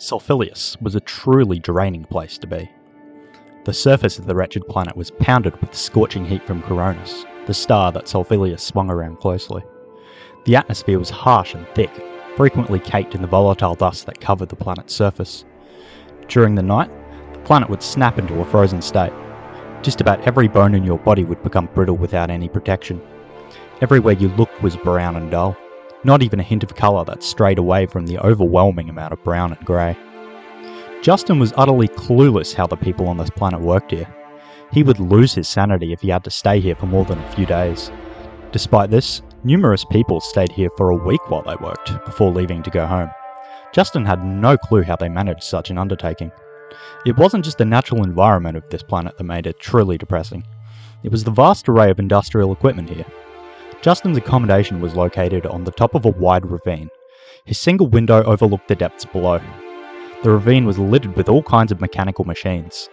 Solfilius was a truly draining place to be. The surface of the wretched planet was pounded with scorching heat from Coronis, the star that Solfilius swung around closely. The atmosphere was harsh and thick, frequently caked in the volatile dust that covered the planet's surface. During the night, the planet would snap into a frozen state. Just about every bone in your body would become brittle without any protection. Everywhere you looked was brown and dull, not even a hint of colour that strayed away from the overwhelming amount of brown and grey. Justin was utterly clueless how the people on this planet worked here. He would lose his sanity if he had to stay here for more than a few days. Despite this, numerous people stayed here for a week while they worked, before leaving to go home. Justin had no clue how they managed such an undertaking. It wasn't just the natural environment of this planet that made it truly depressing. It was the vast array of industrial equipment here. Justin's accommodation was located on the top of a wide ravine. His single window overlooked the depths below. The ravine was littered with all kinds of mechanical machines.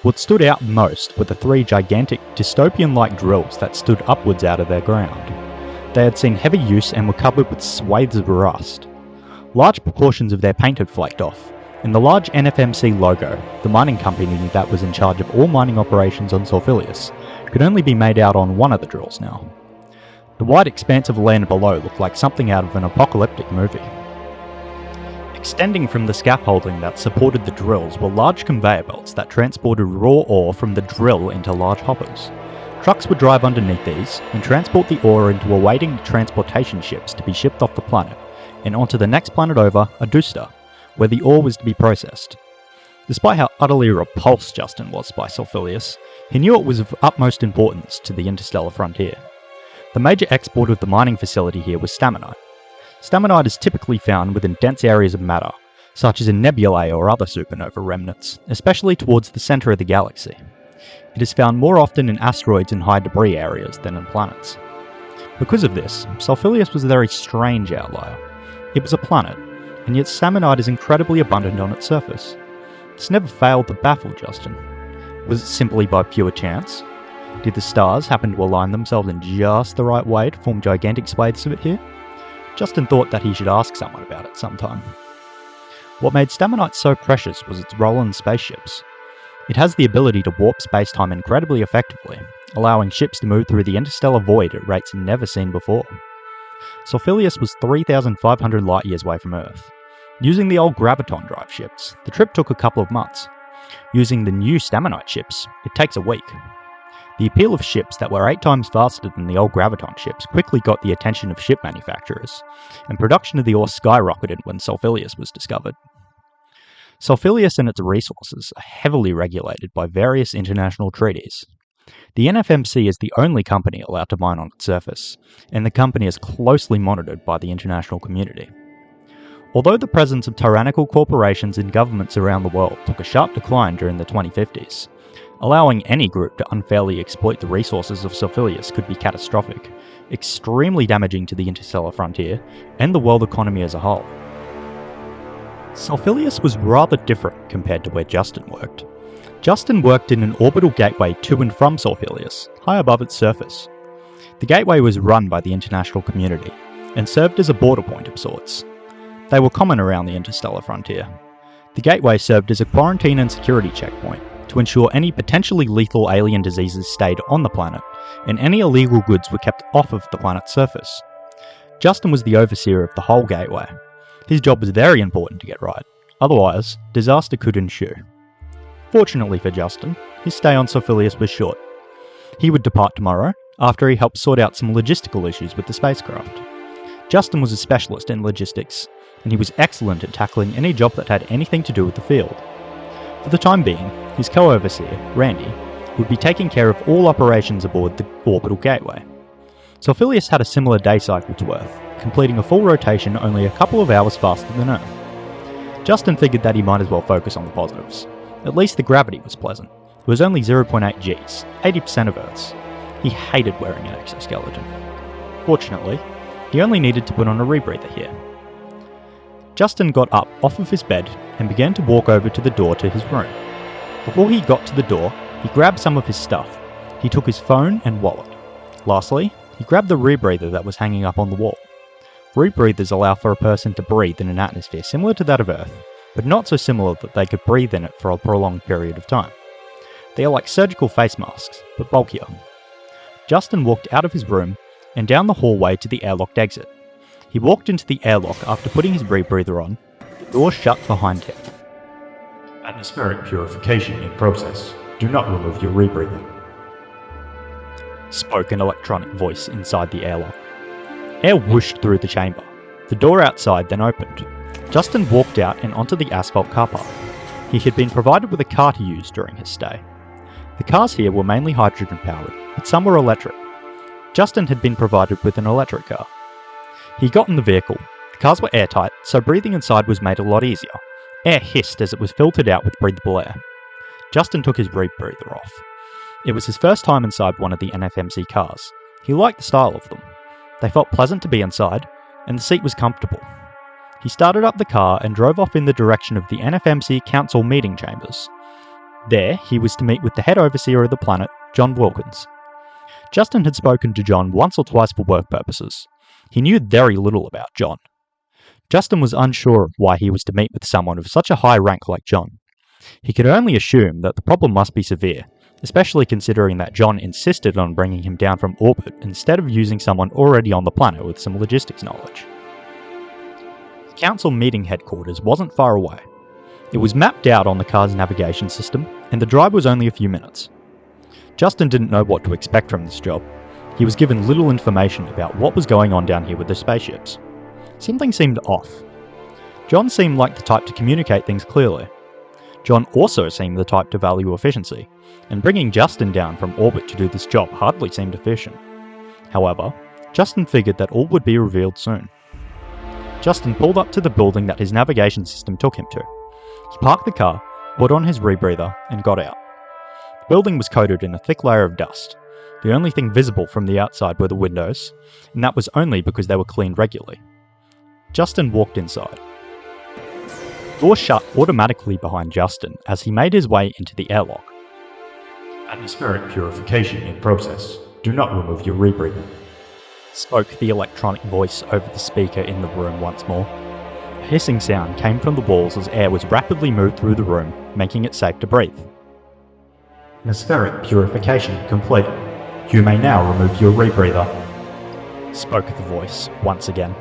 What stood out most were the three gigantic, dystopian-like drills that stood upwards out of their ground. They had seen heavy use and were covered with swathes of rust. Large proportions of their paint had flaked off, and the large NFMC logo, the mining company that was in charge of all mining operations on Solfilius, could only be made out on one of the drills now. The wide expanse of land below looked like something out of an apocalyptic movie. Extending from the scaffolding that supported the drills were large conveyor belts that transported raw ore from the drill into large hoppers. Trucks would drive underneath these and transport the ore into awaiting transportation ships to be shipped off the planet and onto the next planet over, Adusta, where the ore was to be processed. Despite how utterly repulsed Justin was by Solfilius, he knew it was of utmost importance to the interstellar frontier. The major export of the mining facility here was Staminite. Staminite is typically found within dense areas of matter, such as in nebulae or other supernova remnants, especially towards the centre of the galaxy. It is found more often in asteroids and high debris areas than in planets. Because of this, Solfilius was a very strange outlier. It was a planet, and yet Staminite is incredibly abundant on its surface. This never failed to baffle Justin. Was it simply by pure chance? Did the stars happen to align themselves in just the right way to form gigantic swathes of it here? Justin thought that he should ask someone about it sometime. What made Staminite so precious was its role in spaceships. It has the ability to warp space-time incredibly effectively, allowing ships to move through the interstellar void at rates never seen before. Solfilius was 3,500 light-years away from Earth. Using the old graviton drive ships, the trip took a couple of months. Using the new Staminite ships, it takes a week. The appeal of ships that were 8 times faster than the old graviton ships quickly got the attention of ship manufacturers, and production of the ore skyrocketed when Solfilius was discovered. Solfilius and its resources are heavily regulated by various international treaties. The NFMC is the only company allowed to mine on its surface, and the company is closely monitored by the international community. Although the presence of tyrannical corporations and governments around the world took a sharp decline during the 2050s, allowing any group to unfairly exploit the resources of Solfilius could be catastrophic, extremely damaging to the interstellar frontier and the world economy as a whole. Solfilius was rather different compared to where Justin worked. Justin worked in an orbital gateway to and from Solfilius, high above its surface. The gateway was run by the international community, and served as a border point of sorts. They were common around the interstellar frontier. The gateway served as a quarantine and security checkpoint, to ensure any potentially lethal alien diseases stayed on the planet, and any illegal goods were kept off of the planet's surface. Justin was the overseer of the whole gateway. His job was very important to get right, otherwise, disaster could ensue. Fortunately for Justin, his stay on Solfilius was short. He would depart tomorrow, after he helped sort out some logistical issues with the spacecraft. Justin was a specialist in logistics, and he was excellent at tackling any job that had anything to do with the field. For the time being, his co-overseer, Randy, would be taking care of all operations aboard the orbital gateway. Solfilius had a similar day cycle to Earth, completing a full rotation only a couple of hours faster than Earth. Justin figured that he might as well focus on the positives. At least the gravity was pleasant. It was only 0.8 Gs, 80% of Earth's. He hated wearing an exoskeleton. Fortunately, he only needed to put on a rebreather here. Justin got up off of his bed and began to walk over to the door to his room. Before he got to the door, he grabbed some of his stuff. He took his phone and wallet. Lastly, he grabbed the rebreather that was hanging up on the wall. Rebreathers allow for a person to breathe in an atmosphere similar to that of Earth, but not so similar that they could breathe in it for a prolonged period of time. They are like surgical face masks, but bulkier. Justin walked out of his room and down the hallway to the airlocked exit. He walked into the airlock after putting his rebreather on. The door shut behind him. Atmospheric purification in process. Do not remove your rebreather, spoke an electronic voice inside the airlock. Air whooshed through the chamber. The door outside then opened. Justin walked out and onto the asphalt car park. He had been provided with a car to use during his stay. The cars here were mainly hydrogen powered, but some were electric. Justin had been provided with an electric car. He got in the vehicle. The cars were airtight, so breathing inside was made a lot easier. Air hissed as it was filtered out with breathable air. Justin took his rebreather off. It was his first time inside one of the NFMC cars. He liked the style of them. They felt pleasant to be inside, and the seat was comfortable. He started up the car and drove off in the direction of the NFMC Council meeting chambers. There, he was to meet with the head overseer of the planet, John Wilkins. Justin had spoken to John once or twice for work purposes. He knew very little about John. Justin was unsure of why he was to meet with someone of such a high rank like John. He could only assume that the problem must be severe, especially considering that John insisted on bringing him down from orbit instead of using someone already on the planet with some logistics knowledge. The Council meeting headquarters wasn't far away. It was mapped out on the car's navigation system, and the drive was only a few minutes. Justin didn't know what to expect from this job. He was given little information about what was going on down here with the spaceships. Something seemed off. John seemed like the type to communicate things clearly. John also seemed the type to value efficiency, and bringing Justin down from orbit to do this job hardly seemed efficient. However, Justin figured that all would be revealed soon. Justin pulled up to the building that his navigation system took him to. He parked the car, put on his rebreather, and got out. The building was coated in a thick layer of dust. The only thing visible from the outside were the windows, and that was only because they were cleaned regularly. Justin walked inside. The door shut automatically behind Justin as he made his way into the airlock. Atmospheric purification in process. Do not remove your rebreather, spoke the electronic voice over the speaker in the room once more. A hissing sound came from the walls as air was rapidly moved through the room, making it safe to breathe. Atmospheric purification complete. You may now remove your rebreather, spoke the voice once again.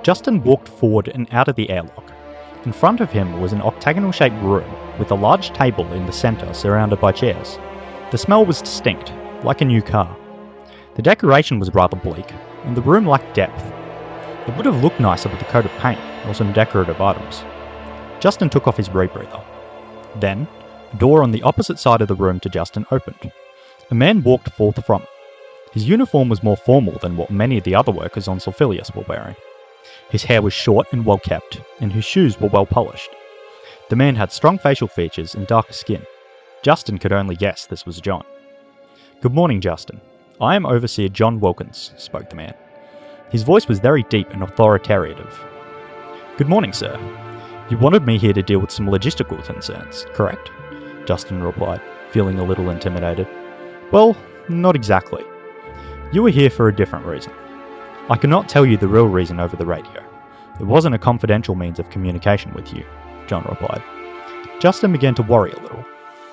Justin walked forward and out of the airlock. In front of him was an octagonal-shaped room with a large table in the centre surrounded by chairs. The smell was distinct, like a new car. The decoration was rather bleak, and the room lacked depth. It would have looked nicer with a coat of paint or some decorative items. Justin took off his rebreather. Then, a door on the opposite side of the room to Justin opened. A man walked forth from it. His uniform was more formal than what many of the other workers on Solfilius were wearing. His hair was short and well kept, and his shoes were well polished. The man had strong facial features and darker skin. Justin could only guess this was John. "Good morning, Justin. I am Overseer John Wilkins," spoke the man. His voice was very deep and authoritative. "Good morning, sir. You wanted me here to deal with some logistical concerns, correct?" Justin replied, feeling a little intimidated. "Well, not exactly. You were here for a different reason. I cannot tell you the real reason over the radio. It wasn't a confidential means of communication with you," John replied. Justin began to worry a little.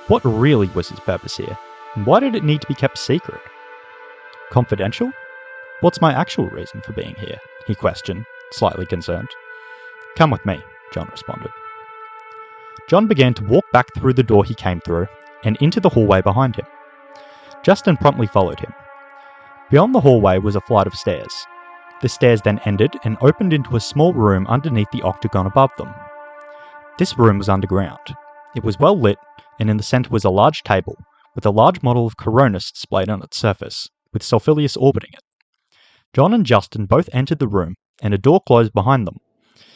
What really was his purpose here, and why did it need to be kept secret? "Confidential? What's my actual reason for being here?" he questioned, slightly concerned. "Come with me," John responded. John began to walk back through the door he came through, and into the hallway behind him. Justin promptly followed him. Beyond the hallway was a flight of stairs. The stairs then ended and opened into a small room underneath the octagon above them. This room was underground. It was well lit, and in the centre was a large table, with a large model of Coronis displayed on its surface, with Solfilius orbiting it. John and Justin both entered the room, and a door closed behind them,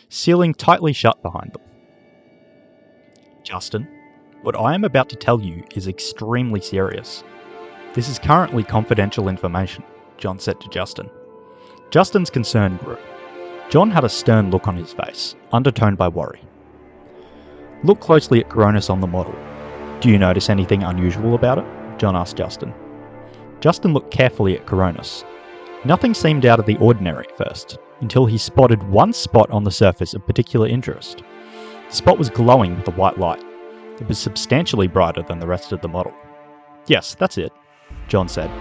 sealing tightly shut behind them. "Justin, what I am about to tell you is extremely serious. This is currently confidential information," John said to Justin. Justin's concern grew. John had a stern look on his face, undertoned by worry. "Look closely at Coronis on the model. Do you notice anything unusual about it?" John asked Justin. Justin looked carefully at Coronis. Nothing seemed out of the ordinary at first, until he spotted one spot on the surface of particular interest. The spot was glowing with a white light. It was substantially brighter than the rest of the model. "Yes, that's it," John said.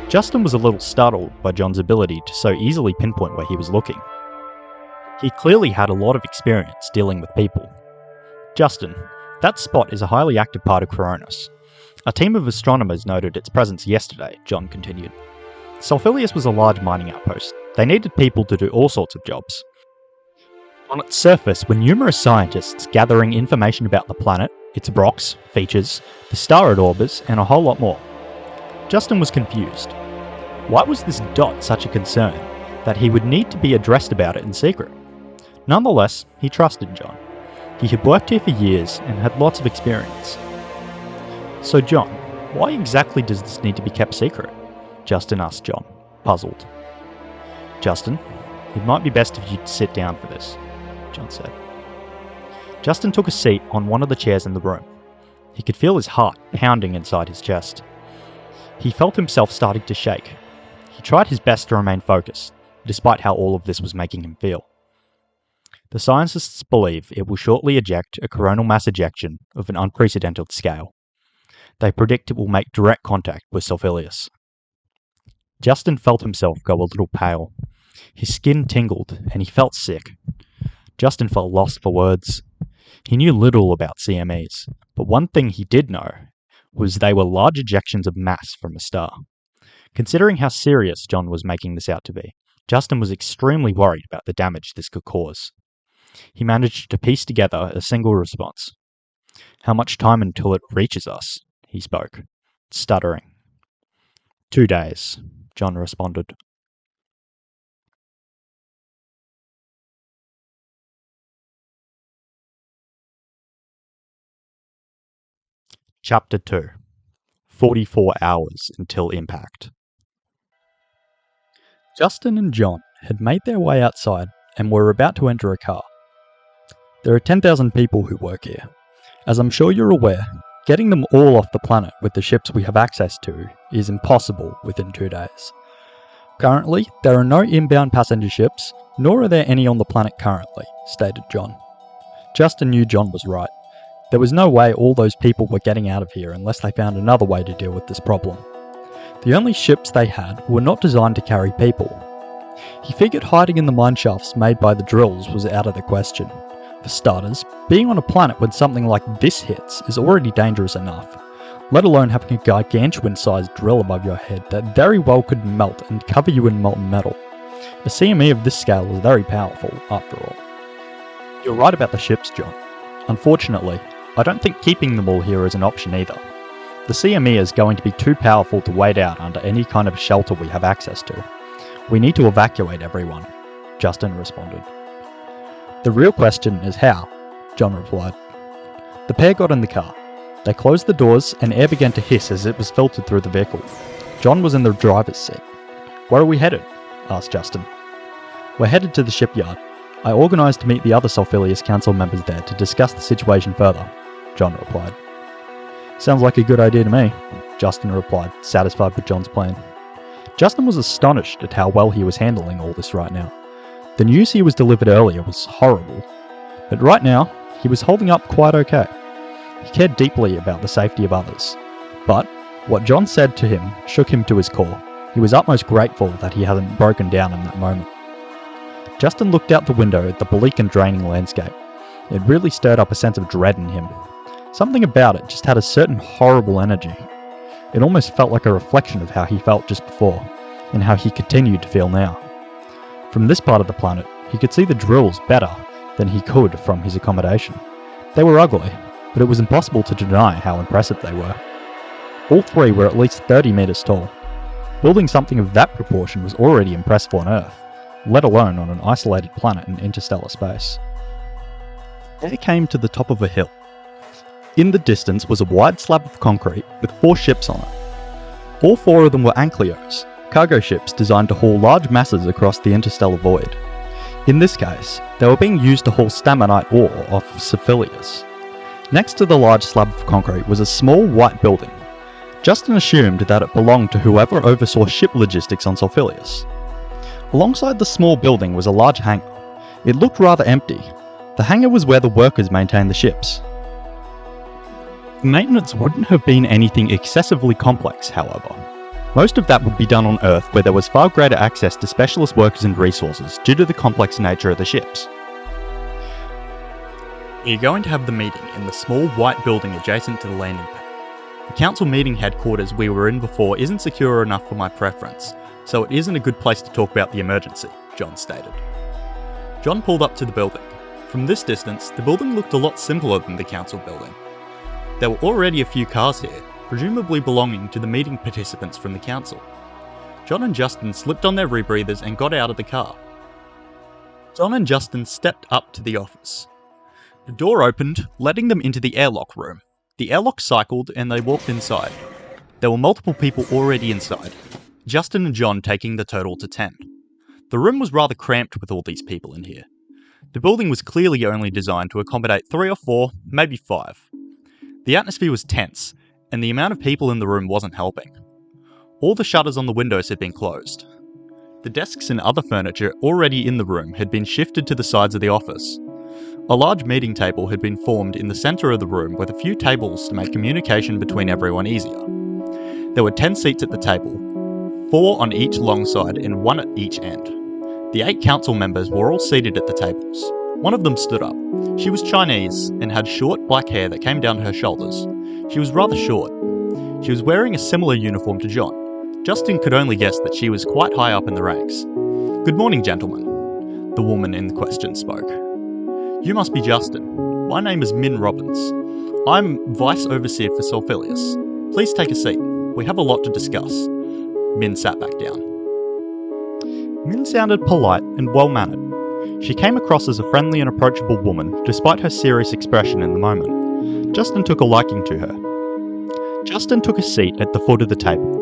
Justin was a little startled by John's ability to so easily pinpoint where he was looking. He clearly had a lot of experience dealing with people. "Justin, that spot is a highly active part of Coronis. A team of astronomers noted its presence yesterday," John continued. "Solfilius was a large mining outpost. They needed people to do all sorts of jobs. On its surface were numerous scientists gathering information about the planet, its rocks, features, the star it orbits, and a whole lot more." Justin was confused. Why was this dot such a concern that he would need to be addressed about it in secret? Nonetheless, he trusted John. He had worked here for years and had lots of experience. "So John, why exactly does this need to be kept secret?" Justin asked John, puzzled. "Justin, it might be best if you'd sit down for this," John said. Justin took a seat on one of the chairs in the room. He could feel his heart pounding inside his chest. He felt himself starting to shake. He tried his best to remain focused, despite how all of this was making him feel. "The scientists believe it will shortly eject a coronal mass ejection of an unprecedented scale. They predict it will make direct contact with Solfilius." Justin felt himself go a little pale. His skin tingled, and he felt sick. Justin felt lost for words. He knew little about CMEs, but one thing he did know was they were large ejections of mass from a star. Considering how serious John was making this out to be, Justin was extremely worried about the damage this could cause. He managed to piece together a single response. "How much time until it reaches us?" he spoke, stuttering. "2 days, John responded. Chapter 2. 44 hours until impact. Justin and John had made their way outside and were about to enter a car. There are 10,000 people who work here. As I'm sure you're aware, getting them all off the planet with the ships we have access to is impossible within 2 days. Currently, there are no inbound passenger ships, nor are there any on the planet currently, stated John. Justin knew John was right. There was no way all those people were getting out of here unless they found another way to deal with this problem. The only ships they had were not designed to carry people. He figured hiding in the mineshafts made by the drills was out of the question. For starters, being on a planet when something like this hits is already dangerous enough, let alone having a gargantuan-sized drill above your head that very well could melt and cover you in molten metal. A CME of this scale is very powerful, after all. You're right about the ships, John. Unfortunately, I don't think keeping them all here is an option either. The CME is going to be too powerful to wait out under any kind of shelter we have access to. We need to evacuate everyone, Justin responded. The real question is how, John replied. The pair got in the car. They closed the doors and air began to hiss as it was filtered through the vehicle. John was in the driver's seat. Where are we headed? Asked Justin. We're headed to the shipyard. I organised to meet the other Solfilius Council members there to discuss the situation further, John replied. Sounds like a good idea to me, Justin replied, satisfied with John's plan. Justin was astonished at how well he was handling all this right now. The news he was delivered earlier was horrible, but right now, he was holding up quite okay. He cared deeply about the safety of others, but what John said to him shook him to his core. He was utmost grateful that he hadn't broken down in that moment. Justin looked out the window at the bleak and draining landscape. It really stirred up a sense of dread in him. Something about it just had a certain horrible energy. It almost felt like a reflection of how he felt just before, and how he continued to feel now. From this part of the planet, he could see the drills better than he could from his accommodation. They were ugly, but it was impossible to deny how impressive they were. All three were at least 30 meters tall. Building something of that proportion was already impressive on Earth, let alone on an isolated planet in interstellar space. They came to the top of a hill. In the distance was a wide slab of concrete with 4 ships on it. All 4 of them were Anklios, cargo ships designed to haul large masses across the interstellar void. In this case, they were being used to haul Staminite ore off of Solfilius. Next to the large slab of concrete was a small white building. Justin assumed that it belonged to whoever oversaw ship logistics on Solfilius. Alongside the small building was a large hangar. It looked rather empty. The hangar was where the workers maintained the ships. The maintenance wouldn't have been anything excessively complex, however. Most of that would be done on Earth, where there was far greater access to specialist workers and resources due to the complex nature of the ships. We're going to have the meeting in the small white building adjacent to the landing pad. The council meeting headquarters we were in before isn't secure enough for my preference, so it isn't a good place to talk about the emergency, John stated. John pulled up to the building. From this distance, the building looked a lot simpler than the council building. There were already a few cars here, presumably belonging to the meeting participants from the council. John and Justin slipped on their rebreathers and got out of the car. John and Justin stepped up to the office. The door opened, letting them into the airlock room. The airlock cycled and they walked inside. There were multiple people already inside, Justin and John taking the total to 10. The room was rather cramped with all these people in here. The building was clearly only designed to accommodate 3 or 4, maybe 5. The atmosphere was tense, and the amount of people in the room wasn't helping. All the shutters on the windows had been closed. The desks and other furniture already in the room had been shifted to the sides of the office. A large meeting table had been formed in the centre of the room with a few tables to make communication between everyone easier. There were 10 seats at the table, 4 on each long side and 1 at each end. The 8 council members were all seated at the tables. One of them stood up. She was Chinese and had short black hair that came down to her shoulders. She was rather short. She was wearing a similar uniform to John. Justin could only guess that she was quite high up in the ranks. "Good morning, gentlemen," the woman in question spoke. "You must be Justin. My name is Min Robbins. I'm Vice Overseer for Solfilius. Please take a seat. We have a lot to discuss." Min sat back down. Min sounded polite and well-mannered. She came across as a friendly and approachable woman, despite her serious expression in the moment. Justin took a liking to her. Justin took a seat at the foot of the table.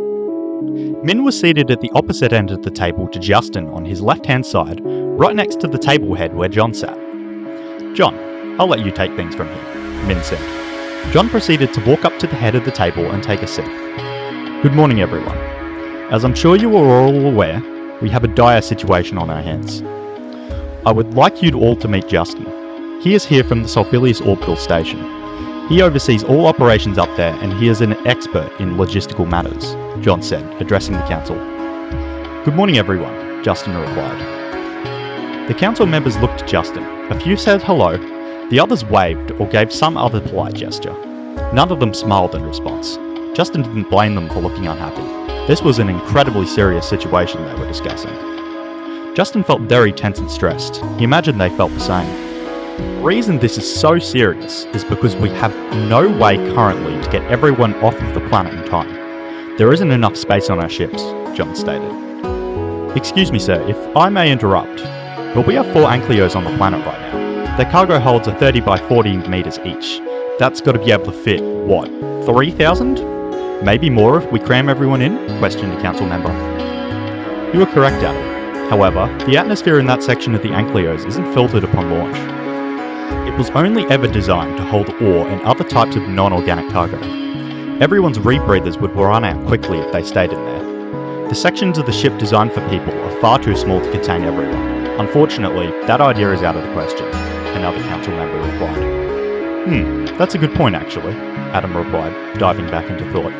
Min was seated at the opposite end of the table to Justin on his left-hand side, right next to the table head where John sat. "John, I'll let you take things from here," Min said. John proceeded to walk up to the head of the table and take a seat. "Good morning, everyone. As I'm sure you are all aware, we have a dire situation on our hands. I would like you all to meet Justin. He is here from the Solfilius Orbital Station. He oversees all operations up there and he is an expert in logistical matters," John said, addressing the council. "Good morning, everyone," Justin replied. The council members looked at Justin. A few said hello, the others waved or gave some other polite gesture. None of them smiled in response. Justin didn't blame them for looking unhappy. This was an incredibly serious situation they were discussing. Justin felt very tense and stressed. He imagined they felt the same. The reason this is so serious is because we have no way currently to get everyone off of the planet in time. There isn't enough space on our ships, John stated. "Excuse me, sir, if I may interrupt, but we have 4 Ankylos on the planet right now. Their cargo holds are 30 by 40 meters each. That's got to be able to fit, what, 3,000? Maybe more if we cram everyone in?" questioned a council member. "You are correct, Adam. However, the atmosphere in that section of the Ankylos isn't filtered upon launch. It was only ever designed to hold ore and other types of non-organic cargo. Everyone's rebreathers would run out quickly if they stayed in there. The sections of the ship designed for people are far too small to contain everyone. Unfortunately, that idea is out of the question," another council member replied. That's a good point actually," Adam replied, diving back into thought.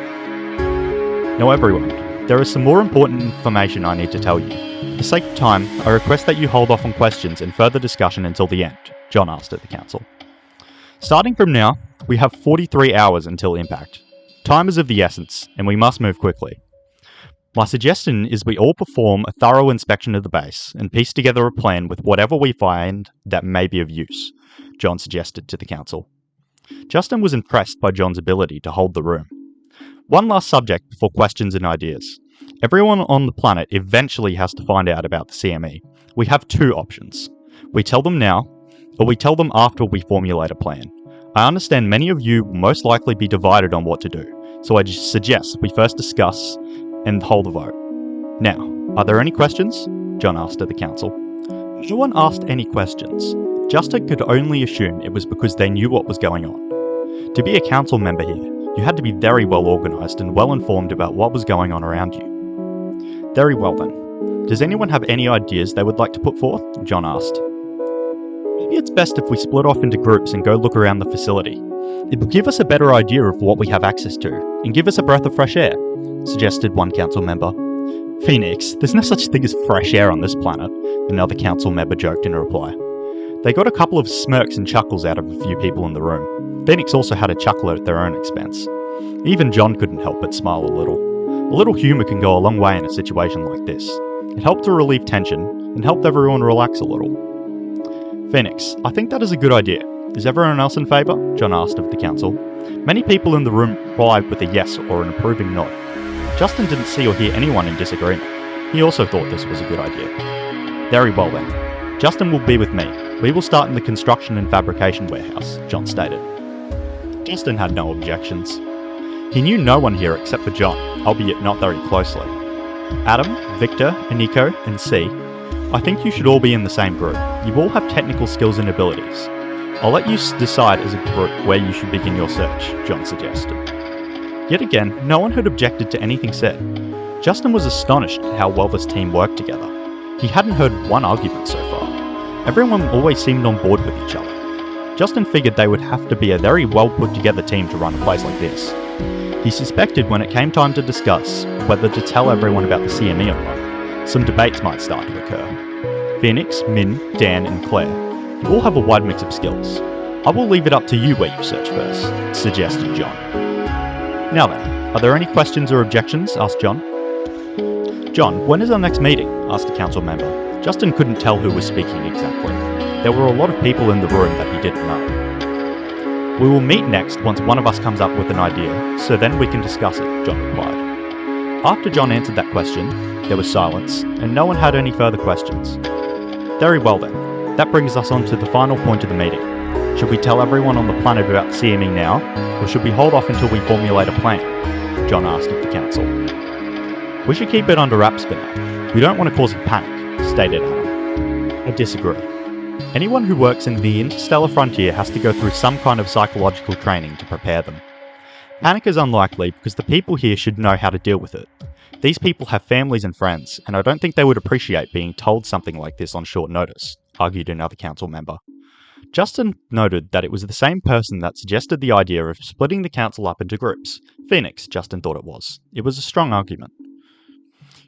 "Now everyone, there is some more important information I need to tell you. For the sake of time, I request that you hold off on questions and further discussion until the end," John asked at the council. "Starting from now, we have 43 hours until impact. Time is of the essence, and we must move quickly. My suggestion is we all perform a thorough inspection of the base and piece together a plan with whatever we find that may be of use," John suggested to the council. Justin was impressed by John's ability to hold the room. One last subject before questions and ideas. Everyone on the planet eventually has to find out about the CME. We have 2 options. We tell them now, or we tell them after we formulate a plan. I understand many of you will most likely be divided on what to do, so I just suggest we first discuss and hold a vote. Now, are there any questions? John asked at the council. No one asked any questions. Justin could only assume it was because they knew what was going on. To be a council member here, you had to be very well organised and well informed about what was going on around you. Very well then. Does anyone have any ideas they would like to put forth? John asked. Maybe Maybe it's best if we split off into groups and go look around the facility. It will give us a better idea of what we have access to, and give us a breath of fresh air, suggested one council member. Phoenix, there's no such thing as fresh air on this planet, another council member joked in reply. They got a couple of smirks and chuckles out of a few people in the room. Phoenix also had a chuckle at their own expense. Even John couldn't help but smile a little. A little humour can go a long way in a situation like this. It helped to relieve tension, and helped everyone relax a little. Phoenix, I think that is a good idea. Is everyone else in favour? John asked of the council. Many people in the room replied with a yes or an approving nod. Justin didn't see or hear anyone in disagreement. He also thought this was a good idea. Very well then. Justin will be with me. We will start in the construction and fabrication warehouse, John stated. Justin had no objections. He knew no one here except for John, albeit not very closely. Adam, Victor, Aniko, and C, I think you should all be in the same group. You all have technical skills and abilities. I'll let you decide as a group where you should begin your search, John suggested. Yet again, no one had objected to anything said. Justin was astonished at how well this team worked together. He hadn't heard one argument so far. Everyone always seemed on board with each other. Justin figured they would have to be a very well put together team to run a place like this. He suspected when it came time to discuss whether to tell everyone about the CME or not, some debates might start to occur. Phoenix, Min, Dan, and Claire, you all have a wide mix of skills. I will leave it up to you where you search first, suggested John. Now then, are there any questions or objections? Asked John. John, when is our next meeting? Asked a council member. Justin couldn't tell who was speaking exactly. There were a lot of people in the room that he didn't know. We will meet next once one of us comes up with an idea, so then we can discuss it, John replied. After John answered that question, there was silence, and no one had any further questions. Very well then, that brings us on to the final point of the meeting. Should we tell everyone on the planet about CME now, or should we hold off until we formulate a plan? John asked of the council. We should keep it under wraps for now. We don't want to cause a panic, stated Adam. I disagree. Anyone who works in the interstellar frontier has to go through some kind of psychological training to prepare them. Panic is unlikely because the people here should know how to deal with it. These people have families and friends, and I don't think they would appreciate being told something like this on short notice, argued another council member. Justin noted that it was the same person that suggested the idea of splitting the council up into groups. Phoenix, Justin thought it was. It was a strong argument.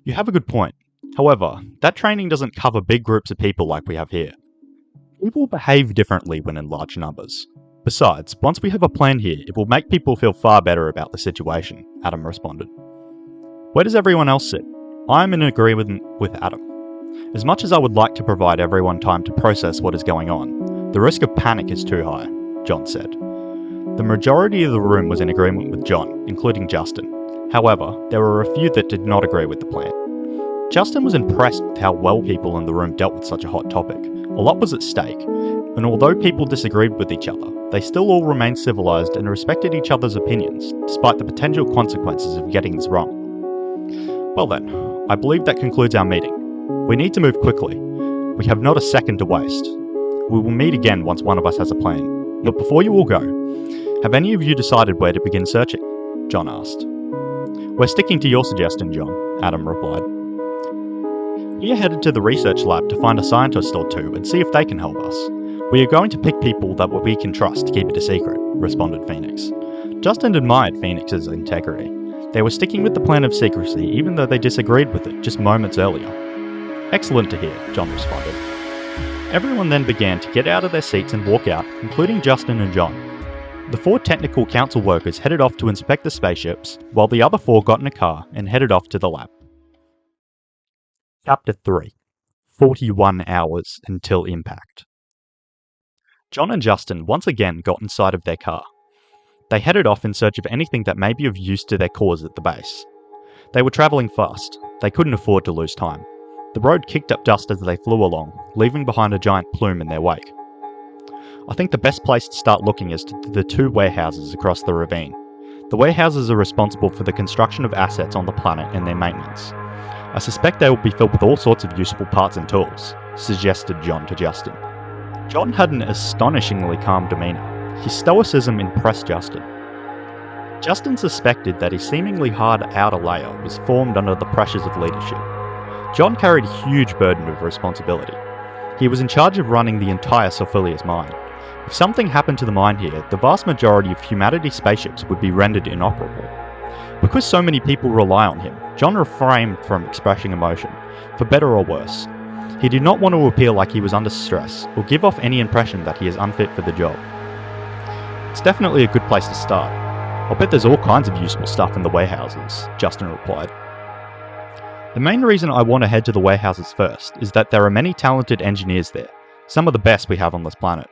You have a good point. However, that training doesn't cover big groups of people like we have here. People behave differently when in large numbers. Besides, once we have a plan here, it will make people feel far better about the situation, Adam responded. Where does everyone else sit? I am in agreement with Adam. As much as I would like to provide everyone time to process what is going on, the risk of panic is too high, John said. The majority of the room was in agreement with John, including Justin. However, there were a few that did not agree with the plan. Justin was impressed with how well people in the room dealt with such a hot topic. A lot was at stake, and although people disagreed with each other, they still all remained civilized and respected each other's opinions, despite the potential consequences of getting this wrong. Well then, I believe that concludes our meeting. We need to move quickly. We have not a second to waste. We will meet again once one of us has a plan. But before you all go, have any of you decided where to begin searching? John asked. We're sticking to your suggestion, John, Adam replied. We are headed to the research lab to find a scientist or two and see if they can help us. We are going to pick people that we can trust to keep it a secret, responded Phoenix. Justin admired Phoenix's integrity. They were sticking with the plan of secrecy even though they disagreed with it just moments earlier. Excellent to hear, John responded. Everyone then began to get out of their seats and walk out, including Justin and John. The 4 technical council workers headed off to inspect the spaceships, while the other 4 got in a car and headed off to the lab. Chapter 3 41 Hours Until Impact. John and Justin once again got inside of their car. They headed off in search of anything that may be of use to their cause at the base. They were travelling fast. They couldn't afford to lose time. The road kicked up dust as they flew along, leaving behind a giant plume in their wake. I think the best place to start looking is to the 2 warehouses across the ravine. The warehouses are responsible for the construction of assets on the planet and their maintenance. I suspect they will be filled with all sorts of useful parts and tools, suggested John to Justin. John had an astonishingly calm demeanour. His stoicism impressed Justin. Justin suspected that his seemingly hard outer layer was formed under the pressures of leadership. John carried a huge burden of responsibility. He was in charge of running the entire Solfilius mine. If something happened to the mine here, the vast majority of humanity's spaceships would be rendered inoperable. Because so many people rely on him, John refrained from expressing emotion, for better or worse. He did not want to appear like he was under stress, or give off any impression that he is unfit for the job. It's definitely a good place to start. I'll bet there's all kinds of useful stuff in the warehouses, Justin replied. The main reason I want to head to the warehouses first is that there are many talented engineers there, some of the best we have on this planet.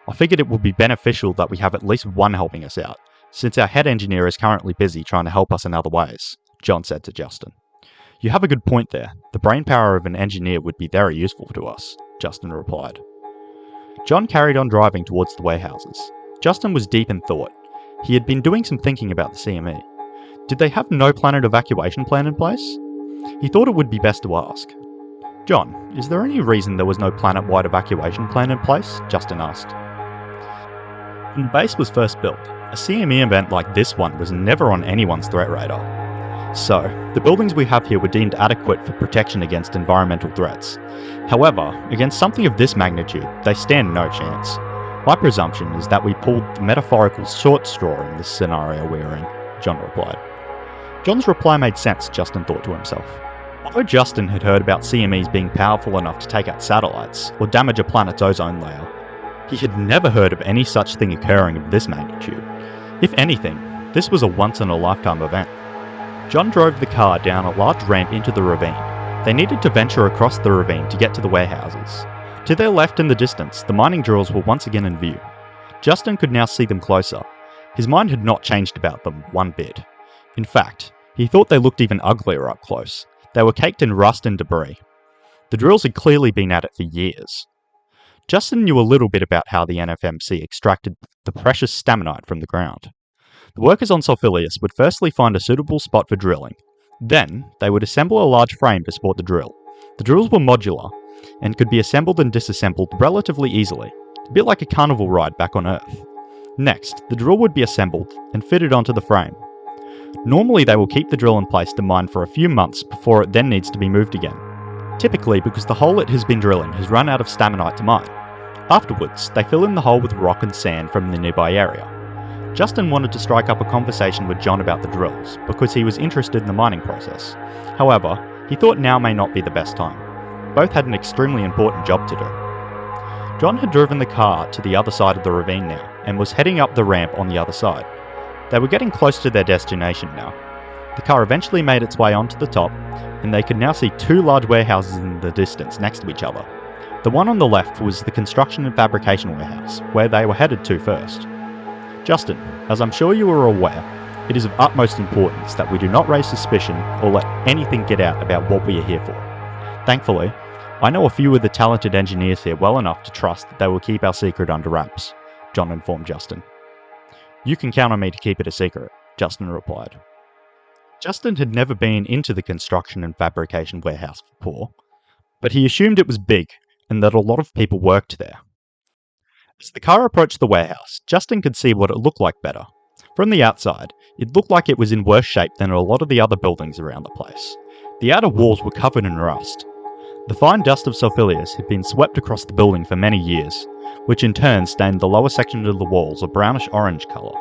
I figured it would be beneficial that we have at least one helping us out, since our head engineer is currently busy trying to help us in other ways, John said to Justin. You have a good point there. The brainpower of an engineer would be very useful to us, Justin replied. John carried on driving towards the warehouses. Justin was deep in thought. He had been doing some thinking about the CME. Did they have no planet evacuation plan in place? He thought it would be best to ask. John, is there any reason there was no planet-wide evacuation plan in place? Justin asked. When the base was first built, a CME event like this one was never on anyone's threat radar. So, the buildings we have here were deemed adequate for protection against environmental threats. However, against something of this magnitude, they stand no chance. My presumption is that we pulled the metaphorical short straw in this scenario we're in, John replied. John's reply made sense, Justin thought to himself. Although Justin had heard about CMEs being powerful enough to take out satellites, or damage a planet's ozone layer, he had never heard of any such thing occurring of this magnitude. If anything, this was a once-in-a-lifetime event. John drove the car down a large ramp into the ravine. They needed to venture across the ravine to get to the warehouses. To their left in the distance, the mining drills were once again in view. Justin could now see them closer. His mind had not changed about them one bit. In fact, he thought they looked even uglier up close. They were caked in rust and debris. The drills had clearly been at it for years. Justin knew a little bit about how the NFMC extracted the precious Staminite from the ground. The workers on Solfilius would firstly find a suitable spot for drilling. Then, they would assemble a large frame to support the drill. The drills were modular, and could be assembled and disassembled relatively easily, a bit like a carnival ride back on Earth. Next, the drill would be assembled and fitted onto the frame. Normally they will keep the drill in place to mine for a few months before it then needs to be moved again. Typically because the hole it has been drilling has run out of Staminite to mine. Afterwards, they fill in the hole with rock and sand from the nearby area. Justin wanted to strike up a conversation with John about the drills, because he was interested in the mining process. However, he thought now may not be the best time. Both had an extremely important job to do. John had driven the car to the other side of the ravine now, and was heading up the ramp on the other side. They were getting close to their destination now. The car eventually made its way onto the top, and they could now see two large warehouses in the distance next to each other. The one on the left was the construction and fabrication warehouse, where they were headed to first. Justin, as I'm sure you are aware, it is of utmost importance that we do not raise suspicion or let anything get out about what we are here for. Thankfully, I know a few of the talented engineers here well enough to trust that they will keep our secret under wraps, John informed Justin. You can count on me to keep it a secret, Justin replied. Justin had never been into the construction and fabrication warehouse before, but he assumed it was big and that a lot of people worked there. As the car approached the warehouse, Justin could see what it looked like better. From the outside, it looked like it was in worse shape than a lot of the other buildings around the place. The outer walls were covered in rust. The fine dust of Solfilius had been swept across the building for many years, which in turn stained the lower section of the walls a brownish-orange colour.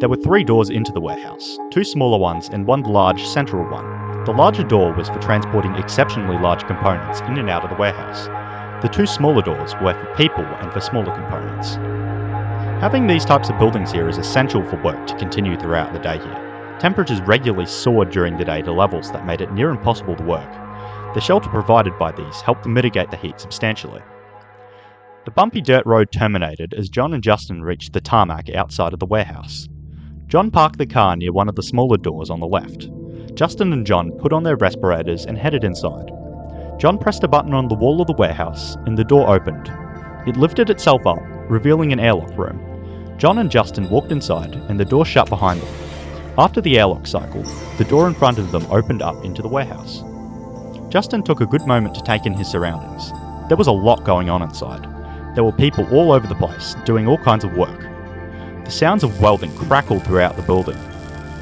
There were 3 doors into the warehouse, 2 smaller ones and 1 large central one. The larger door was for transporting exceptionally large components in and out of the warehouse. The 2 smaller doors were for people and for smaller components. Having these types of buildings here is essential for work to continue throughout the day here. Temperatures regularly soared during the day to levels that made it near impossible to work. The shelter provided by these helped to mitigate the heat substantially. The bumpy dirt road terminated as John and Justin reached the tarmac outside of the warehouse. John parked the car near one of the smaller doors on the left. Justin and John put on their respirators and headed inside. John pressed a button on the wall of the warehouse and the door opened. It lifted itself up, revealing an airlock room. John and Justin walked inside and the door shut behind them. After the airlock cycle, the door in front of them opened up into the warehouse. Justin took a good moment to take in his surroundings. There was a lot going on inside. There were people all over the place, doing all kinds of work. The sounds of welding crackled throughout the building.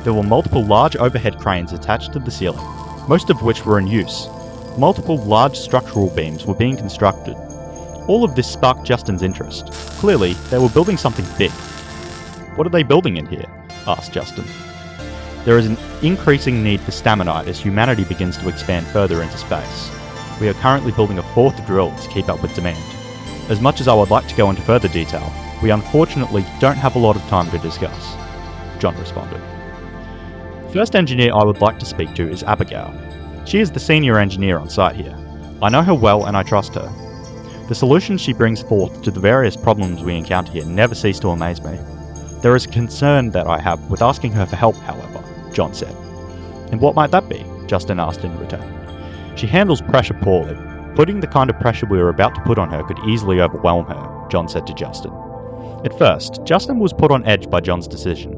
There were multiple large overhead cranes attached to the ceiling, most of which were in use. Multiple large structural beams were being constructed. All of this sparked Justin's interest. Clearly, they were building something big. "What are they building in here?" asked Justin. "There is an increasing need for Staminite as humanity begins to expand further into space. We are currently building a 4th drill to keep up with demand. As much as I would like to go into further detail, we unfortunately don't have a lot of time to discuss," John responded. "The first engineer I would like to speak to is Abigail. She is the senior engineer on site here. I know her well and I trust her. The solutions she brings forth to the various problems we encounter here never cease to amaze me. There is a concern that I have with asking her for help, however," John said. "And what might that be?" Justin asked in return. "She handles pressure poorly. Putting the kind of pressure we were about to put on her could easily overwhelm her," John said to Justin. At first, Justin was put on edge by John's decision.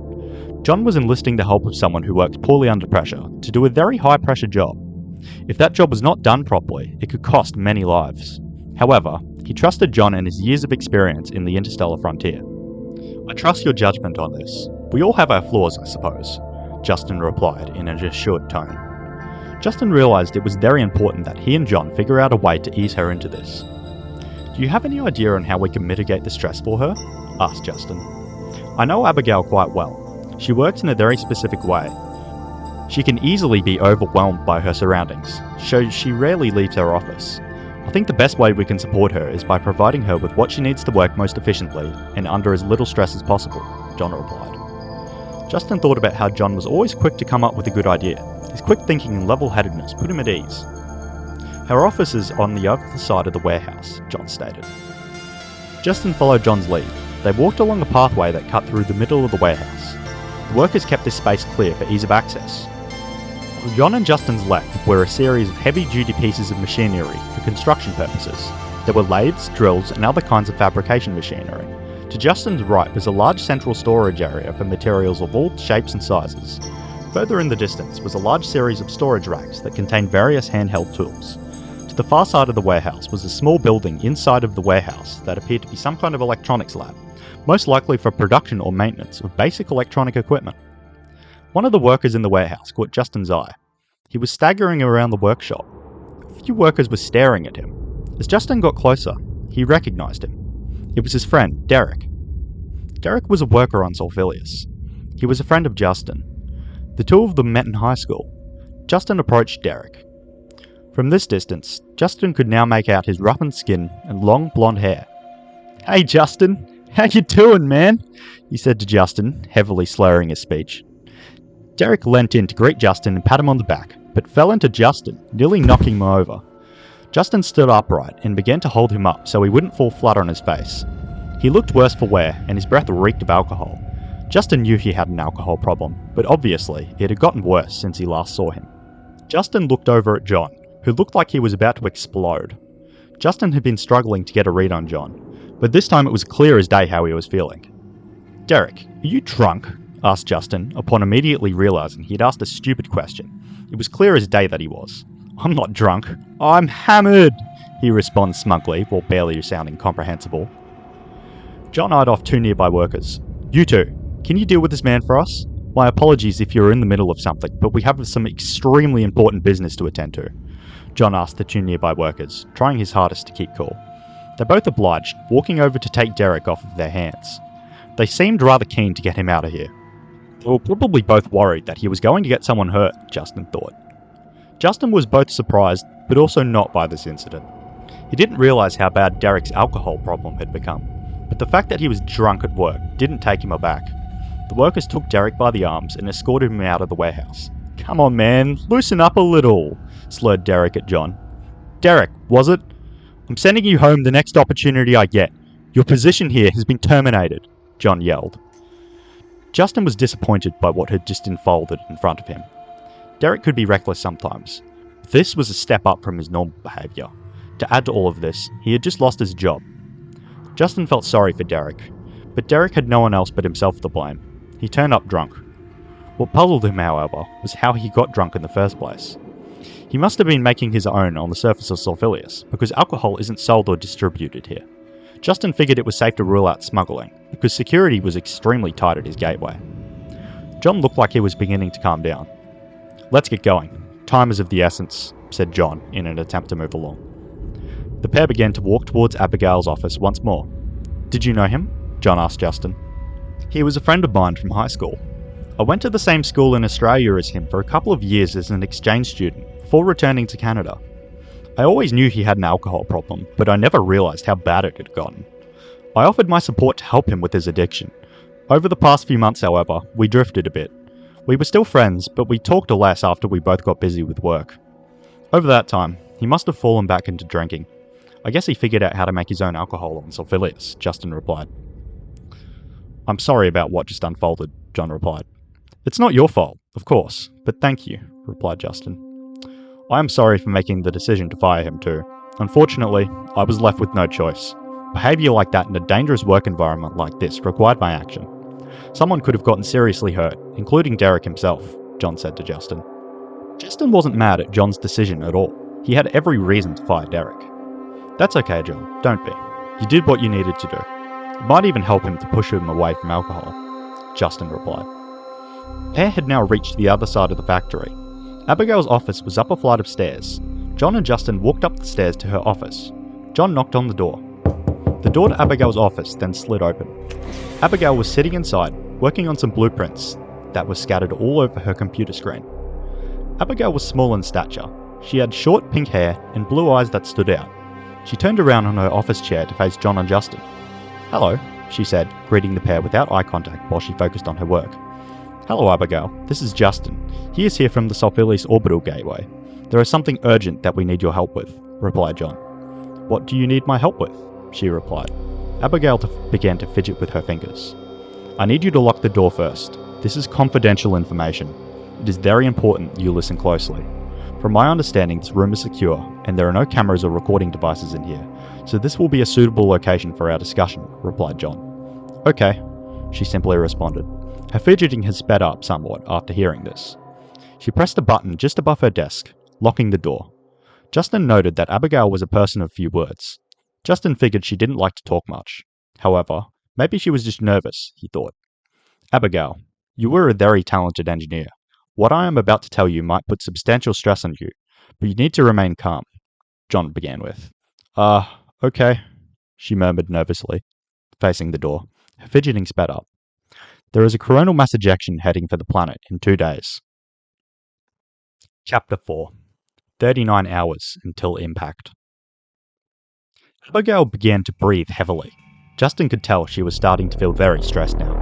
John was enlisting the help of someone who worked poorly under pressure to do a very high-pressure job. If that job was not done properly, it could cost many lives. However, he trusted John and his years of experience in the interstellar frontier. "I trust your judgment on this. We all have our flaws, I suppose," Justin replied in an assured tone. Justin realised it was very important that he and John figure out a way to ease her into this. "Do you have any idea on how we can mitigate the stress for her?" asked Justin. "I know Abigail quite well. She works in a very specific way. She can easily be overwhelmed by her surroundings, so she rarely leaves her office. I think the best way we can support her is by providing her with what she needs to work most efficiently and under as little stress as possible," John replied. Justin thought about how John was always quick to come up with a good idea. His quick thinking and level-headedness put him at ease. "Her office is on the other side of the warehouse," John stated. Justin followed John's lead. They walked along a pathway that cut through the middle of the warehouse. The workers kept this space clear for ease of access. On John and Justin's left were a series of heavy-duty pieces of machinery for construction purposes. There were lathes, drills, and other kinds of fabrication machinery. To Justin's right was a large central storage area for materials of all shapes and sizes. Further in the distance was a large series of storage racks that contained various handheld tools. To the far side of the warehouse was a small building inside of the warehouse that appeared to be some kind of electronics lab, most likely for production or maintenance of basic electronic equipment. One of the workers in the warehouse caught Justin's eye. He was staggering around the workshop. A few workers were staring at him. As Justin got closer, he recognised him. It was his friend, Derek. Derek was a worker on Solfilius. He was a friend of Justin. The two of them met in high school. Justin approached Derek. From this distance, Justin could now make out his roughened skin and long blonde hair. "Hey Justin, how you doing, man?" he said to Justin, heavily slurring his speech. Derek leant in to greet Justin and pat him on the back, but fell into Justin, nearly knocking him over. Justin stood upright and began to hold him up so he wouldn't fall flat on his face. He looked worse for wear, and his breath reeked of alcohol. Justin knew he had an alcohol problem, but obviously it had gotten worse since he last saw him. Justin looked over at John, who looked like he was about to explode. Justin had been struggling to get a read on John, but this time it was clear as day how he was feeling. "Derek, are you drunk?" asked Justin, upon immediately realising he had asked a stupid question. It was clear as day that he was. "I'm not drunk. I'm hammered," he responds smugly, while barely sounding comprehensible. John eyed off two nearby workers. "You two, can you deal with this man for us? My apologies if you're in the middle of something, but we have some extremely important business to attend to," John asked the two nearby workers, trying his hardest to keep cool. They both obliged, walking over to take Derek off of their hands. They seemed rather keen to get him out of here. They were probably both worried that he was going to get someone hurt, Justin thought. Justin was both surprised, but also not by this incident. He didn't realise how bad Derek's alcohol problem had become, but the fact that he was drunk at work didn't take him aback. The workers took Derek by the arms and escorted him out of the warehouse. "Come on, man, loosen up a little," slurred Derek at John. "Derek, was it? I'm sending you home the next opportunity I get. Your position here has been terminated," John yelled. Justin was disappointed by what had just unfolded in front of him. Derek could be reckless sometimes. This was a step up from his normal behaviour. To add to all of this, he had just lost his job. Justin felt sorry for Derek, but Derek had no one else but himself to blame. He turned up drunk. What puzzled him, however, was how he got drunk in the first place. He must have been making his own on the surface of Solfilius, because alcohol isn't sold or distributed here. Justin figured it was safe to rule out smuggling, because security was extremely tight at his gateway. John looked like he was beginning to calm down. "Let's get going. Time is of the essence," said John in an attempt to move along. The pair began to walk towards Abigail's office once more. "Did you know him?" John asked Justin. "He was a friend of mine from high school. I went to the same school in Australia as him for a couple of years as an exchange student, before returning to Canada. I always knew he had an alcohol problem, but I never realised how bad it had gotten. I offered my support to help him with his addiction. Over the past few months, however, we drifted a bit. We were still friends, but we talked less after we both got busy with work. Over that time, he must have fallen back into drinking. I guess he figured out how to make his own alcohol on Solfilius," Justin replied. "I'm sorry about what just unfolded," John replied. "It's not your fault, of course, but thank you," replied Justin. "I am sorry for making the decision to fire him too. Unfortunately, I was left with no choice. Behaviour like that in a dangerous work environment like this required my action. Someone could have gotten seriously hurt, including Derek himself," John said to Justin. Justin wasn't mad at John's decision at all. He had every reason to fire Derek. "That's okay, John, don't be. You did what you needed to do. It might even help him to push him away from alcohol," Justin replied. The pair had now reached the other side of the factory. Abigail's office was up a flight of stairs. John and Justin walked up the stairs to her office. John knocked on the door. The door to Abigail's office then slid open. Abigail was sitting inside, working on some blueprints that were scattered all over her computer screen. Abigail was small in stature. She had short pink hair and blue eyes that stood out. She turned around on her office chair to face John and Justin. "Hello," she said, greeting the pair without eye contact while she focused on her work. "Hello, Abigail. This is Justin. He is here from the Solfilius Orbital Gateway. There is something urgent that we need your help with," replied John. "What do you need my help with?" she replied. Abigail began to fidget with her fingers. "I need you to lock the door first. This is confidential information. It is very important you listen closely. From my understanding, this room is secure, and there are no cameras or recording devices in here, so this will be a suitable location for our discussion," replied John. "Okay," she simply responded. Her fidgeting had sped up somewhat after hearing this. She pressed a button just above her desk, locking the door. Justin noted that Abigail was a person of few words. Justin figured she didn't like to talk much. However, maybe she was just nervous, he thought. "Abigail, you were a very talented engineer. What I am about to tell you might put substantial stress on you, but you need to remain calm," John began with. Okay," she murmured nervously, facing the door. Her fidgeting sped up. "There is a coronal mass ejection heading for the planet in 2 days. Chapter 4. 39 hours until impact. Abigail began to breathe heavily. Justin could tell she was starting to feel very stressed now.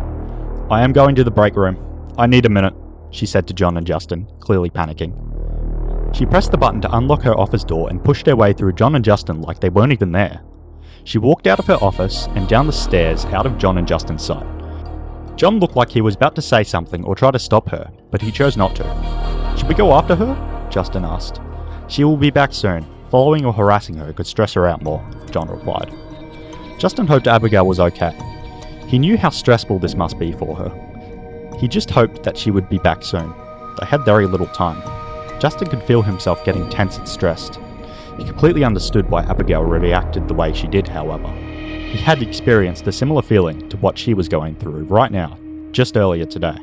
"I am going to the break room. I need a minute," she said to John and Justin, clearly panicking. She pressed the button to unlock her office door and pushed her way through John and Justin like they weren't even there. She walked out of her office and down the stairs out of John and Justin's sight. John looked like he was about to say something or try to stop her, but he chose not to. "Should we go after her?" Justin asked. "She will be back soon. Following or harassing her could stress her out more," John replied. Justin hoped Abigail was okay. He knew how stressful this must be for her. He just hoped that she would be back soon. They had very little time. Justin could feel himself getting tense and stressed. He completely understood why Abigail reacted the way she did, however. He had experienced a similar feeling to what she was going through right now, just earlier today.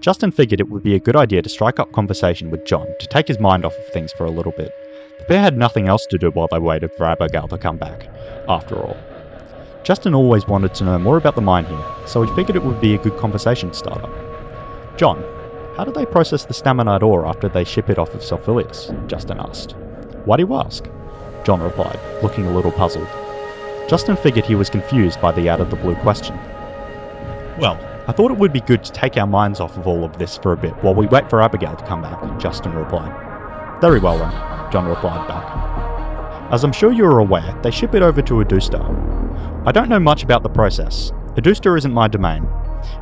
Justin figured it would be a good idea to strike up conversation with John to take his mind off of things for a little bit. The pair had nothing else to do while they waited for Abigail to come back, after all. Justin always wanted to know more about the mine here, so he figured it would be a good conversation starter. "John, how do they process the Staminite ore after they ship it off of Solfilius?" Justin asked. "Why do you ask?" John replied, looking a little puzzled. Justin figured he was confused by the out-of-the-blue question. "Well, I thought it would be good to take our minds off of all of this for a bit while we wait for Abigail to come back," Justin replied. "Very well then," John replied back. "As I'm sure you're aware, they ship it over to Adusta. I don't know much about the process. Adusta isn't my domain,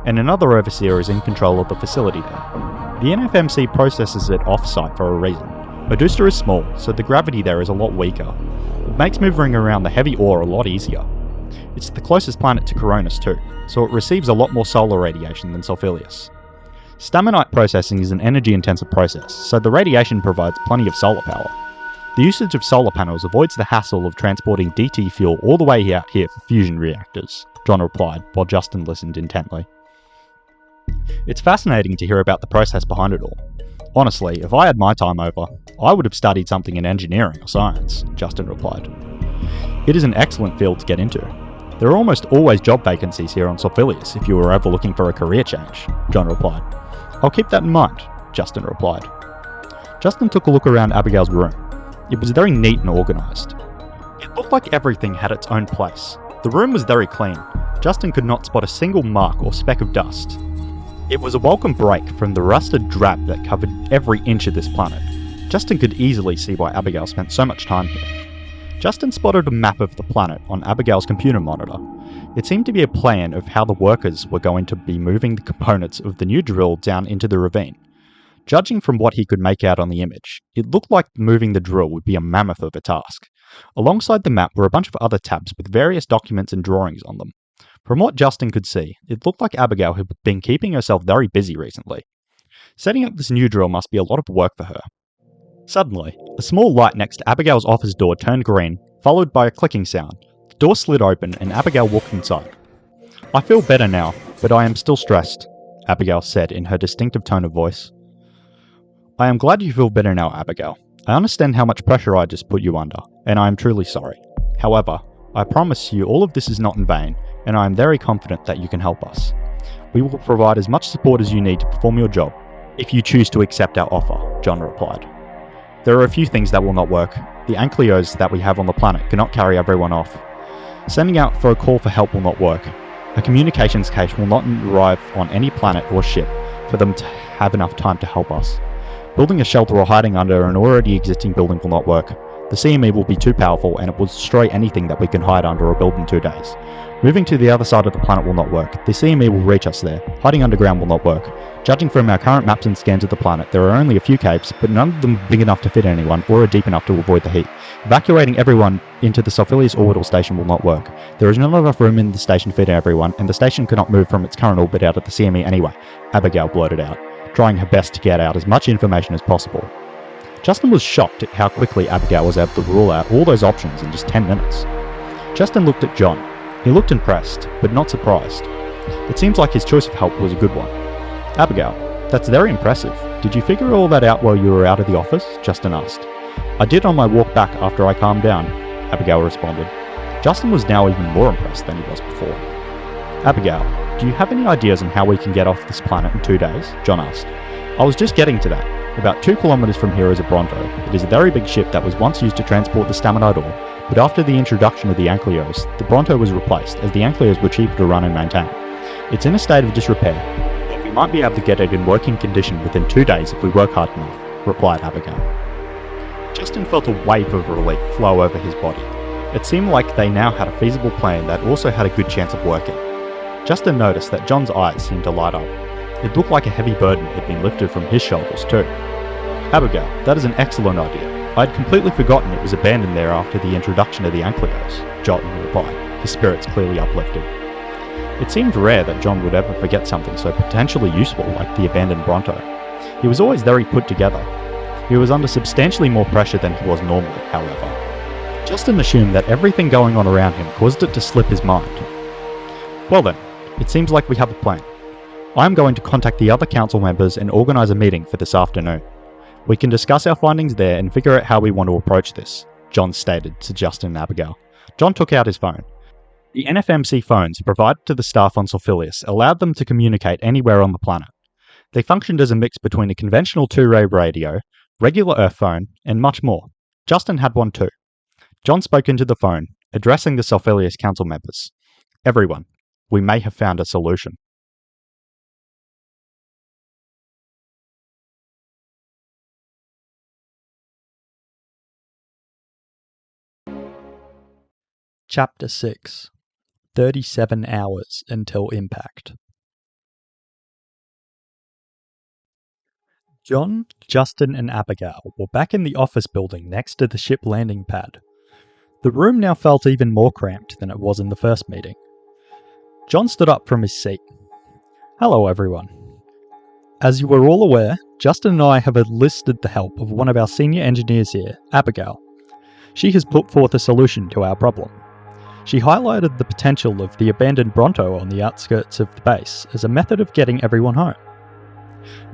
and another overseer is in control of the facility there. The NFMC processes it off-site for a reason. Adusta is small, so the gravity there is a lot weaker. It makes moving around the heavy ore a lot easier. It's the closest planet to Coronis too, so it receives a lot more solar radiation than Solfilius. Staminite processing is an energy-intensive process, so the radiation provides plenty of solar power. The usage of solar panels avoids the hassle of transporting DT fuel all the way out here for fusion reactors," John replied, while Justin listened intently. "It's fascinating to hear about the process behind it all. Honestly, if I had my time over, I would have studied something in engineering or science," Justin replied. It is an excellent field to get into. There are almost always job vacancies here on Solfilius if you were ever looking for a career change, John replied. I'll keep that in mind, Justin replied. Justin took a look around Abigail's room. It was very neat and organised. It looked like everything had its own place. The room was very clean. Justin could not spot a single mark or speck of dust. It was a welcome break from the rusted drab that covered every inch of this planet. Justin could easily see why Abigail spent so much time here. Justin spotted a map of the planet on Abigail's computer monitor. It seemed to be a plan of how the workers were going to be moving the components of the new drill down into the ravine. Judging from what he could make out on the image, it looked like moving the drill would be a mammoth of a task. Alongside the map were a bunch of other tabs with various documents and drawings on them. From what Justin could see, it looked like Abigail had been keeping herself very busy recently. Setting up this new drill must be a lot of work for her. Suddenly, a small light next to Abigail's office door turned green, followed by a clicking sound. The door slid open and Abigail walked inside. I feel better now, but I am still stressed, Abigail said in her distinctive tone of voice. I am glad you feel better now, Abigail. I understand how much pressure I just put you under, and I am truly sorry. However, I promise you all of this is not in vain, and I am very confident that you can help us. We will provide as much support as you need to perform your job, if you choose to accept our offer, John replied. There are a few things that will not work. The ankylos that we have on the planet cannot carry everyone off. Sending out for a call for help will not work. A communications cache will not arrive on any planet or ship for them to have enough time to help us. Building a shelter or hiding under an already existing building will not work. The CME will be too powerful and it will destroy anything that we can hide under or build in 2 days. Moving to the other side of the planet will not work. The CME will reach us there. Hiding underground will not work. Judging from our current maps and scans of the planet, there are only a few caves, but none of them are big enough to fit anyone or are deep enough to avoid the heat. Evacuating everyone into the Solfilius orbital station will not work. There is not enough room in the station to fit everyone, and the station cannot move from its current orbit out of the CME anyway, Abigail blurted out, trying her best to get out as much information as possible. Justin was shocked at how quickly Abigail was able to rule out all those options in just 10 minutes. Justin looked at John. He looked impressed, but not surprised. It seems like his choice of help was a good one. Abigail, that's very impressive. Did you figure all that out while you were out of the office? Justin asked. I did on my walk back after I calmed down, Abigail responded. Justin was now even more impressed than he was before. Abigail, do you have any ideas on how we can get off this planet in 2 days? John asked. I was just getting to that. About 2 kilometers from here is a Bronto. It is a very big ship that was once used to transport the Staminite ore, but after the introduction of the ankylos, the Bronto was replaced as the ankylos were cheaper to run and maintain. It's in a state of disrepair, but we might be able to get it in working condition within 2 days if we work hard enough, replied Abigail. Justin felt a wave of relief flow over his body. It seemed like they now had a feasible plan that also had a good chance of working. Justin noticed that John's eyes seemed to light up. It looked like a heavy burden had been lifted from his shoulders too. Abigail, that is an excellent idea. I had completely forgotten it was abandoned there after the introduction of the ankylos, John replied, his spirits clearly uplifted. It seemed rare that John would ever forget something so potentially useful like the abandoned Bronto. He was always very put together. He was under substantially more pressure than he was normally, however. Justin assumed that everything going on around him caused it to slip his mind. Well then, it seems like we have a plan. I am going to contact the other council members and organise a meeting for this afternoon. We can discuss our findings there and figure out how we want to approach this, John stated to Justin and Abigail. John took out his phone. The NFMC phones provided to the staff on Solfilius allowed them to communicate anywhere on the planet. They functioned as a mix between a conventional 2-way radio, regular Earth phone, and much more. Justin had one too. John spoke into the phone, addressing the Solfilius council members. Everyone, we may have found a solution. Chapter 6 37 hours until impact. John, Justin, and Abigail were back in the office building next to the ship landing pad. The room now felt even more cramped than it was in the first meeting. John stood up from his seat. Hello, everyone. As you are all aware, Justin and I have enlisted the help of one of our senior engineers here, Abigail. She has put forth a solution to our problem. She highlighted the potential of the abandoned Bronto on the outskirts of the base as a method of getting everyone home.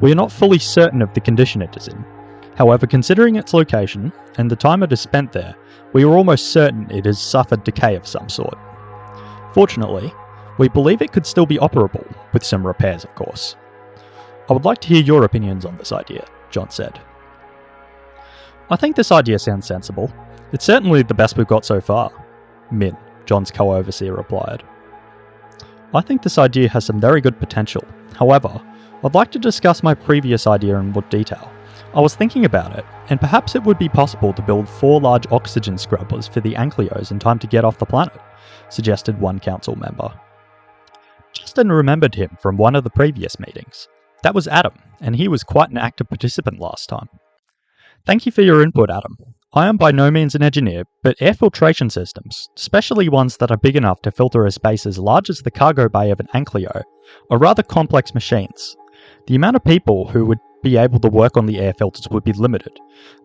We are not fully certain of the condition it is in. However, considering its location and the time it has spent there, we are almost certain it has suffered decay of some sort. Fortunately, we believe it could still be operable, with some repairs of course. I would like to hear your opinions on this idea, John said. I think this idea sounds sensible. It's certainly the best we've got so far, Min, John's co-overseer, replied. I think this idea has some very good potential. However, I'd like to discuss my previous idea in more detail. I was thinking about it, and perhaps it would be possible to build 4 large oxygen scrubbers for the Anklios in time to get off the planet, suggested one council member. Justin remembered him from one of the previous meetings. That was Adam, and he was quite an active participant last time. Thank you for your input, Adam. I am by no means an engineer, but air filtration systems, especially ones that are big enough to filter a space as large as the cargo bay of an Anklio, are rather complex machines. The amount of people who would be able to work on the air filters would be limited,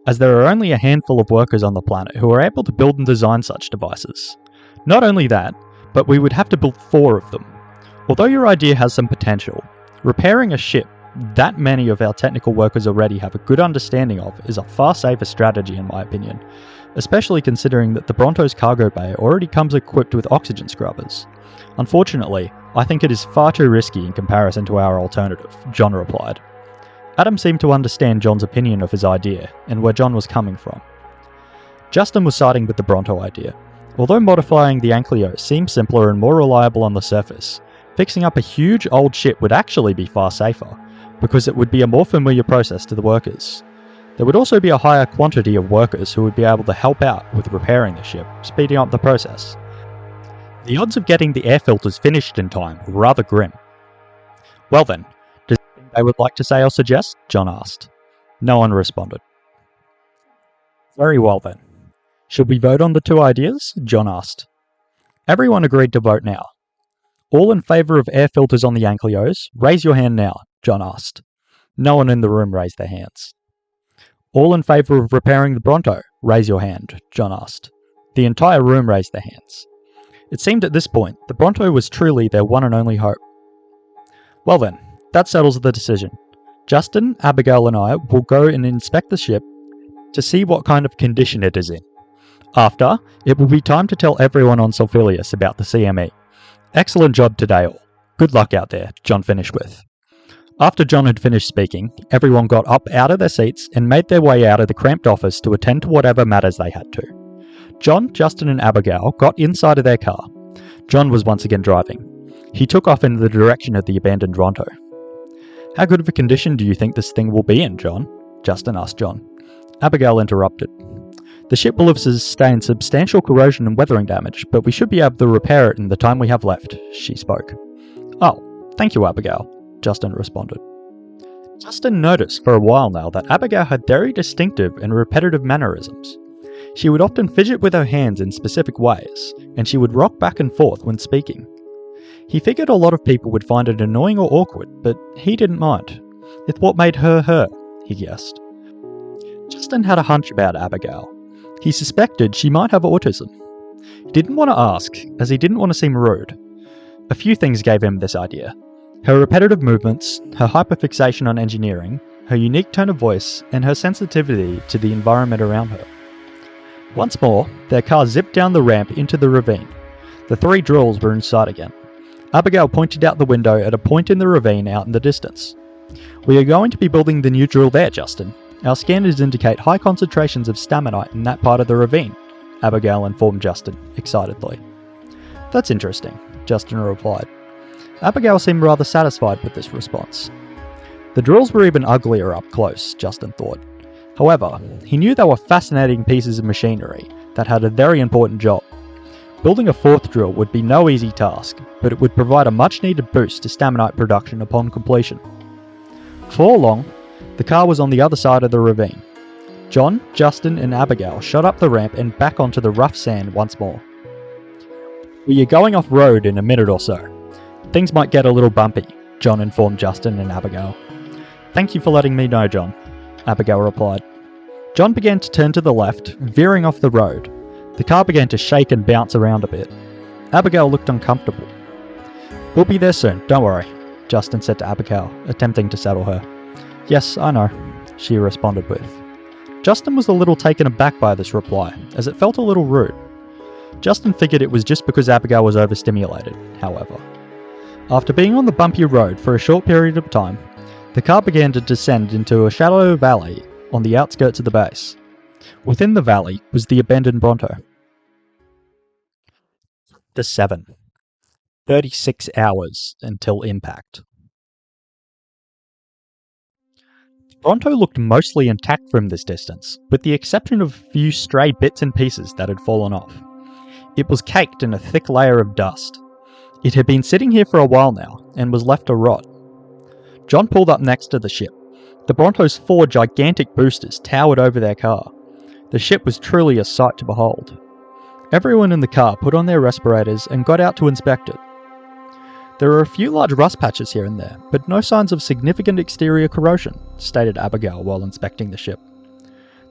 as there are only a handful of workers on the planet who are able to build and design such devices. Not only that, but we would have to build 4 of them. Although your idea has some potential, repairing a ship that many of our technical workers already have a good understanding of is a far safer strategy in my opinion, especially considering that the Bronto's cargo bay already comes equipped with oxygen scrubbers. Unfortunately, I think it is far too risky in comparison to our alternative, John replied. Adam seemed to understand John's opinion of his idea and where John was coming from. Justin was siding with the Bronto idea. Although modifying the Anklio seems simpler and more reliable on the surface, fixing up a huge old ship would actually be far safer, because it would be a more familiar process to the workers. There would also be a higher quantity of workers who would be able to help out with repairing the ship, speeding up the process. The odds of getting the air filters finished in time were rather grim. Well then, does anything they would like to say or suggest? John asked. No one responded. Very well then. Should we vote on the 2 ideas? John asked. Everyone agreed to vote now. All in favour of air filters on the Anklios, raise your hand now, John asked. No one in the room raised their hands. All in favour of repairing the Bronto, raise your hand, John asked. The entire room raised their hands. It seemed at this point the Bronto was truly their one and only hope. Well then, that settles the decision. Justin, Abigail and I will go and inspect the ship to see what kind of condition it is in. After, it will be time to tell everyone on Solfilius about the CME. Excellent job today all. Good luck out there, John finished with. After John had finished speaking, everyone got up out of their seats and made their way out of the cramped office to attend to whatever matters they had to. John, Justin and Abigail got inside of their car. John was once again driving. He took off in the direction of the abandoned Ronto. How good of a condition do you think this thing will be in, John? Justin asked John. Abigail interrupted. The ship will have sustained substantial corrosion and weathering damage, but we should be able to repair it in the time we have left, she spoke. Oh, thank you, Abigail, Justin responded. Justin noticed for a while now that Abigail had very distinctive and repetitive mannerisms. She would often fidget with her hands in specific ways, and she would rock back and forth when speaking. He figured a lot of people would find it annoying or awkward, but he didn't mind. It's what made her her, he guessed. Justin had a hunch about Abigail. He suspected she might have autism. He didn't want to ask, as he didn't want to seem rude. A few things gave him this idea. Her repetitive movements, her hyperfixation on engineering, her unique tone of voice, and her sensitivity to the environment around her. Once more, their car zipped down the ramp into the ravine. The 3 drills were inside again. Abigail pointed out the window at a point in the ravine out in the distance. We are going to be building the new drill there, Justin. Our scanners indicate high concentrations of Staminite in that part of the ravine, Abigail informed Justin, excitedly. That's interesting, Justin replied. Abigail seemed rather satisfied with this response. The drills were even uglier up close, Justin thought. However, he knew they were fascinating pieces of machinery that had a very important job. Building a 4th drill would be no easy task, but it would provide a much-needed boost to Staminite production upon completion. Before long, the car was on the other side of the ravine. John, Justin and Abigail shot up the ramp and back onto the rough sand once more. We are going off-road in a minute or so. Things might get a little bumpy, John informed Justin and Abigail. Thank you for letting me know, John, Abigail replied. John began to turn to the left, veering off the road. The car began to shake and bounce around a bit. Abigail looked uncomfortable. We'll be there soon, don't worry, Justin said to Abigail, attempting to settle her. Yes, I know, she responded with. Justin was a little taken aback by this reply, as it felt a little rude. Justin figured it was just because Abigail was overstimulated, however. After being on the bumpy road for a short period of time, the car began to descend into a shallow valley on the outskirts of the base. Within the valley was the abandoned Bronto. The 7. 36 hours until impact. Bronto looked mostly intact from this distance, with the exception of a few stray bits and pieces that had fallen off. It was caked in a thick layer of dust. It had been sitting here for a while now, and was left to rot. John pulled up next to the ship. The Bronto's 4 gigantic boosters towered over their car. The ship was truly a sight to behold. Everyone in the car put on their respirators and got out to inspect it. There were a few large rust patches here and there, but no signs of significant exterior corrosion, stated Abigail while inspecting the ship.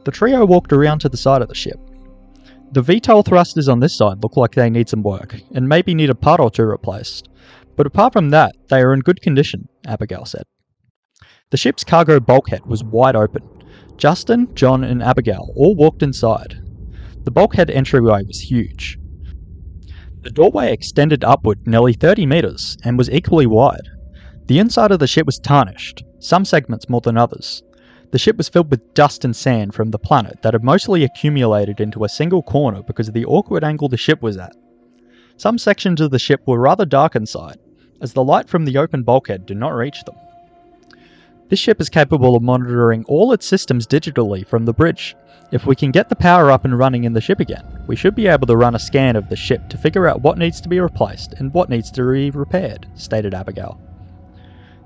The trio walked around to the side of the ship. The VTOL thrusters on this side look like they need some work, and maybe need a part or two replaced, but apart from that, they are in good condition, Abigail said. The ship's cargo bulkhead was wide open. Justin, John, and Abigail all walked inside. The bulkhead entryway was huge. The doorway extended upward nearly 30 meters and was equally wide. The inside of the ship was tarnished, some segments more than others. The ship was filled with dust and sand from the planet that had mostly accumulated into a single corner because of the awkward angle the ship was at. Some sections of the ship were rather dark inside, as the light from the open bulkhead did not reach them. This ship is capable of monitoring all its systems digitally from the bridge. If we can get the power up and running in the ship again, we should be able to run a scan of the ship to figure out what needs to be replaced and what needs to be repaired, stated Abigail.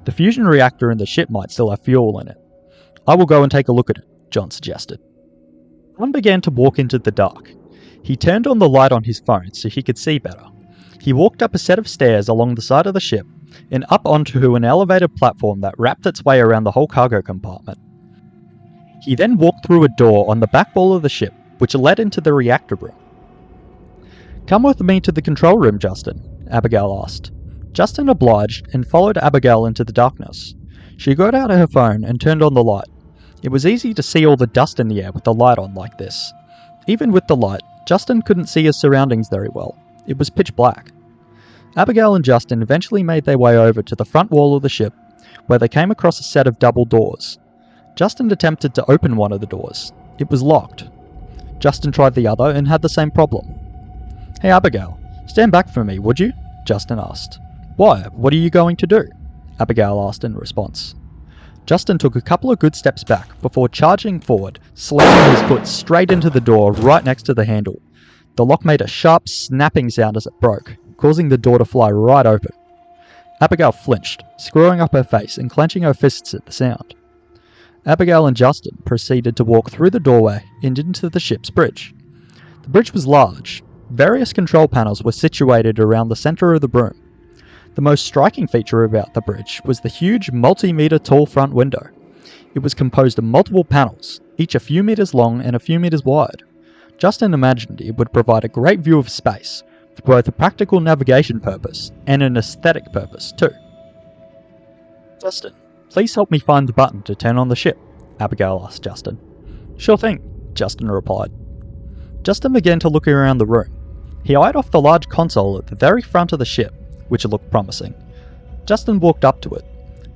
The fusion reactor in the ship might still have fuel in it. I will go and take a look at it, John suggested. John began to walk into the dark. He turned on the light on his phone so he could see better. He walked up a set of stairs along the side of the ship and up onto an elevated platform that wrapped its way around the whole cargo compartment. He then walked through a door on the back wall of the ship, which led into the reactor room. "Come with me to the control room, Justin," Abigail asked. Justin obliged and followed Abigail into the darkness. She got out her phone and turned on the light. It was easy to see all the dust in the air with the light on like this. Even with the light, Justin couldn't see his surroundings very well. It was pitch black. Abigail and Justin eventually made their way over to the front wall of the ship, where they came across a set of double doors. Justin attempted to open one of the doors. It was locked. Justin tried the other and had the same problem. "Hey Abigail, stand back for me, would you?" Justin asked. "Why? What are you going to do?" Abigail asked in response. Justin took a couple of good steps back before charging forward, slamming his foot straight into the door right next to the handle. The lock made a sharp snapping sound as it broke, causing the door to fly right open. Abigail flinched, screwing up her face and clenching her fists at the sound. Abigail and Justin proceeded to walk through the doorway and into the ship's bridge. The bridge was large. Various control panels were situated around the center of the room. The most striking feature about the bridge was the huge multi-meter tall front window. It was composed of multiple panels, each a few meters long and a few meters wide. Justin imagined it would provide a great view of space, for both a practical navigation purpose and an aesthetic purpose too. "Justin, please help me find the button to turn on the ship," Abigail asked Justin. "Sure thing," Justin replied. Justin began to look around the room. He eyed off the large console at the very front of the ship, which looked promising. Justin walked up to it.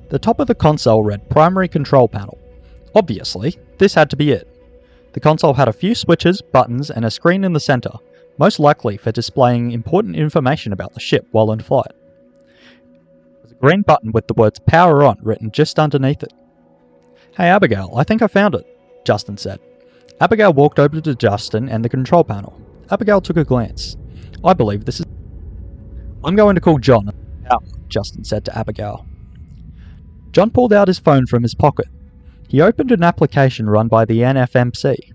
The top of the console read Primary Control Panel. Obviously, this had to be it. The console had a few switches, buttons, and a screen in the center, most likely for displaying important information about the ship while in flight. There was a green button with the words "Power On" written just underneath it. "Hey Abigail, I think I found it," Justin said. Abigail walked over to Justin and the control panel. Abigail took a glance. "I believe this is..." "I'm going to call John," Justin said to Abigail. John pulled out his phone from his pocket. He opened an application run by the NFMC.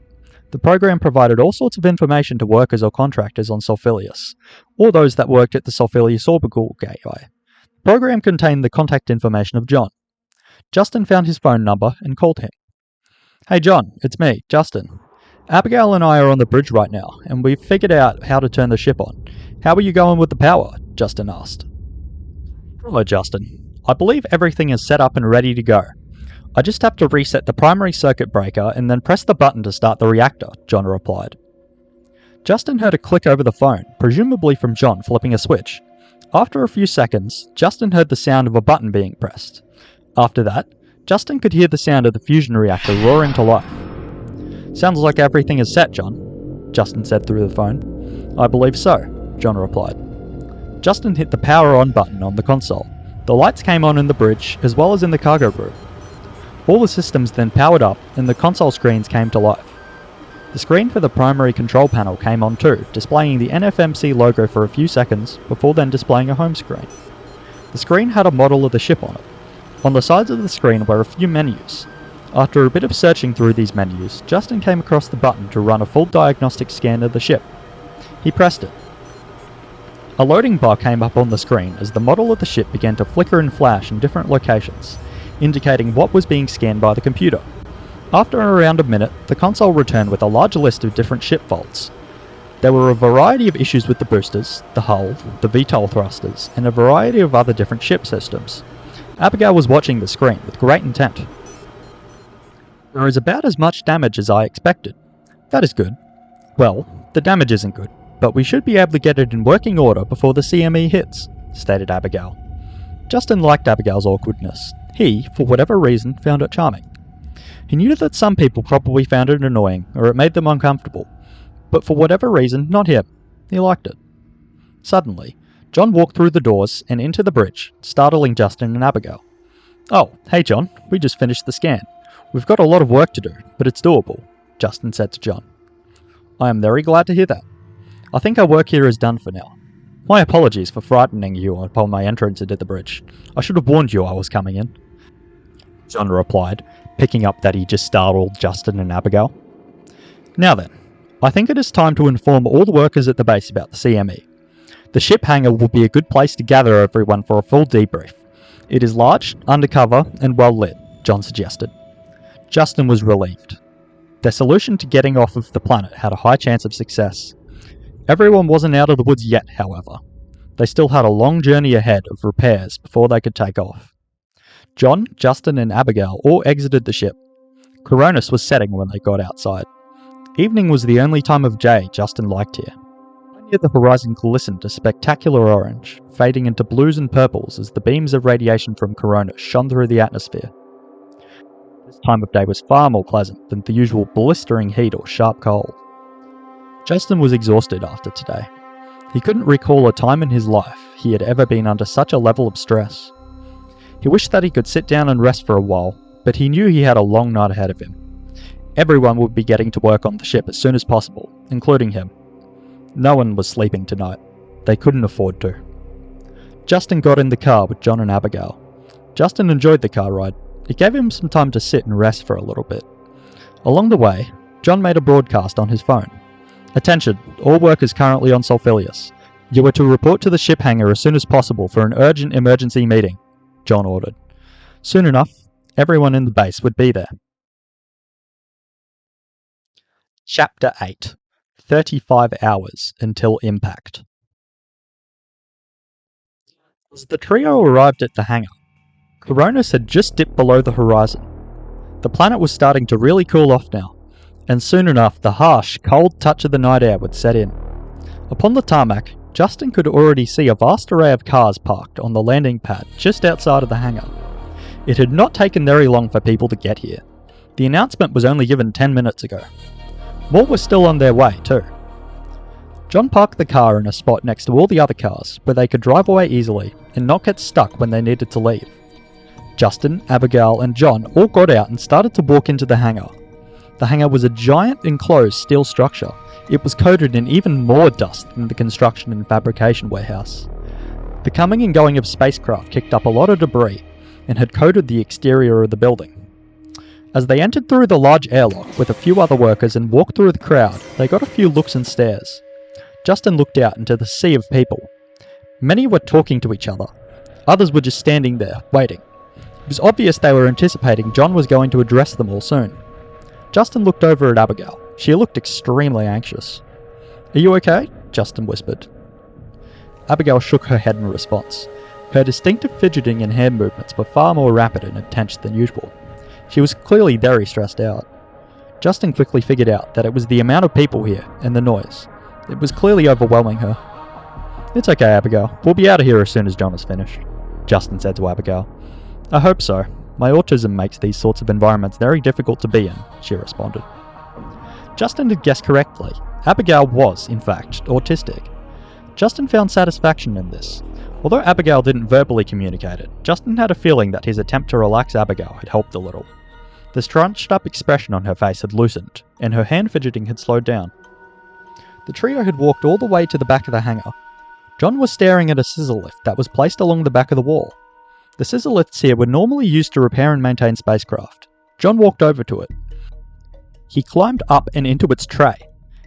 The program provided all sorts of information to workers or contractors on Solfilius, or those that worked at the Solfilius Orbital Gateway. The program contained the contact information of John. Justin found his phone number and called him. "Hey John, it's me, Justin. Abigail and I are on the bridge right now, and we've figured out how to turn the ship on. How are you going with the power?" Justin asked. "Hello, Justin. I believe everything is set up and ready to go. I just have to reset the primary circuit breaker and then press the button to start the reactor, John replied. Justin heard a click over the phone, presumably from John flipping a switch. After a few seconds, Justin heard the sound of a button being pressed. After that, Justin could hear the sound of the fusion reactor roaring to life. "Sounds like everything is set, John," Justin said through the phone. "I believe so," John replied. Justin hit the power on button on the console. The lights came on in the bridge, as well as in the cargo room. All the systems then powered up, and the console screens came to life. The screen for the primary control panel came on too, displaying the NFMC logo for a few seconds, before then displaying a home screen. The screen had a model of the ship on it. On the sides of the screen were a few menus. After a bit of searching through these menus, Justin came across the button to run a full diagnostic scan of the ship. He pressed it. A loading bar came up on the screen as the model of the ship began to flicker and flash in different locations, indicating what was being scanned by the computer. After around a minute, the console returned with a large list of different ship faults. There were a variety of issues with the boosters, the hull, the VTOL thrusters, and a variety of other different ship systems. Abigail was watching the screen with great intent. "There is about as much damage as I expected." "That is good." "Well, the damage isn't good, but we should be able to get it in working order before the CME hits," stated Abigail. Justin liked Abigail's awkwardness. He, for whatever reason, found it charming. He knew that some people probably found it annoying, or it made them uncomfortable, but for whatever reason, not him. He liked it. Suddenly, John walked through the doors and into the bridge, startling Justin and Abigail. "Oh, hey John, we just finished the scan. We've got a lot of work to do, but it's doable," Justin said to John. "I am very glad to hear that. I think our work here is done for now. My apologies for frightening you upon my entrance into the bridge. I should have warned you I was coming in," John replied, picking up that he just startled Justin and Abigail. "Now then, I think it is time to inform all the workers at the base about the CME. The ship hangar will be a good place to gather everyone for a full debrief. It is large, undercover, and well lit," John suggested. Justin was relieved. Their solution to getting off of the planet had a high chance of success. Everyone wasn't out of the woods yet, however. They still had a long journey ahead of repairs before they could take off. John, Justin, and Abigail all exited the ship. Coronis was setting when they got outside. Evening was the only time of day Justin liked here. Near the horizon glistened a spectacular orange, fading into blues and purples as the beams of radiation from Coronis shone through the atmosphere. This time of day was far more pleasant than the usual blistering heat or sharp cold. Justin was exhausted after today. He couldn't recall a time in his life he had ever been under such a level of stress. He wished that he could sit down and rest for a while, but he knew he had a long night ahead of him. Everyone would be getting to work on the ship as soon as possible, including him. No one was sleeping tonight. They couldn't afford to. Justin got in the car with John and Abigail. Justin enjoyed the car ride. It gave him some time to sit and rest for a little bit. Along the way, John made a broadcast on his phone. "Attention, all workers currently on Solfilius. You are to report to the ship hangar as soon as possible for an urgent emergency meeting," John ordered. Soon enough, everyone in the base would be there. Chapter 8. 35 hours until impact. As the trio arrived at the hangar, Coronis had just dipped below the horizon. The planet was starting to really cool off now, and soon enough the harsh, cold touch of the night air would set in. Upon the tarmac, Justin could already see a vast array of cars parked on the landing pad just outside of the hangar. It had not taken very long for people to get here. The announcement was only given 10 minutes ago. More were still on their way too. John parked the car in a spot next to all the other cars where they could drive away easily and not get stuck when they needed to leave. Justin, Abigail, and John all got out and started to walk into the hangar. The hangar was a giant enclosed steel structure. It was coated in even more dust than the construction and fabrication warehouse. The coming and going of spacecraft kicked up a lot of debris and had coated the exterior of the building. As they entered through the large airlock with a few other workers and walked through the crowd, they got a few looks and stares. Justin looked out into the sea of people. Many were talking to each other. Others were just standing there, waiting. It was obvious they were anticipating John was going to address them all soon. Justin looked over at Abigail. She looked extremely anxious. "Are you okay?" Justin whispered. Abigail shook her head in response. Her distinctive fidgeting and hand movements were far more rapid and intense than usual. She was clearly very stressed out. Justin quickly figured out that it was the amount of people here and the noise. It was clearly overwhelming her. "It's okay, Abigail. We'll be out of here as soon as John is finished," Justin said to Abigail. "I hope so. My autism makes these sorts of environments very difficult to be in," she responded. Justin had guessed correctly. Abigail was, in fact, autistic. Justin found satisfaction in this. Although Abigail didn't verbally communicate it, Justin had a feeling that his attempt to relax Abigail had helped a little. The scrunched up expression on her face had loosened, and her hand fidgeting had slowed down. The trio had walked all the way to the back of the hangar. John was staring at a scissor lift that was placed along the back of the wall. The scissor lifts here were normally used to repair and maintain spacecraft. John walked over to it. He climbed up and into its tray.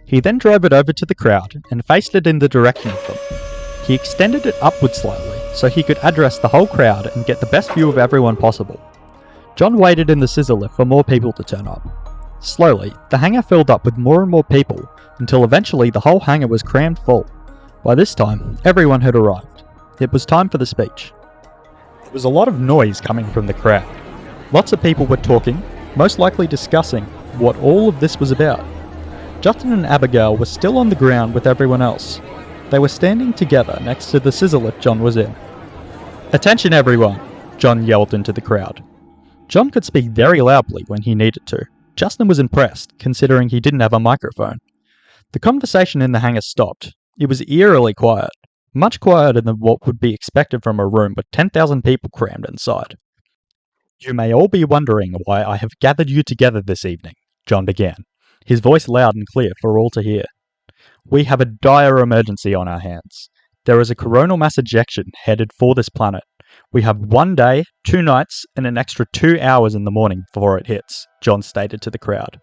He then drove it over to the crowd and faced it in the direction of them. He extended it upward slightly so he could address the whole crowd and get the best view of everyone possible. John waited in the scissor lift for more people to turn up. Slowly, the hangar filled up with more and more people until eventually the whole hangar was crammed full. By this time, everyone had arrived. It was time for the speech. There was a lot of noise coming from the crowd. Lots of people were talking, most likely discussing what all of this was about. Justin and Abigail were still on the ground with everyone else. They were standing together next to the scissor lift John was in. "Attention everyone!" John yelled into the crowd. John could speak very loudly when he needed to. Justin was impressed, considering he didn't have a microphone. The conversation in the hangar stopped. It was eerily quiet, much quieter than what would be expected from a room with 10,000 people crammed inside. "You may all be wondering why I have gathered you together this evening," John began, his voice loud and clear for all to hear. "We have a dire emergency on our hands. There is a coronal mass ejection headed for this planet. We have 1 day, 2 nights, and an extra 2 hours in the morning before it hits," John stated to the crowd.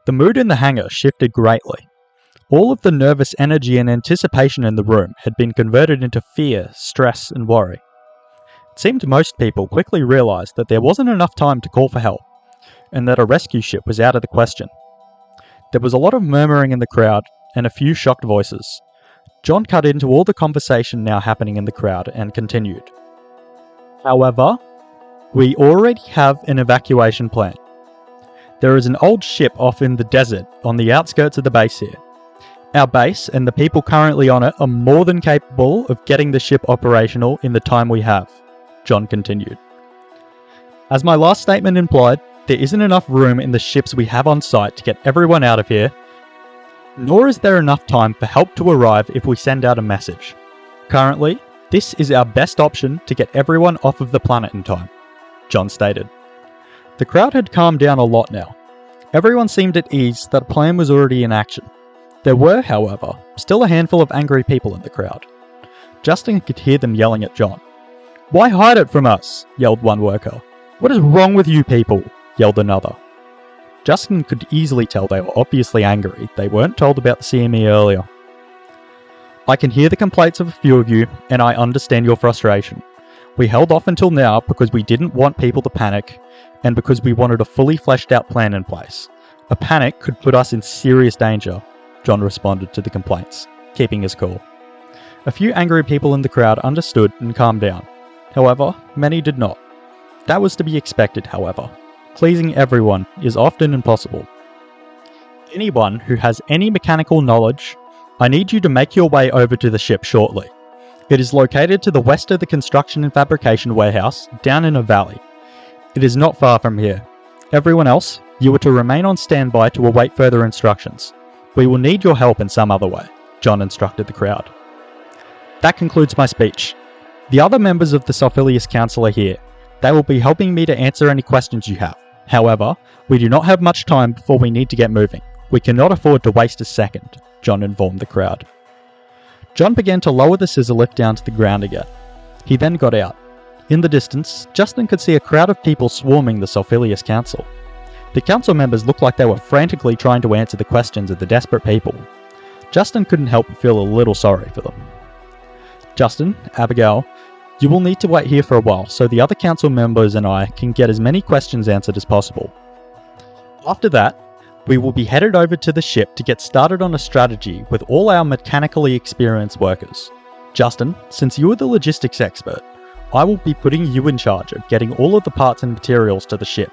The mood in the hangar shifted greatly. All of the nervous energy and anticipation in the room had been converted into fear, stress, and worry. It seemed most people quickly realized that there wasn't enough time to call for help, and that a rescue ship was out of the question. There was a lot of murmuring in the crowd, and a few shocked voices. John cut into all the conversation now happening in the crowd and continued. "However, we already have an evacuation plan. There is an old ship off in the desert on the outskirts of the base here. Our base and the people currently on it are more than capable of getting the ship operational in the time we have," John continued. "As my last statement implied, there isn't enough room in the ships we have on site to get everyone out of here, nor is there enough time for help to arrive if we send out a message. Currently, this is our best option to get everyone off of the planet in time," John stated. The crowd had calmed down a lot now. Everyone seemed at ease that a plan was already in action. There were, however, still a handful of angry people in the crowd. Justin could hear them yelling at John. "Why hide it from us?" yelled one worker. "What is wrong with you people?" yelled another. Justin could easily tell they were obviously angry. They weren't told about the CME earlier. "I can hear the complaints of a few of you, and I understand your frustration. We held off until now because we didn't want people to panic, and because we wanted a fully fleshed out plan in place. A panic could put us in serious danger," John responded to the complaints, keeping his cool. A few angry people in the crowd understood and calmed down. However, many did not. That was to be expected, however. Pleasing everyone is often impossible. "Anyone who has any mechanical knowledge, I need you to make your way over to the ship shortly. It is located to the west of the construction and fabrication warehouse, down in a valley. It is not far from here. Everyone else, you are to remain on standby to await further instructions. We will need your help in some other way," John instructed the crowd. "That concludes my speech. The other members of the Solfilius Council are here. They will be helping me to answer any questions you have. However, we do not have much time before we need to get moving. We cannot afford to waste a second," John informed the crowd. John began to lower the scissor lift down to the ground again. He then got out. In the distance, Justin could see a crowd of people swarming the Solfilius Council. The council members looked like they were frantically trying to answer the questions of the desperate people. Justin couldn't help but feel a little sorry for them. "Justin, Abigail, you will need to wait here for a while so the other council members and I can get as many questions answered as possible. After that, we will be headed over to the ship to get started on a strategy with all our mechanically experienced workers. Justin, since you are the logistics expert, I will be putting you in charge of getting all of the parts and materials to the ship.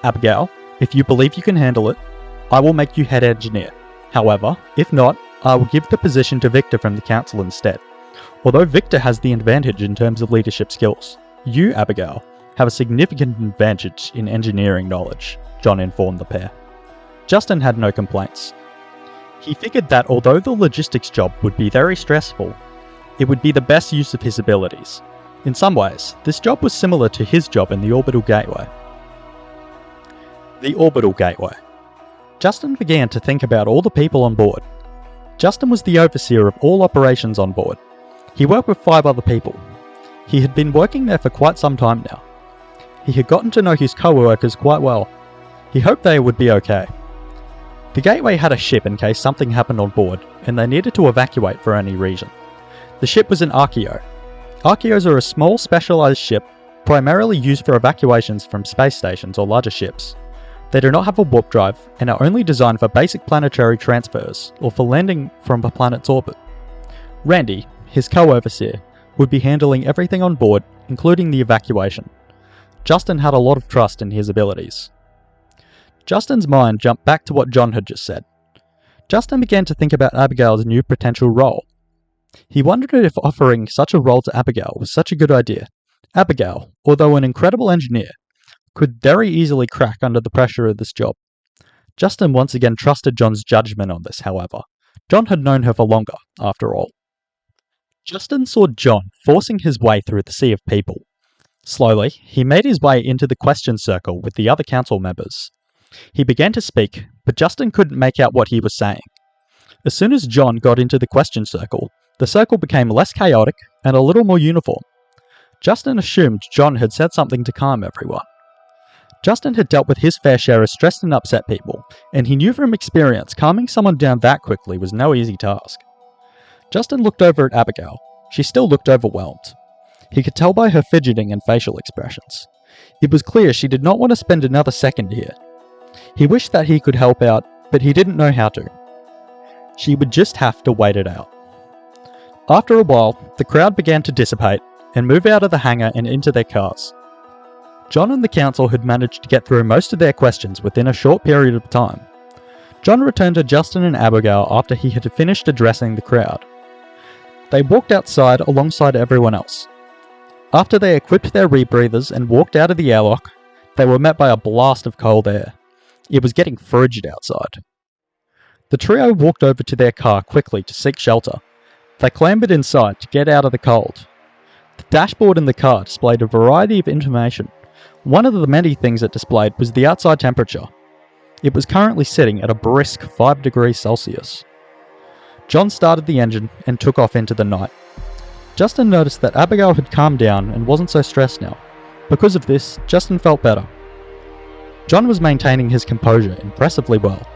Abigail, if you believe you can handle it, I will make you head engineer. However, if not, I will give the position to Victor from the council instead. Although Victor has the advantage in terms of leadership skills, you, Abigail, have a significant advantage in engineering knowledge, John informed the pair. Justin had no complaints. He figured that although the logistics job would be very stressful, it would be the best use of his abilities. In some ways, this job was similar to his job in the Orbital Gateway. The Orbital Gateway. Justin began to think about all the people on board. Justin was the overseer of all operations on board. He worked with 5 other people. He had been working there for quite some time now. He had gotten to know his co-workers quite well. He hoped they would be okay. The Gateway had a ship in case something happened on board, and they needed to evacuate for any reason. The ship was an Archeo. Archeos are a small specialized ship, primarily used for evacuations from space stations or larger ships. They do not have a warp drive, and are only designed for basic planetary transfers, or for landing from a planet's orbit. Randy, his co-overseer, would be handling everything on board, including the evacuation. Justin had a lot of trust in his abilities. Justin's mind jumped back to what John had just said. Justin began to think about Abigail's new potential role. He wondered if offering such a role to Abigail was such a good idea. Abigail, although an incredible engineer, could very easily crack under the pressure of this job. Justin once again trusted John's judgment on this, however. John had known her for longer, after all. Justin saw John forcing his way through the sea of people. Slowly, he made his way into the question circle with the other council members. He began to speak, but Justin couldn't make out what he was saying. As soon as John got into the question circle, the circle became less chaotic and a little more uniform. Justin assumed John had said something to calm everyone. Justin had dealt with his fair share of stressed and upset people, and he knew from experience calming someone down that quickly was no easy task. Justin looked over at Abigail. She still looked overwhelmed. He could tell by her fidgeting and facial expressions. It was clear she did not want to spend another second here. He wished that he could help out, but he didn't know how to. She would just have to wait it out. After a while, the crowd began to dissipate and move out of the hangar and into their cars. John and the council had managed to get through most of their questions within a short period of time. John returned to Justin and Abigail after he had finished addressing the crowd. They walked outside alongside everyone else. After they equipped their rebreathers and walked out of the airlock, they were met by a blast of cold air. It was getting frigid outside. The trio walked over to their car quickly to seek shelter. They clambered inside to get out of the cold. The dashboard in the car displayed a variety of information. One of the many things it displayed was the outside temperature. It was currently sitting at a brisk 5 degrees Celsius. John started the engine and took off into the night. Justin noticed that Abigail had calmed down and wasn't so stressed now. Because of this, Justin felt better. John was maintaining his composure impressively well.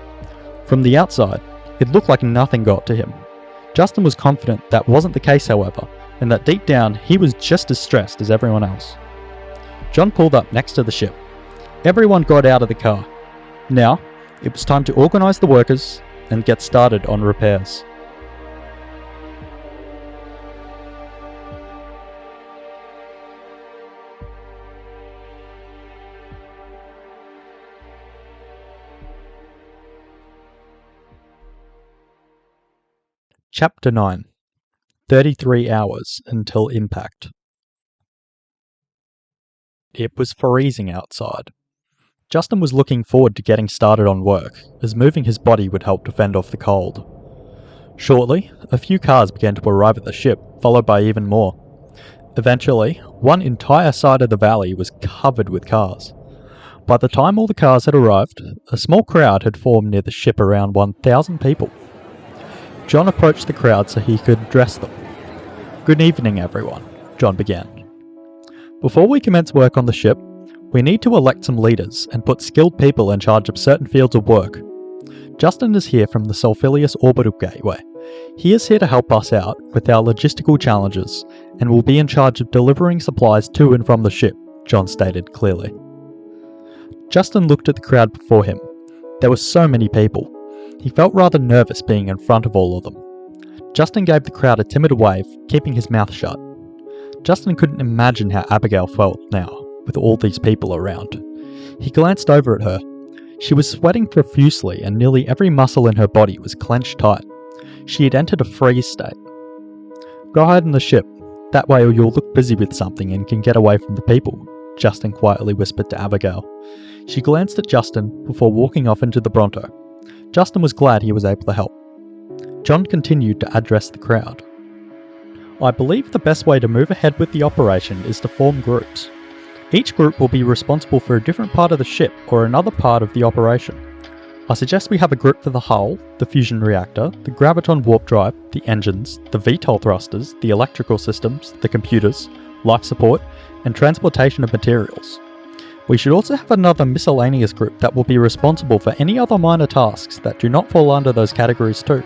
From the outside, it looked like nothing got to him. Justin was confident that wasn't the case, however, and that deep down he was just as stressed as everyone else. John pulled up next to the ship. Everyone got out of the car. Now, it was time to organise the workers and get started on repairs. Chapter 9. 33 hours until impact. It was freezing outside. Justin was looking forward to getting started on work, as moving his body would help to fend off the cold. Shortly, a few cars began to arrive at the ship, followed by even more. Eventually, one entire side of the valley was covered with cars. By the time all the cars had arrived, a small crowd had formed near the ship, around 1,000 people. John approached the crowd so he could address them. "Good evening, everyone," John began. "Before we commence work on the ship, we need to elect some leaders and put skilled people in charge of certain fields of work. Justin is here from the Solfilius Orbital Gateway. He is here to help us out with our logistical challenges and will be in charge of delivering supplies to and from the ship," John stated clearly. Justin looked at the crowd before him. There were so many people. He felt rather nervous being in front of all of them. Justin gave the crowd a timid wave, keeping his mouth shut. Justin couldn't imagine how Abigail felt now, with all these people around. He glanced over at her. She was sweating profusely and nearly every muscle in her body was clenched tight. She had entered a freeze state. "Go hide in the ship. That way you'll look busy with something and can get away from the people," Justin quietly whispered to Abigail. She glanced at Justin before walking off into the Bronto. Justin was glad he was able to help. John continued to address the crowd. "I believe the best way to move ahead with the operation is to form groups. Each group will be responsible for a different part of the ship or another part of the operation. I suggest we have a group for the hull, the fusion reactor, the graviton warp drive, the engines, the VTOL thrusters, the electrical systems, the computers, life support, and transportation of materials. We should also have another miscellaneous group that will be responsible for any other minor tasks that do not fall under those categories too.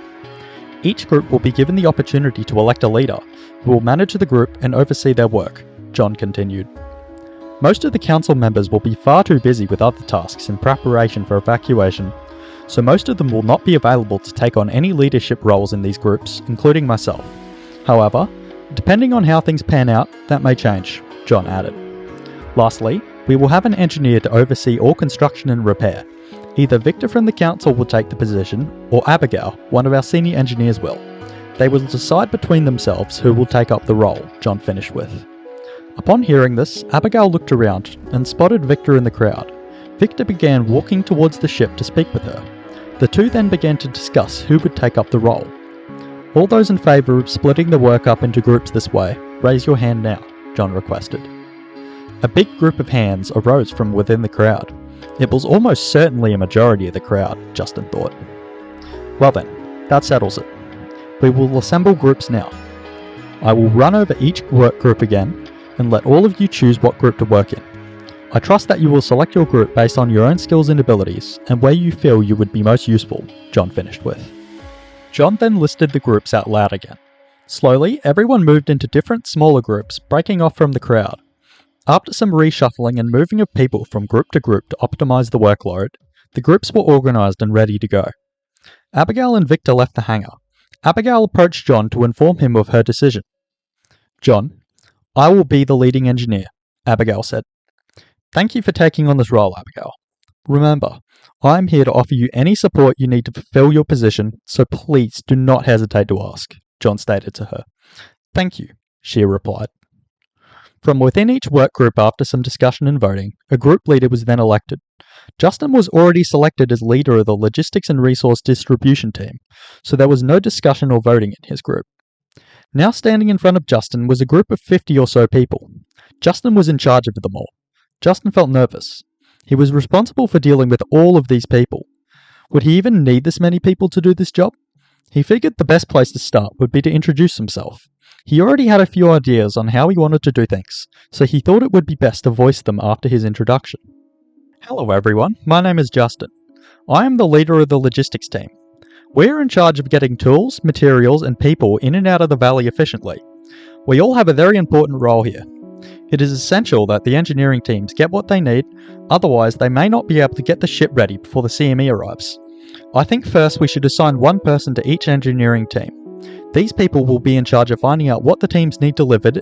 Each group will be given the opportunity to elect a leader, who will manage the group and oversee their work," John continued. "Most of the council members will be far too busy with other tasks in preparation for evacuation, so most of them will not be available to take on any leadership roles in these groups, including myself. However, depending on how things pan out, that may change," John added. "Lastly, we will have an engineer to oversee all construction and repair. Either Victor from the council will take the position, or Abigail, one of our senior engineers will. They will decide between themselves who will take up the role," John finished with. Upon hearing this, Abigail looked around and spotted Victor in the crowd. Victor began walking towards the ship to speak with her. The two then began to discuss who would take up the role. "All those in favour of splitting the work up into groups this way, raise your hand now," John requested. A big group of hands arose from within the crowd. It was almost certainly a majority of the crowd, Justin thought. "Well then, that settles it. We will assemble groups now. I will run over each work group again and let all of you choose what group to work in. I trust that you will select your group based on your own skills and abilities and where you feel you would be most useful," John finished with. John then listed the groups out loud again. Slowly, everyone moved into different smaller groups, breaking off from the crowd. After some reshuffling and moving of people from group to group to optimize the workload, the groups were organized and ready to go. Abigail and Victor left the hangar. Abigail approached John to inform him of her decision. "John, I will be the leading engineer," Abigail said. "Thank you for taking on this role, Abigail. Remember, I am here to offer you any support you need to fulfill your position, so please do not hesitate to ask," John stated to her. "Thank you," she replied. From within each work group, after some discussion and voting, a group leader was then elected. Justin was already selected as leader of the Logistics and Resource Distribution team, so there was no discussion or voting in his group. Now standing in front of Justin was a group of 50 or so people. Justin was in charge of them all. Justin felt nervous. He was responsible for dealing with all of these people. Would he even need this many people to do this job? He figured the best place to start would be to introduce himself. He already had a few ideas on how he wanted to do things, so he thought it would be best to voice them after his introduction. "Hello everyone, my name is Justin. I am the leader of the logistics team. We are in charge of getting tools, materials, and people in and out of the valley efficiently. We all have a very important role here. It is essential that the engineering teams get what they need, otherwise they may not be able to get the ship ready before the CME arrives. I think first we should assign one person to each engineering team. These people will be in charge of finding out what the teams need delivered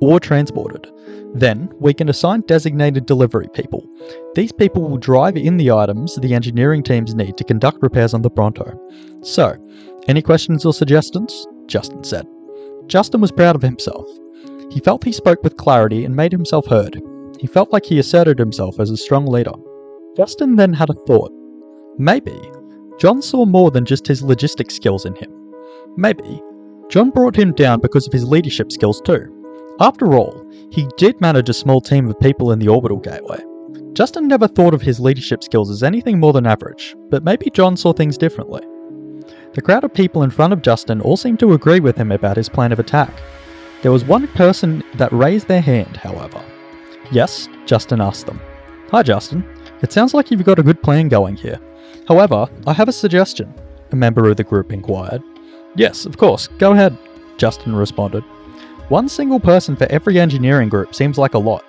or transported. Then, we can assign designated delivery people. These people will drive in the items the engineering teams need to conduct repairs on the Bronto. So, any questions or suggestions?" Justin said. Justin was proud of himself. He felt he spoke with clarity and made himself heard. He felt like he asserted himself as a strong leader. Justin then had a thought. Maybe John saw more than just his logistics skills in him. Maybe John brought him down because of his leadership skills too. After all, he did manage a small team of people in the orbital gateway. Justin never thought of his leadership skills as anything more than average, but maybe John saw things differently. The crowd of people in front of Justin all seemed to agree with him about his plan of attack. There was one person that raised their hand, however. "Yes?" Justin asked them. "Hi Justin, it sounds like you've got a good plan going here. However, I have a suggestion," a member of the group inquired. "Yes, of course, go ahead," Justin responded. "One single person for every engineering group seems like a lot.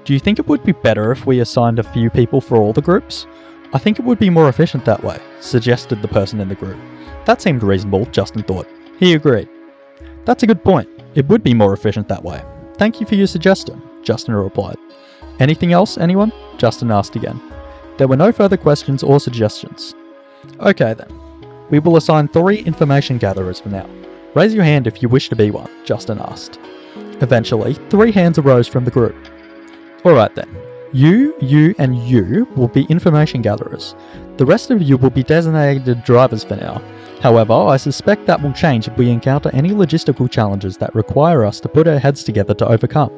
Do you think it would be better if we assigned a few people for all the groups? I think it would be more efficient that way," suggested the person in the group. That seemed reasonable, Justin thought. He agreed. "That's a good point. It would be more efficient that way. Thank you for your suggestion," Justin replied. "Anything else, anyone?" Justin asked again. There were no further questions or suggestions. Okay then. We will assign 3 information gatherers for now. Raise your hand if you wish to be one, Justin asked. Eventually, 3 hands arose from the group. Alright then. You, and you will be information gatherers. The rest of you will be designated drivers for now. However, I suspect that will change if we encounter any logistical challenges that require us to put our heads together to overcome.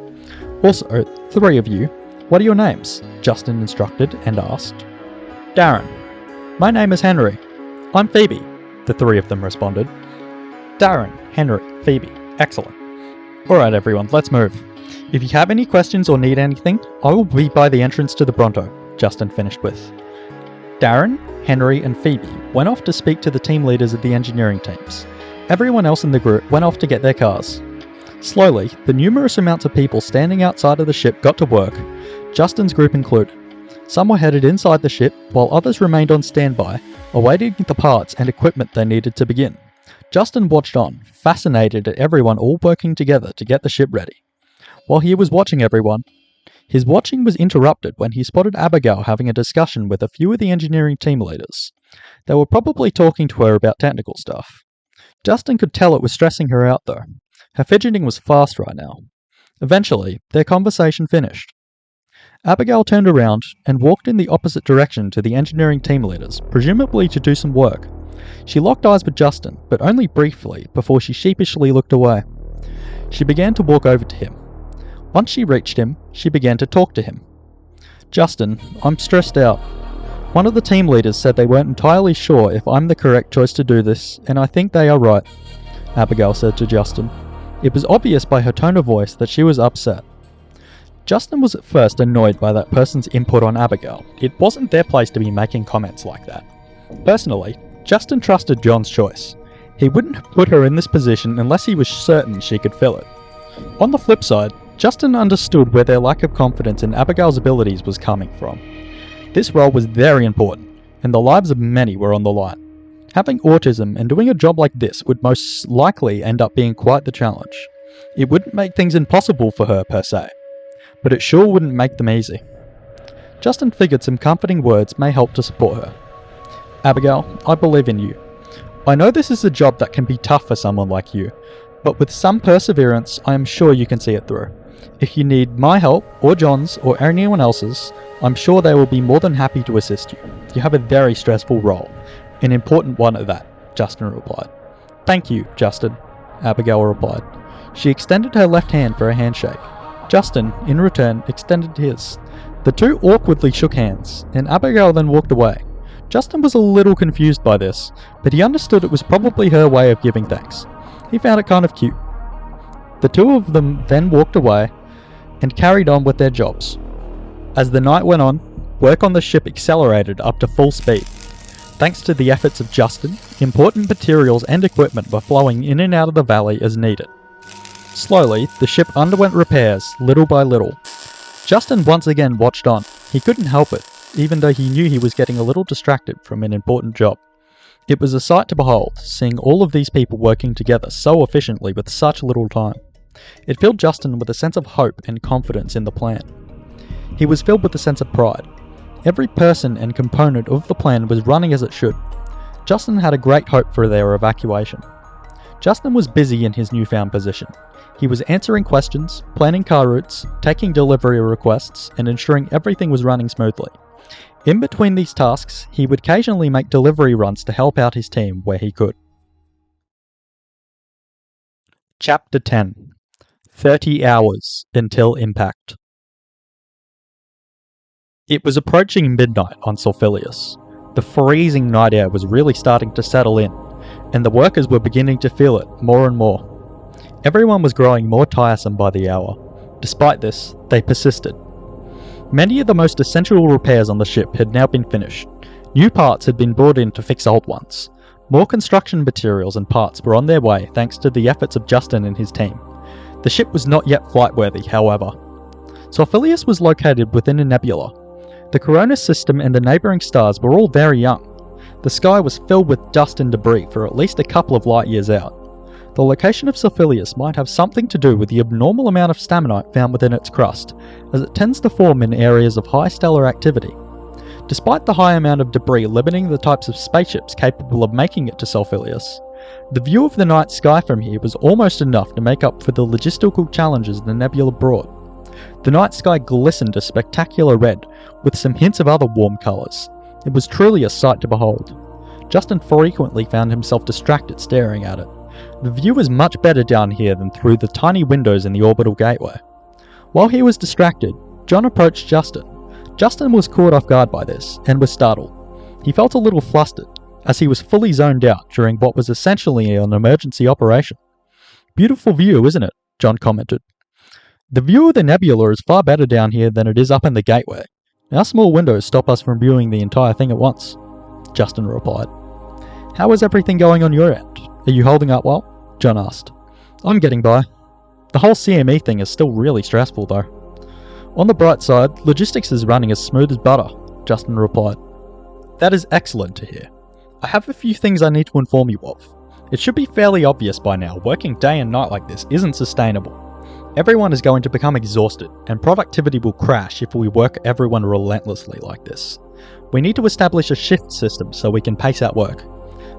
Also, 3 of you, what are your names? Justin instructed and asked. Darren. My name is Henry. I'm Phoebe, the 3 of them responded. Darren, Henry, Phoebe. Excellent. Alright everyone, let's move. If you have any questions or need anything, I will be by the entrance to the Bronto, Justin finished with. Darren, Henry and Phoebe went off to speak to the team leaders of the engineering teams. Everyone else in the group went off to get their cars. Slowly, the numerous amounts of people standing outside of the ship got to work, Justin's group included. Some were headed inside the ship, while others remained on standby, awaiting the parts and equipment they needed to begin. Justin watched on, fascinated at everyone all working together to get the ship ready. While he was watching everyone, his watching was interrupted when he spotted Abigail having a discussion with a few of the engineering team leaders. They were probably talking to her about technical stuff. Justin could tell it was stressing her out though. Her fidgeting was fast right now. Eventually, their conversation finished. Abigail turned around and walked in the opposite direction to the engineering team leaders, presumably to do some work. She locked eyes with Justin, but only briefly before she sheepishly looked away. She began to walk over to him. Once she reached him, she began to talk to him. Justin, I'm stressed out. One of the team leaders said they weren't entirely sure if I'm the correct choice to do this, and I think they are right, Abigail said to Justin. It was obvious by her tone of voice that she was upset. Justin was at first annoyed by that person's input on Abigail. It wasn't their place to be making comments like that. Personally, Justin trusted John's choice. He wouldn't have put her in this position unless he was certain she could fill it. On the flip side, Justin understood where their lack of confidence in Abigail's abilities was coming from. This role was very important, and the lives of many were on the line. Having autism and doing a job like this would most likely end up being quite the challenge. It wouldn't make things impossible for her per se, but it sure wouldn't make them easy. Justin figured some comforting words may help to support her. Abigail, I believe in you. I know this is a job that can be tough for someone like you, but with some perseverance, I am sure you can see it through. If you need my help, or John's, or anyone else's, I'm sure they will be more than happy to assist you. You have a very stressful role, an important one at that, Justin replied. Thank you, Justin, Abigail replied. She extended her left hand for a handshake. Justin, in return, extended his. The two awkwardly shook hands, and Abigail then walked away. Justin was a little confused by this, but he understood it was probably her way of giving thanks. He found it kind of cute. The two of them then walked away and carried on with their jobs. As the night went on, work on the ship accelerated up to full speed. Thanks to the efforts of Justin, important materials and equipment were flowing in and out of the valley as needed. Slowly, the ship underwent repairs, little by little. Justin once again watched on. He couldn't help it, even though he knew he was getting a little distracted from an important job. It was a sight to behold, seeing all of these people working together so efficiently with such little time. It filled Justin with a sense of hope and confidence in the plan. He was filled with a sense of pride. Every person and component of the plan was running as it should. Justin had a great hope for their evacuation. Justin was busy in his newfound position. He was answering questions, planning car routes, taking delivery requests, and ensuring everything was running smoothly. In between these tasks, he would occasionally make delivery runs to help out his team where he could. Chapter 10. 30 hours until impact. It was approaching midnight on Solfilius. The freezing night air was really starting to settle in, and the workers were beginning to feel it more and more. Everyone was growing more tiresome by the hour. Despite this, they persisted. Many of the most essential repairs on the ship had now been finished. New parts had been brought in to fix old ones. More construction materials and parts were on their way thanks to the efforts of Justin and his team. The ship was not yet flight-worthy, however. Solfilius was located within a nebula. The Coronis system and the neighbouring stars were all very young. The sky was filled with dust and debris for at least a couple of light years out. The location of Solfilius might have something to do with the abnormal amount of Staminite found within its crust, as it tends to form in areas of high stellar activity. Despite the high amount of debris limiting the types of spaceships capable of making it to Solfilius, the view of the night sky from here was almost enough to make up for the logistical challenges the nebula brought. The night sky glistened a spectacular red, with some hints of other warm colours. It was truly a sight to behold. Justin frequently found himself distracted staring at it. The view was much better down here than through the tiny windows in the orbital gateway. While he was distracted, John approached Justin. Justin was caught off guard by this, and was startled. He felt a little flustered, as he was fully zoned out during what was essentially an emergency operation. "Beautiful view, isn't it?" John commented. "The view of the nebula is far better down here than it is up in the gateway. Our small windows stop us from viewing the entire thing at once," Justin replied. "How is everything going on your end? Are you holding up well?" John asked. "I'm getting by. The whole CME thing is still really stressful though." "On the bright side, logistics is running as smooth as butter," Justin replied. "That is excellent to hear. I have a few things I need to inform you of. It should be fairly obvious by now, working day and night like this isn't sustainable. Everyone is going to become exhausted, and productivity will crash if we work everyone relentlessly like this. We need to establish a shift system so we can pace out work.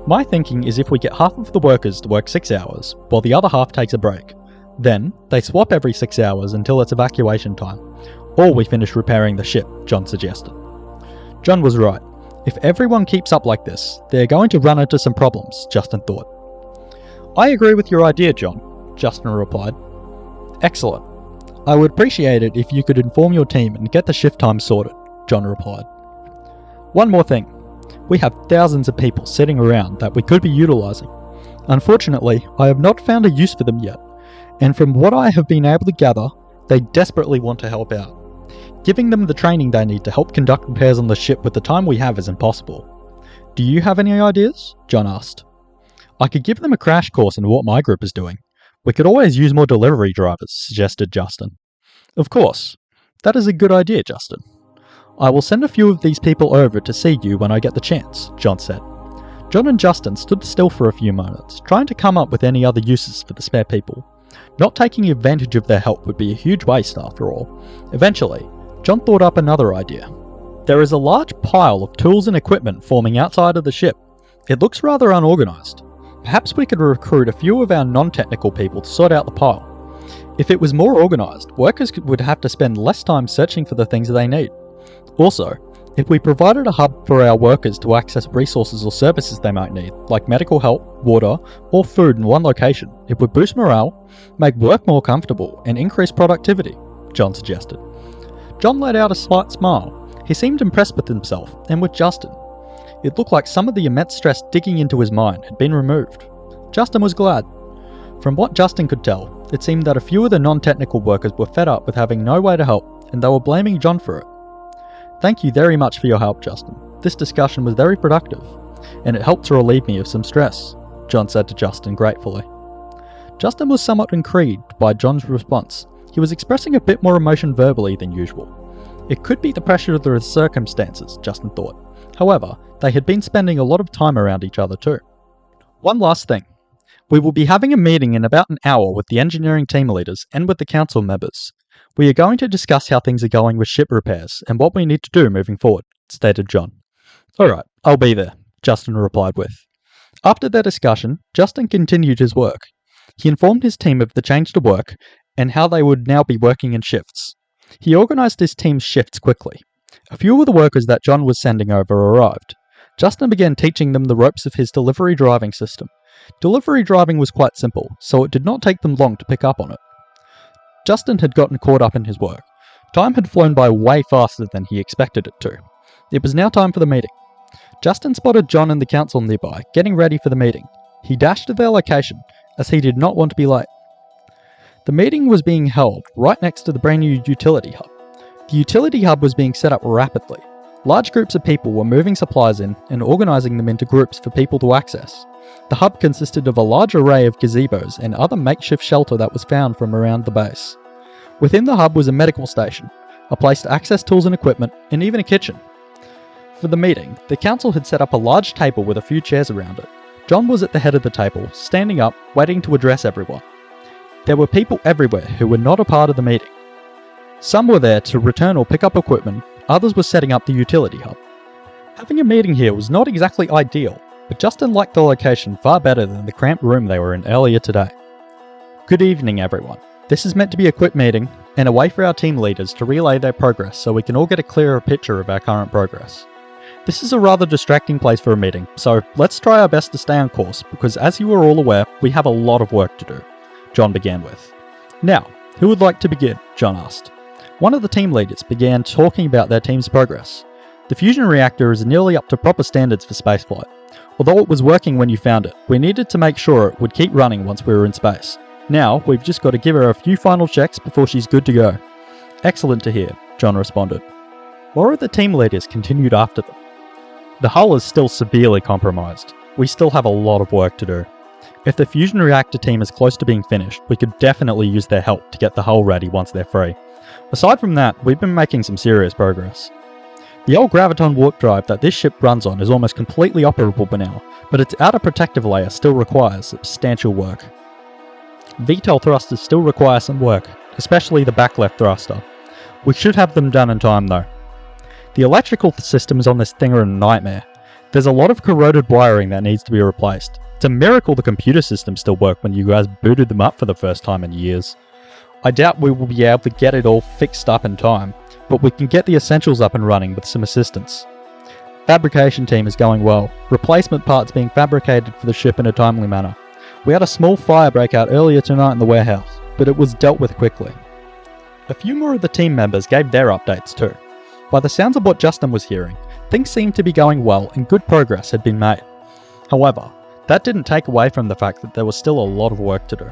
My thinking is if we get half of the workers to work 6 hours, while the other half takes a break. Then, they swap every 6 hours until it's evacuation time, or we finish repairing the ship," John suggested. John was right. If everyone keeps up like this, they're going to run into some problems, Justin thought. "I agree with your idea, John," Justin replied. "Excellent. I would appreciate it if you could inform your team and get the shift time sorted," John replied. "One more thing. We have thousands of people sitting around that we could be utilising. Unfortunately, I have not found a use for them yet, and from what I have been able to gather, they desperately want to help out. Giving them the training they need to help conduct repairs on the ship with the time we have is impossible. Do you have any ideas?" John asked. "I could give them a crash course in what my group is doing. We could always use more delivery drivers," suggested Justin. "Of course. That is a good idea, Justin. I will send a few of these people over to see you when I get the chance," John said. John and Justin stood still for a few moments, trying to come up with any other uses for the spare people. Not taking advantage of their help would be a huge waste after all. Eventually, John thought up another idea. "There is a large pile of tools and equipment forming outside of the ship. It looks rather unorganised. Perhaps we could recruit a few of our non-technical people to sort out the pile. If it was more organised, workers would have to spend less time searching for the things they need. Also, if we provided a hub for our workers to access resources or services they might need, like medical help, water, or food in one location, it would boost morale, make work more comfortable, and increase productivity," John suggested. John let out a slight smile. He seemed impressed with himself, and with Justin. It looked like some of the immense stress digging into his mind had been removed. Justin was glad. From what Justin could tell, it seemed that a few of the non-technical workers were fed up with having no way to help, and they were blaming John for it. "Thank you very much for your help, Justin. This discussion was very productive, and it helped to relieve me of some stress," John said to Justin gratefully. Justin was somewhat intrigued by John's response. He was expressing a bit more emotion verbally than usual. It could be the pressure of the circumstances, Justin thought. However, they had been spending a lot of time around each other too. "One last thing. We will be having a meeting in about an hour with the engineering team leaders and with the council members. We are going to discuss how things are going with ship repairs and what we need to do moving forward," stated John. "Alright, I'll be there," Justin replied with. After their discussion, Justin continued his work. He informed his team of the change to work and how they would now be working in shifts. He organised his team's shifts quickly. A few of the workers that John was sending over arrived. Justin began teaching them the ropes of his delivery driving system. Delivery driving was quite simple, so it did not take them long to pick up on it. Justin had gotten caught up in his work. Time had flown by way faster than he expected it to. It was now time for the meeting. Justin spotted John and the council nearby, getting ready for the meeting. He dashed to their location, as he did not want to be late. The meeting was being held right next to the brand new utility hub. The utility hub was being set up rapidly. Large groups of people were moving supplies in and organising them into groups for people to access. The hub consisted of a large array of gazebos and other makeshift shelter that was found from around the base. Within the hub was a medical station, a place to access tools and equipment, and even a kitchen. For the meeting, the council had set up a large table with a few chairs around it. John was at the head of the table, standing up, waiting to address everyone. There were people everywhere who were not a part of the meeting. Some were there to return or pick up equipment, others were setting up the utility hub. Having a meeting here was not exactly ideal, but Justin liked the location far better than the cramped room they were in earlier today. Good evening, everyone. This is meant to be a quick meeting, and a way for our team leaders to relay their progress so we can all get a clearer picture of our current progress. This is a rather distracting place for a meeting, so let's try our best to stay on course, because as you are all aware, we have a lot of work to do, John began with. Now, who would like to begin? John asked. One of the team leaders began talking about their team's progress. The fusion reactor is nearly up to proper standards for spaceflight. Although it was working when you found it, we needed to make sure it would keep running once we were in space. Now, we've just got to give her a few final checks before she's good to go. Excellent to hear, John responded. More of the team leaders continued after them. The hull is still severely compromised. We still have a lot of work to do. If the fusion reactor team is close to being finished, we could definitely use their help to get the hull ready once they're free. Aside from that, we've been making some serious progress. The old graviton warp drive that this ship runs on is almost completely operable by now, but its outer protective layer still requires substantial work. VTOL thrusters still require some work, especially the back left thruster. We should have them done in time though. The electrical systems on this thing are a nightmare. There's a lot of corroded wiring that needs to be replaced. It's a miracle the computer systems still work when you guys booted them up for the first time in years. I doubt we will be able to get it all fixed up in time, but we can get the essentials up and running with some assistance. Fabrication team is going well. Replacement parts being fabricated for the ship in a timely manner. We had a small fire break out earlier tonight in the warehouse, but it was dealt with quickly. A few more of the team members gave their updates too. By the sounds of what Justin was hearing, things seemed to be going well and good progress had been made. However, that didn't take away from the fact that there was still a lot of work to do.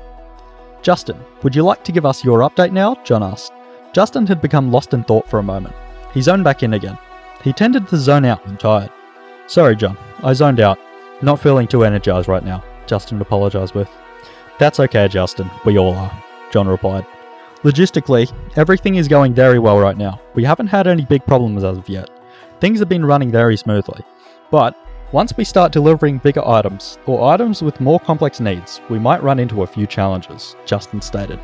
Justin, would you like to give us your update now? John asked. Justin had become lost in thought for a moment. He zoned back in again. He tended to zone out when tired. Sorry, John, I zoned out. Not feeling too energized right now, Justin apologized with. That's okay, Justin, we all are, John replied. Logistically, everything is going very well right now. We haven't had any big problems as of yet. Things have been running very smoothly. But once we start delivering bigger items, or items with more complex needs, we might run into a few challenges, Justin stated.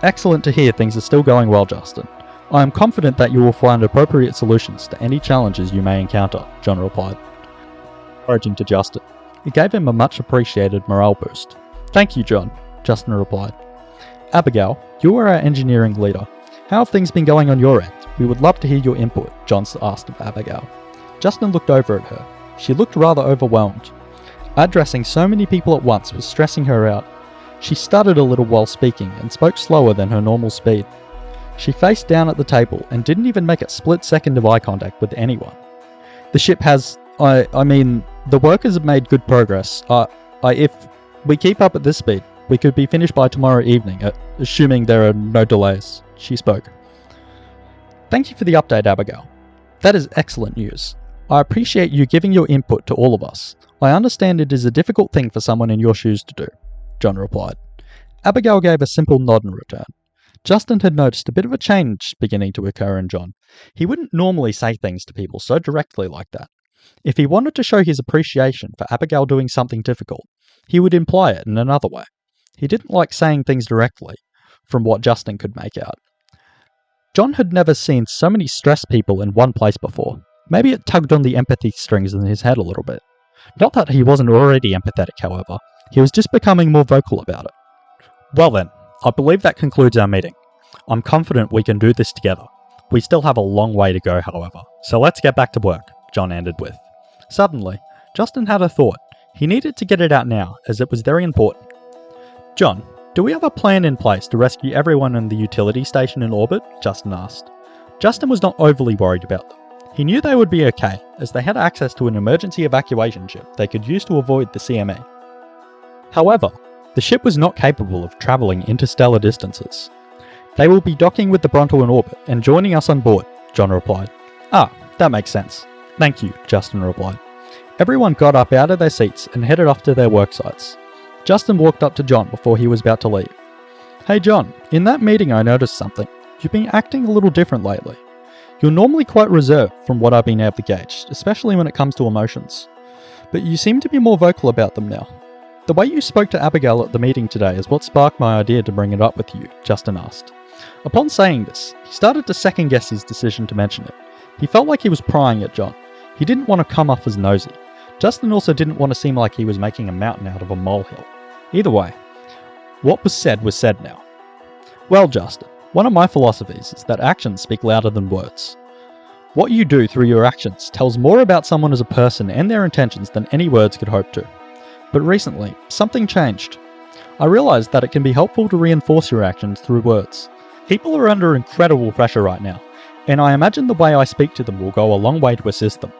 Excellent to hear things are still going well, Justin. I am confident that you will find appropriate solutions to any challenges you may encounter, John replied. Encouraging to Justin. It gave him a much appreciated morale boost. Thank you, John, Justin replied. Abigail, you are our engineering leader. How have things been going on your end? We would love to hear your input, John asked of Abigail. Justin looked over at her. She looked rather overwhelmed. Addressing so many people at once was stressing her out. She stuttered a little while speaking and spoke slower than her normal speed. She faced down at the table and didn't even make a split second of eye contact with anyone. The ship has... the workers have made good progress. If we keep up at this speed, we could be finished by tomorrow evening, assuming there are no delays, she spoke. Thank you for the update, Abigail. That is excellent news. I appreciate you giving your input to all of us. I understand it is a difficult thing for someone in your shoes to do, John replied. Abigail gave a simple nod in return. Justin had noticed a bit of a change beginning to occur in John. He wouldn't normally say things to people so directly like that. If he wanted to show his appreciation for Abigail doing something difficult, he would imply it in another way. He didn't like saying things directly, from what Justin could make out. John had never seen so many stressed people in one place before. Maybe it tugged on the empathy strings in his head a little bit. Not that he wasn't already empathetic, however. He was just becoming more vocal about it. Well then, I believe that concludes our meeting. I'm confident we can do this together. We still have a long way to go, however, so let's get back to work, John ended with. Suddenly, Justin had a thought. He needed to get it out now, as it was very important. John, do we have a plan in place to rescue everyone in the utility station in orbit? Justin asked. Justin was not overly worried about them. He knew they would be okay, as they had access to an emergency evacuation ship they could use to avoid the CME. However, the ship was not capable of travelling interstellar distances. They will be docking with the Bronto in orbit and joining us on board, John replied. Ah, that makes sense. Thank you, Justin replied. Everyone got up out of their seats and headed off to their work sites. Justin walked up to John before he was about to leave. Hey John, in that meeting I noticed something. You've been acting a little different lately. You're normally quite reserved from what I've been able to gauge, especially when it comes to emotions. But you seem to be more vocal about them now. The way you spoke to Abigail at the meeting today is what sparked my idea to bring it up with you, Justin asked. Upon saying this, he started to second-guess his decision to mention it. He felt like he was prying at John. He didn't want to come off as nosy. Justin also didn't want to seem like he was making a mountain out of a molehill. Either way, what was said now. Well, Justin, one of my philosophies is that actions speak louder than words. What you do through your actions tells more about someone as a person and their intentions than any words could hope to. But recently, something changed. I realised that it can be helpful to reinforce your actions through words. People are under incredible pressure right now, and I imagine the way I speak to them will go a long way to assist them.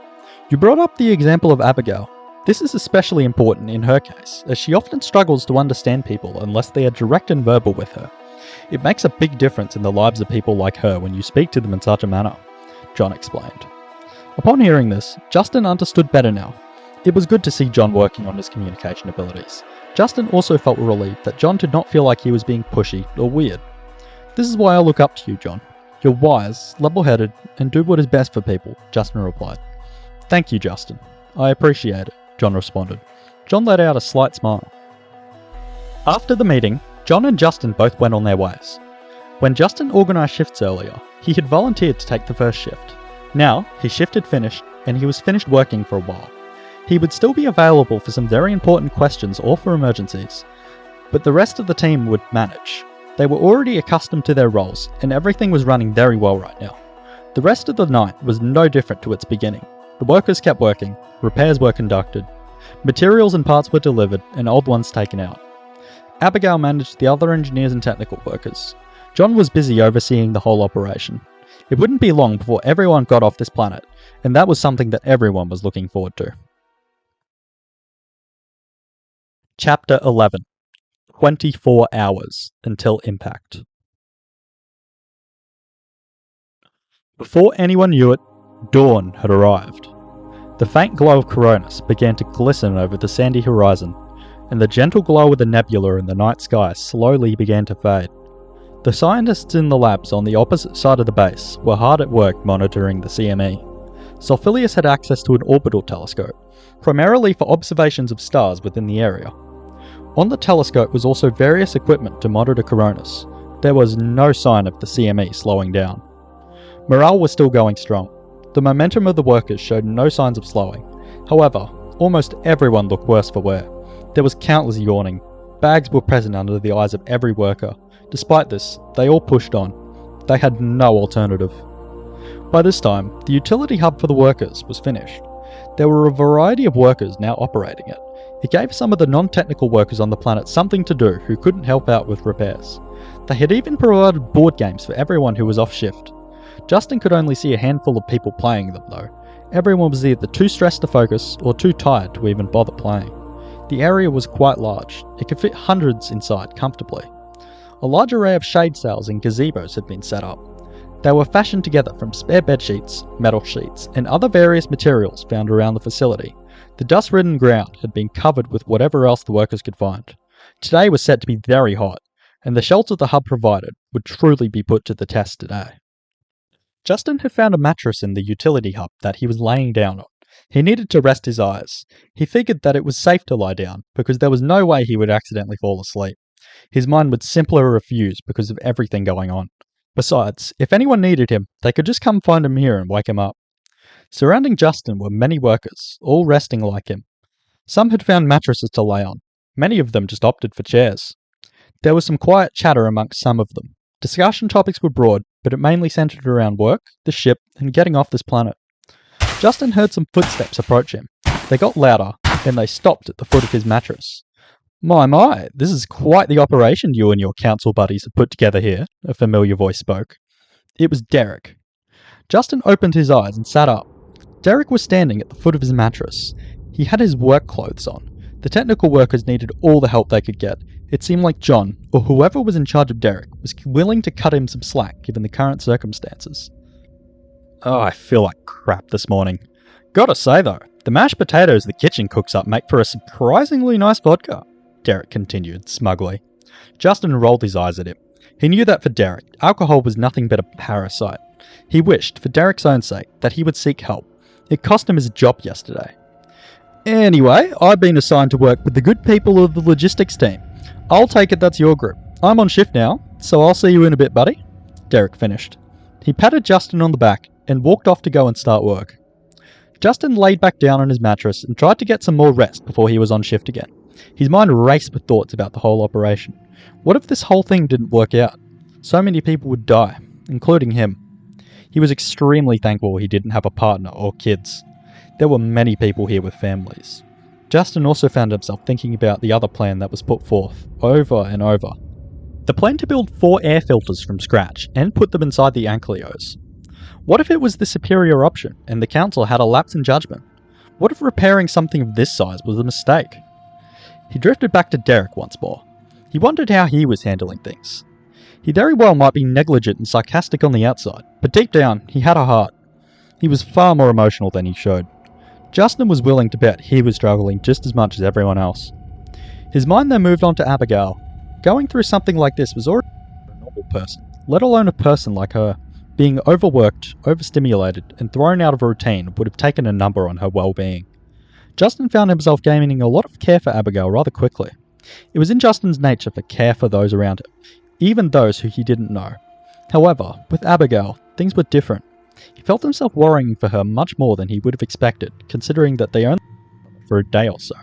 You brought up the example of Abigail. This is especially important in her case, as she often struggles to understand people unless they are direct and verbal with her. It makes a big difference in the lives of people like her when you speak to them in such a manner, John explained. Upon hearing this, Justin understood better now. It was good to see John working on his communication abilities. Justin also felt relieved that John did not feel like he was being pushy or weird. This is why I look up to you, John. You're wise, level-headed, and do what is best for people, Justin replied. Thank you, Justin. I appreciate it, John responded. John let out a slight smile. After the meeting, John and Justin both went on their ways. When Justin organised shifts earlier, he had volunteered to take the first shift. Now, his shift had finished, and he was finished working for a while. He would still be available for some very important questions or for emergencies, but the rest of the team would manage. They were already accustomed to their roles, and everything was running very well right now. The rest of the night was no different to its beginning. The workers kept working, repairs were conducted, materials and parts were delivered, and old ones taken out. Abigail managed the other engineers and technical workers. John was busy overseeing the whole operation. It wouldn't be long before everyone got off this planet, and that was something that everyone was looking forward to. Chapter 11. 24 hours until impact. Before anyone knew it, dawn had arrived. The faint glow of Coronis began to glisten over the sandy horizon, and the gentle glow of the nebula in the night sky slowly began to fade. The scientists in the labs on the opposite side of the base were hard at work monitoring the CME. Solfilius had access to an orbital telescope, primarily for observations of stars within the area. On the telescope was also various equipment to monitor Coronis. There was no sign of the CME slowing down. Morale was still going strong. The momentum of the workers showed no signs of slowing. However, almost everyone looked worse for wear. There was countless yawning. Bags were present under the eyes of every worker. Despite this, they all pushed on. They had no alternative. By this time, the utility hub for the workers was finished. There were a variety of workers now operating it. It gave some of the non-technical workers on the planet something to do who couldn't help out with repairs. They had even provided board games for everyone who was off shift. Justin could only see a handful of people playing them though. Everyone was either too stressed to focus or too tired to even bother playing. The area was quite large. It could fit hundreds inside comfortably. A large array of shade sails and gazebos had been set up. They were fashioned together from spare bed sheets, metal sheets, and other various materials found around the facility. The dust-ridden ground had been covered with whatever else the workers could find. Today was set to be very hot, and the shelter the hub provided would truly be put to the test today. Justin had found a mattress in the utility hub that he was laying down on. He needed to rest his eyes. He figured that it was safe to lie down, because there was no way he would accidentally fall asleep. His mind would simply refuse because of everything going on. Besides, if anyone needed him, they could just come find him here and wake him up. Surrounding Justin were many workers, all resting like him. Some had found mattresses to lay on. Many of them just opted for chairs. There was some quiet chatter amongst some of them. Discussion topics were broad, but it mainly centered around work, the ship, and getting off this planet. Justin heard some footsteps approach him. They got louder, and they stopped at the foot of his mattress. My, this is quite the operation you and your council buddies have put together here, a familiar voice spoke. It was Derek. Justin opened his eyes and sat up. Derek was standing at the foot of his mattress. He had his work clothes on. The technical workers needed all the help they could get. It seemed like John, or whoever was in charge of Derek, was willing to cut him some slack given the current circumstances. Oh, I feel like crap this morning. Gotta say though, the mashed potatoes the kitchen cooks up make for a surprisingly nice vodka, Derek continued smugly. Justin rolled his eyes at him. He knew that for Derek, alcohol was nothing but a parasite. He wished, for Derek's own sake, that he would seek help. It cost him his job yesterday. Anyway, I've been assigned to work with the good people of the logistics team. I'll take it that's your group. I'm on shift now, so I'll see you in a bit, buddy. Derek finished. He patted Justin on the back and walked off to go and start work. Justin laid back down on his mattress and tried to get some more rest before he was on shift again. His mind raced with thoughts about the whole operation. What if this whole thing didn't work out? So many people would die, including him. He was extremely thankful he didn't have a partner or kids. There were many people here with families. Justin also found himself thinking about the other plan that was put forth, over and over. The plan to build 4 air filters from scratch and put them inside the Ankylos. What if it was the superior option and the council had a lapse in judgment? What if repairing something of this size was a mistake? He drifted back to Derek once more. He wondered how he was handling things. He very well might be negligent and sarcastic on the outside, but deep down, he had a heart. He was far more emotional than he showed. Justin was willing to bet he was struggling just as much as everyone else. His mind then moved on to Abigail. Going through something like this was already for a normal person, let alone a person like her. Being overworked, overstimulated, and thrown out of a routine would have taken a number on her well-being. Justin found himself gaining a lot of care for Abigail rather quickly. It was in Justin's nature to care for those around him, even those who he didn't know. However, with Abigail, things were different. He felt himself worrying for her much more than he would have expected, considering that they only met for a day or so.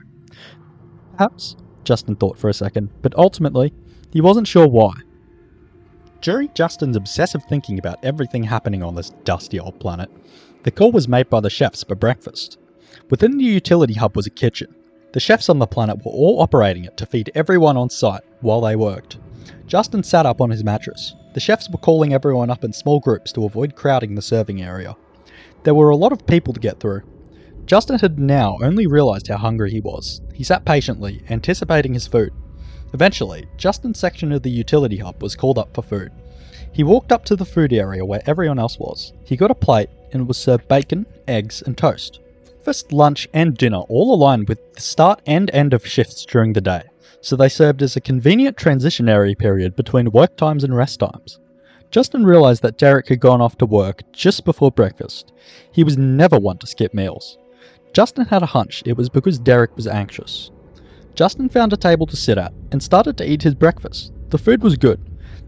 Perhaps, Justin thought for a second, but ultimately, he wasn't sure why. During Justin's obsessive thinking about everything happening on this dusty old planet, the call was made by the chefs for breakfast. Within the utility hub was a kitchen. The chefs on the planet were all operating it to feed everyone on site while they worked. Justin sat up on his mattress. The chefs were calling everyone up in small groups to avoid crowding the serving area. There were a lot of people to get through. Justin had now only realised how hungry he was. He sat patiently, anticipating his food. Eventually, Justin's section of the utility hub was called up for food. He walked up to the food area where everyone else was. He got a plate and was served bacon, eggs and toast. Breakfast, lunch and dinner all aligned with the start and end of shifts during the day, so they served as a convenient transitionary period between work times and rest times. Justin realised that Derek had gone off to work just before breakfast. He was never one to skip meals. Justin had a hunch it was because Derek was anxious. Justin found a table to sit at and started to eat his breakfast. The food was good.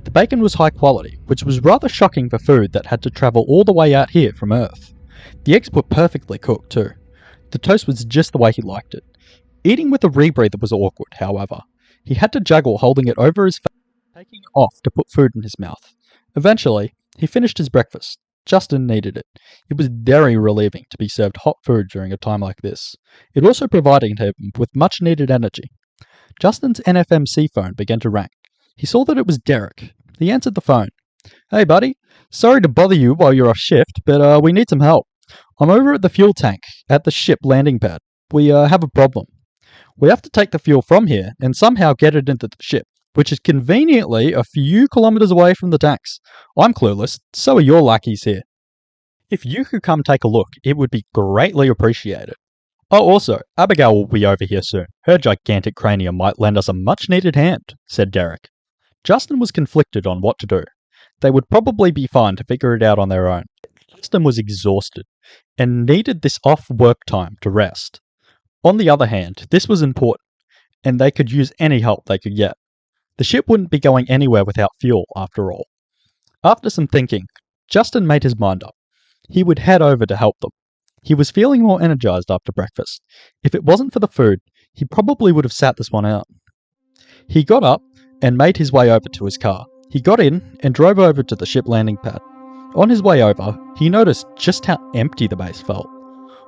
The bacon was high quality, which was rather shocking for food that had to travel all the way out here from Earth. The eggs were perfectly cooked too. The toast was just the way he liked it. Eating with a rebreather was awkward, however. He had to juggle holding it over his face, taking it off to put food in his mouth. Eventually, he finished his breakfast. Justin needed it. It was very relieving to be served hot food during a time like this. It also provided him with much needed energy. Justin's NFMC phone began to ring. He saw that it was Derek. He answered the phone. "Hey buddy, sorry to bother you while you're off shift, but we need some help. I'm over at the fuel tank at the ship landing pad. We have a problem. We have to take the fuel from here and somehow get it into the ship, which is conveniently a few kilometers away from the tanks. I'm clueless, so are your lackeys here. If you could come take a look, it would be greatly appreciated. Oh, also, Abigail will be over here soon. Her gigantic cranium might lend us a much-needed hand," said Derek. Justin was conflicted on what to do. They would probably be fine to figure it out on their own. Justin was exhausted and needed this off-work time to rest. On the other hand, this was important, and they could use any help they could get. The ship wouldn't be going anywhere without fuel, after all. After some thinking, Justin made his mind up. He would head over to help them. He was feeling more energized after breakfast. If it wasn't for the food, he probably would have sat this one out. He got up and made his way over to his car. He got in and drove over to the ship landing pad. On his way over, he noticed just how empty the base felt.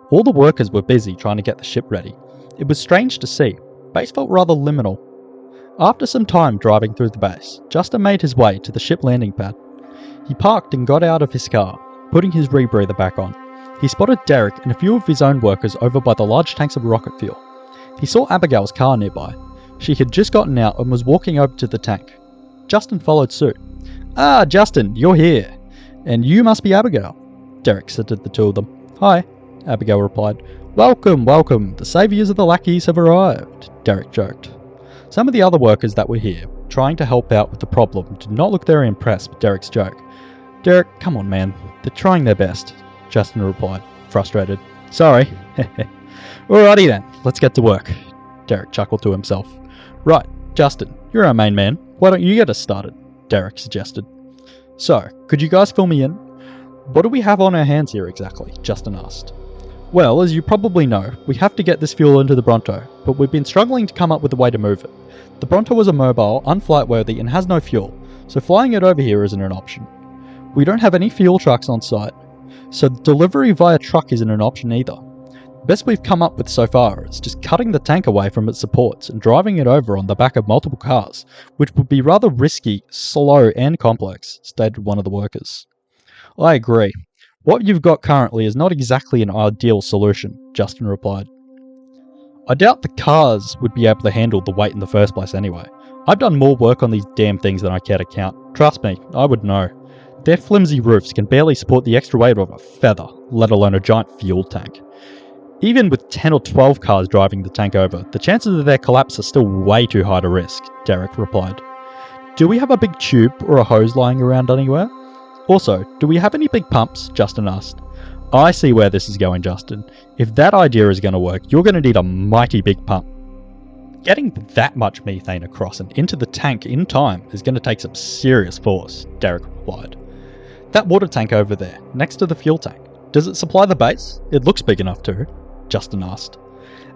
All the workers were busy trying to get the ship ready. It was strange to see. Base felt rather liminal. After some time driving through the base, Justin made his way to the ship landing pad. He parked and got out of his car, putting his rebreather back on. He spotted Derek and a few of his own workers over by the large tanks of rocket fuel. He saw Abigail's car nearby. She had just gotten out and was walking over to the tank. Justin followed suit. "Ah, Justin, you're here. And you must be Abigail," Derek said to the two of them. "Hi," Abigail replied. "Welcome, welcome. The saviours of the lackeys have arrived," Derek joked. Some of the other workers that were here, trying to help out with the problem, did not look very impressed with Derek's joke. "Derek, come on man, they're trying their best," Justin replied, frustrated. "Sorry." "Alrighty then, let's get to work," Derek chuckled to himself. "Right, Justin, you're our main man. Why don't you get us started?" Derek suggested. "So, could you guys fill me in? What do we have on our hands here exactly?" Justin asked. Well, as you probably know, we have to get this fuel into the Bronto, but we've been struggling to come up with a way to move it. The Bronto is immobile, unflight-worthy, and has no fuel, so flying it over here isn't an option. We don't have any fuel trucks on site, so delivery via truck isn't an option either. The best we've come up with so far is just cutting the tank away from its supports and driving it over on the back of multiple cars, which would be rather risky, slow, and complex, stated one of the workers. I agree. What you've got currently is not exactly an ideal solution, Justin replied. I doubt the cars would be able to handle the weight in the first place anyway. I've done more work on these damn things than I care to count. Trust me, I would know. Their flimsy roofs can barely support the extra weight of a feather, let alone a giant fuel tank. Even with 10 or 12 cars driving the tank over, the chances of their collapse are still way too high to risk, Derek replied. Do we have a big tube or a hose lying around anywhere? Also, do we have any big pumps? Justin asked. I see where this is going, Justin. If that idea is going to work, you're going to need a mighty big pump. Getting that much methane across and into the tank in time is going to take some serious force, Derek replied. That water tank over there, next to the fuel tank, does it supply the base? It looks big enough to, Justin asked.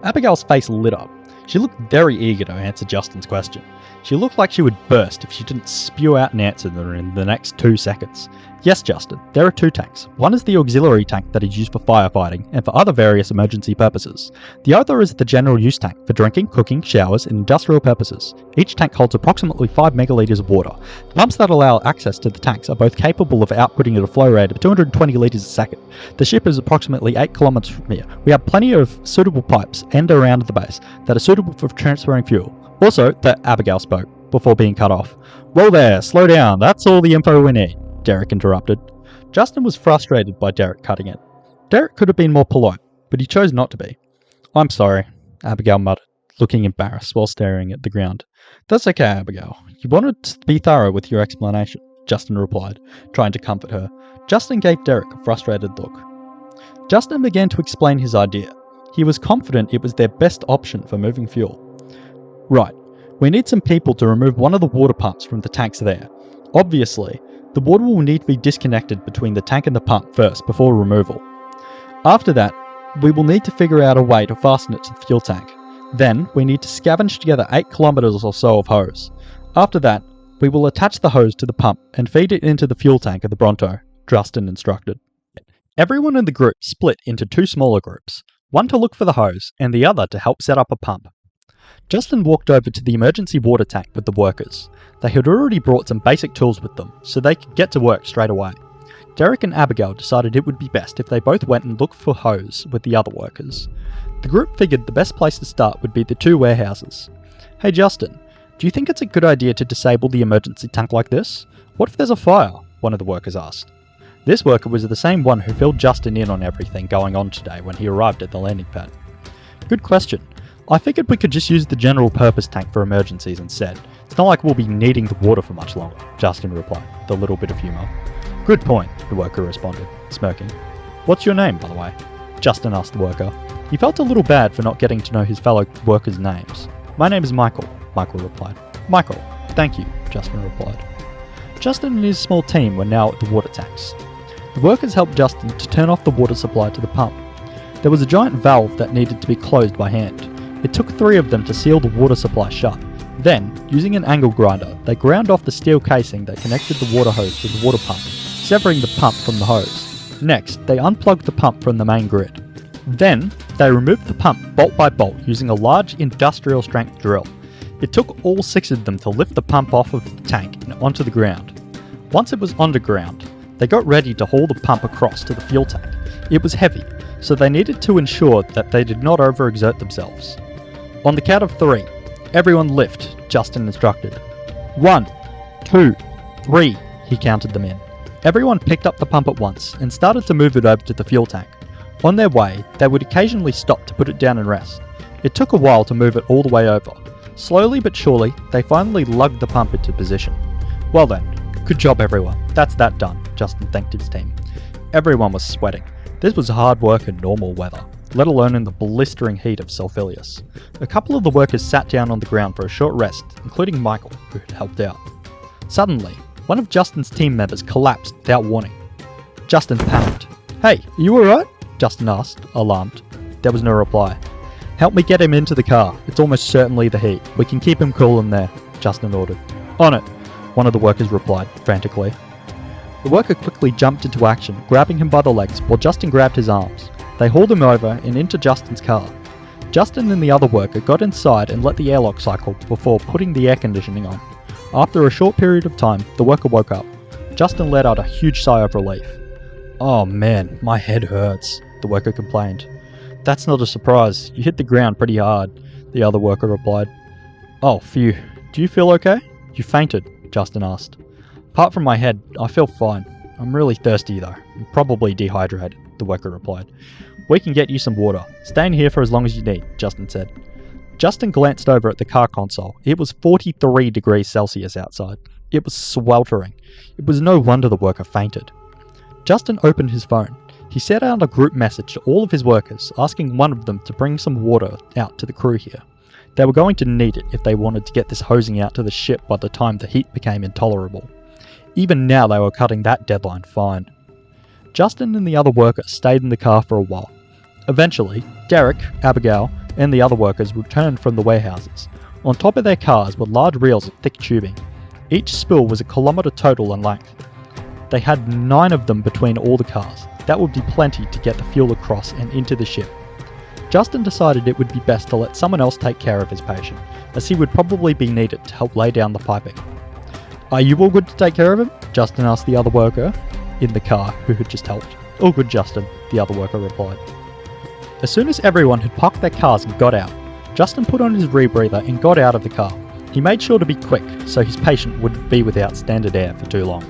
Abigail's face lit up. She looked very eager to answer Justin's question. She looked like she would burst if she didn't spew out an answer in the next 2 seconds. Yes, Justin, there are 2 tanks. One is the auxiliary tank that is used for firefighting and for other various emergency purposes. The other is the general use tank for drinking, cooking, showers, and industrial purposes. Each tank holds approximately 5 megalitres of water. The pumps that allow access to the tanks are both capable of outputting at a flow rate of 220 litres a second. The ship is approximately 8 kilometres from here. We have plenty of suitable pipes and around the base that are suitable for transferring fuel. Also, that Abigail spoke, before being cut off. Whoa there, slow down, that's all the info we need, Derek interrupted. Justin was frustrated by Derek cutting it. Derek could have been more polite, but he chose not to be. I'm sorry, Abigail muttered, looking embarrassed while staring at the ground. That's okay, Abigail. You wanted to be thorough with your explanation, Justin replied, trying to comfort her. Justin gave Derek a frustrated look. Justin began to explain his idea. He was confident it was their best option for moving fuel. Right, we need some people to remove one of the water pumps from the tanks there. Obviously, the water will need to be disconnected between the tank and the pump first before removal. After that, we will need to figure out a way to fasten it to the fuel tank. Then, we need to scavenge together 8 kilometers or so of hose. After that, we will attach the hose to the pump and feed it into the fuel tank of the Bronto, Justin instructed. Everyone in the group split into 2 smaller groups, one to look for the hose and the other to help set up a pump. Justin walked over to the emergency water tank with the workers. They had already brought some basic tools with them, so they could get to work straight away. Derek and Abigail decided it would be best if they both went and looked for hose with the other workers. The group figured the best place to start would be the 2 warehouses. Hey Justin, do you think it's a good idea to disable the emergency tank like this? What if there's a fire? One of the workers asked. This worker was the same one who filled Justin in on everything going on today when he arrived at the landing pad. Good question. I figured we could just use the general purpose tank for emergencies instead. It's not like we'll be needing the water for much longer, Justin replied, with a little bit of humour. Good point, the worker responded, smirking. What's your name, by the way? Justin asked the worker. He felt a little bad for not getting to know his fellow workers' names. My name is Michael, Michael replied. Michael, thank you, Justin replied. Justin and his small team were now at the water tanks. The workers helped Justin to turn off the water supply to the pump. There was a giant valve that needed to be closed by hand. It took 3 of them to seal the water supply shut. Then, using an angle grinder, they ground off the steel casing that connected the water hose to the water pump, severing the pump from the hose. Next, they unplugged the pump from the main grid. Then, they removed the pump bolt by bolt using a large industrial strength drill. It took all 6 of them to lift the pump off of the tank and onto the ground. Once it was underground, they got ready to haul the pump across to the fuel tank. It was heavy, so they needed to ensure that they did not overexert themselves. On the count of 3, everyone lift, Justin instructed. 1, 2, 3, he counted them in. Everyone picked up the pump at once and started to move it over to the fuel tank. On their way, they would occasionally stop to put it down and rest. It took a while to move it all the way over. Slowly but surely, they finally lugged the pump into position. Well then, good job everyone. That's that done, Justin thanked his team. Everyone was sweating. This was hard work in normal weather, let alone in the blistering heat of Solfilius. A couple of the workers sat down on the ground for a short rest, including Michael, who had helped out. Suddenly, one of Justin's team members collapsed without warning. Justin panicked. Hey, are you alright? Justin asked, alarmed. There was no reply. Help me get him into the car. It's almost certainly the heat. We can keep him cool in there, Justin ordered. On it, one of the workers replied, frantically. The worker quickly jumped into action, grabbing him by the legs while Justin grabbed his arms. They hauled him over and into Justin's car. Justin and the other worker got inside and let the airlock cycle before putting the air conditioning on. After a short period of time, the worker woke up. Justin let out a huge sigh of relief. Oh man, my head hurts, the worker complained. That's not a surprise. You hit the ground pretty hard, the other worker replied. Oh, phew. Do you feel okay? You fainted, Justin asked. Apart from my head, I feel fine. I'm really thirsty though. I'm probably dehydrated, the worker replied. We can get you some water. Stay in here for as long as you need, Justin said. Justin glanced over at the car console. It was 43 degrees Celsius outside. It was sweltering. It was no wonder the worker fainted. Justin opened his phone. He sent out a group message to all of his workers, asking one of them to bring some water out to the crew here. They were going to need it if they wanted to get this hosing out to the ship by the time the heat became intolerable. Even now they were cutting that deadline fine. Justin and the other worker stayed in the car for a while. Eventually, Derek, Abigail, and the other workers returned from the warehouses. On top of their cars were large reels of thick tubing. Each spool was a kilometre total in length. They had 9 of them between all the cars. That would be plenty to get the fuel across and into the ship. Justin decided it would be best to let someone else take care of his patient, as he would probably be needed to help lay down the piping. Are you all good to take care of him? Justin asked the other worker in the car who had just helped. All good, Justin, the other worker replied. As soon as everyone had parked their cars and got out, Justin put on his rebreather and got out of the car. He made sure to be quick so his patient wouldn't be without standard air for too long.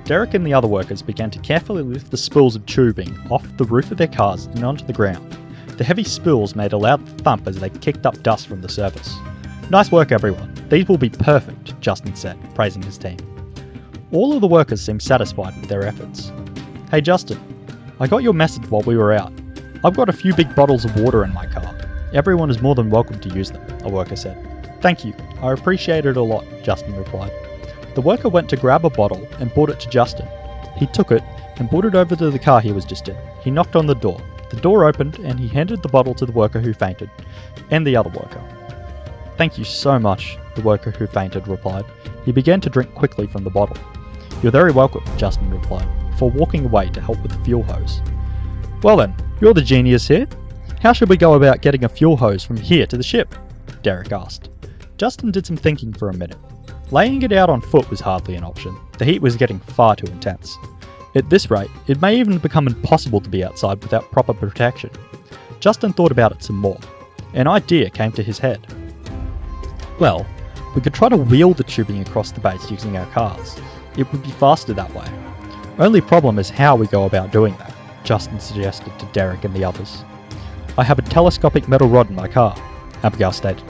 Derek and the other workers began to carefully lift the spools of tubing off the roof of their cars and onto the ground. The heavy spools made a loud thump as they kicked up dust from the surface. Nice work, everyone. These will be perfect, Justin said, praising his team. All of the workers seemed satisfied with their efforts. Hey Justin, I got your message while we were out. I've got a few big bottles of water in my car. Everyone is more than welcome to use them, a worker said. Thank you, I appreciate it a lot, Justin replied. The worker went to grab a bottle and brought it to Justin. He took it and brought it over to the car he was just in. He knocked on the door. The door opened and he handed the bottle to the worker who fainted, and the other worker. Thank you so much, the worker who fainted replied. He began to drink quickly from the bottle. You're very welcome, Justin replied, before walking away to help with the fuel hose. Well then, you're the genius here. How should we go about getting a fuel hose from here to the ship? Derek asked. Justin did some thinking for a minute. Laying it out on foot was hardly an option. The heat was getting far too intense. At this rate, it may even become impossible to be outside without proper protection. Justin thought about it some more. An idea came to his head. Well, we could try to wheel the tubing across the base using our cars. It would be faster that way. Only problem is how we go about doing that, Justin suggested to Derek and the others. I have a telescopic metal rod in my car, Abigail stated.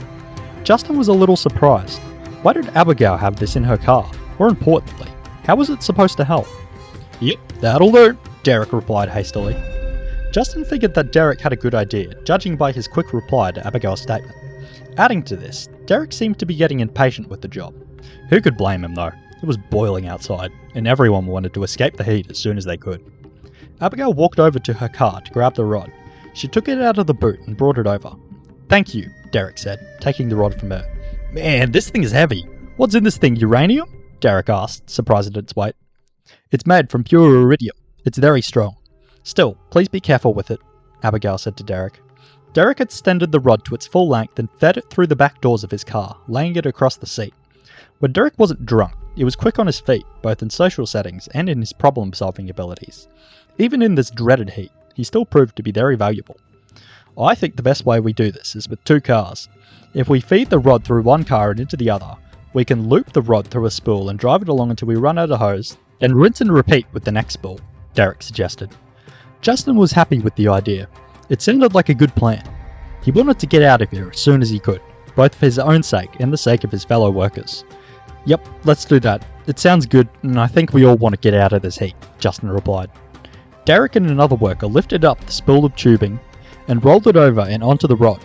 Justin was a little surprised. Why did Abigail have this in her car? More importantly, how was it supposed to help? Yep, that'll do, Derek replied hastily. Justin figured that Derek had a good idea, judging by his quick reply to Abigail's statement. Adding to this, Derek seemed to be getting impatient with the job. Who could blame him though? It was boiling outside, and everyone wanted to escape the heat as soon as they could. Abigail walked over to her car to grab the rod. She took it out of the boot and brought it over. Thank you, Derek said, taking the rod from her. Man, this thing is heavy. What's in this thing, uranium? Derek asked, surprised at its weight. It's made from pure iridium. It's very strong. Still, please be careful with it, Abigail said to Derek. Derek extended the rod to its full length and fed it through the back doors of his car, laying it across the seat. When Derek wasn't drunk, he was quick on his feet, both in social settings and in his problem-solving abilities. Even in this dreaded heat, he still proved to be very valuable. I think the best way we do this is with 2 cars. If we feed the rod through one car and into the other, we can loop the rod through a spool and drive it along until we run out of hose, then rinse and repeat with the next spool, Derek suggested. Justin was happy with the idea. It sounded like a good plan. He wanted to get out of here as soon as he could, both for his own sake and the sake of his fellow workers. Yep, let's do that. It sounds good, and I think we all want to get out of this heat, Justin replied. Derek and another worker lifted up the spool of tubing and rolled it over and onto the rod.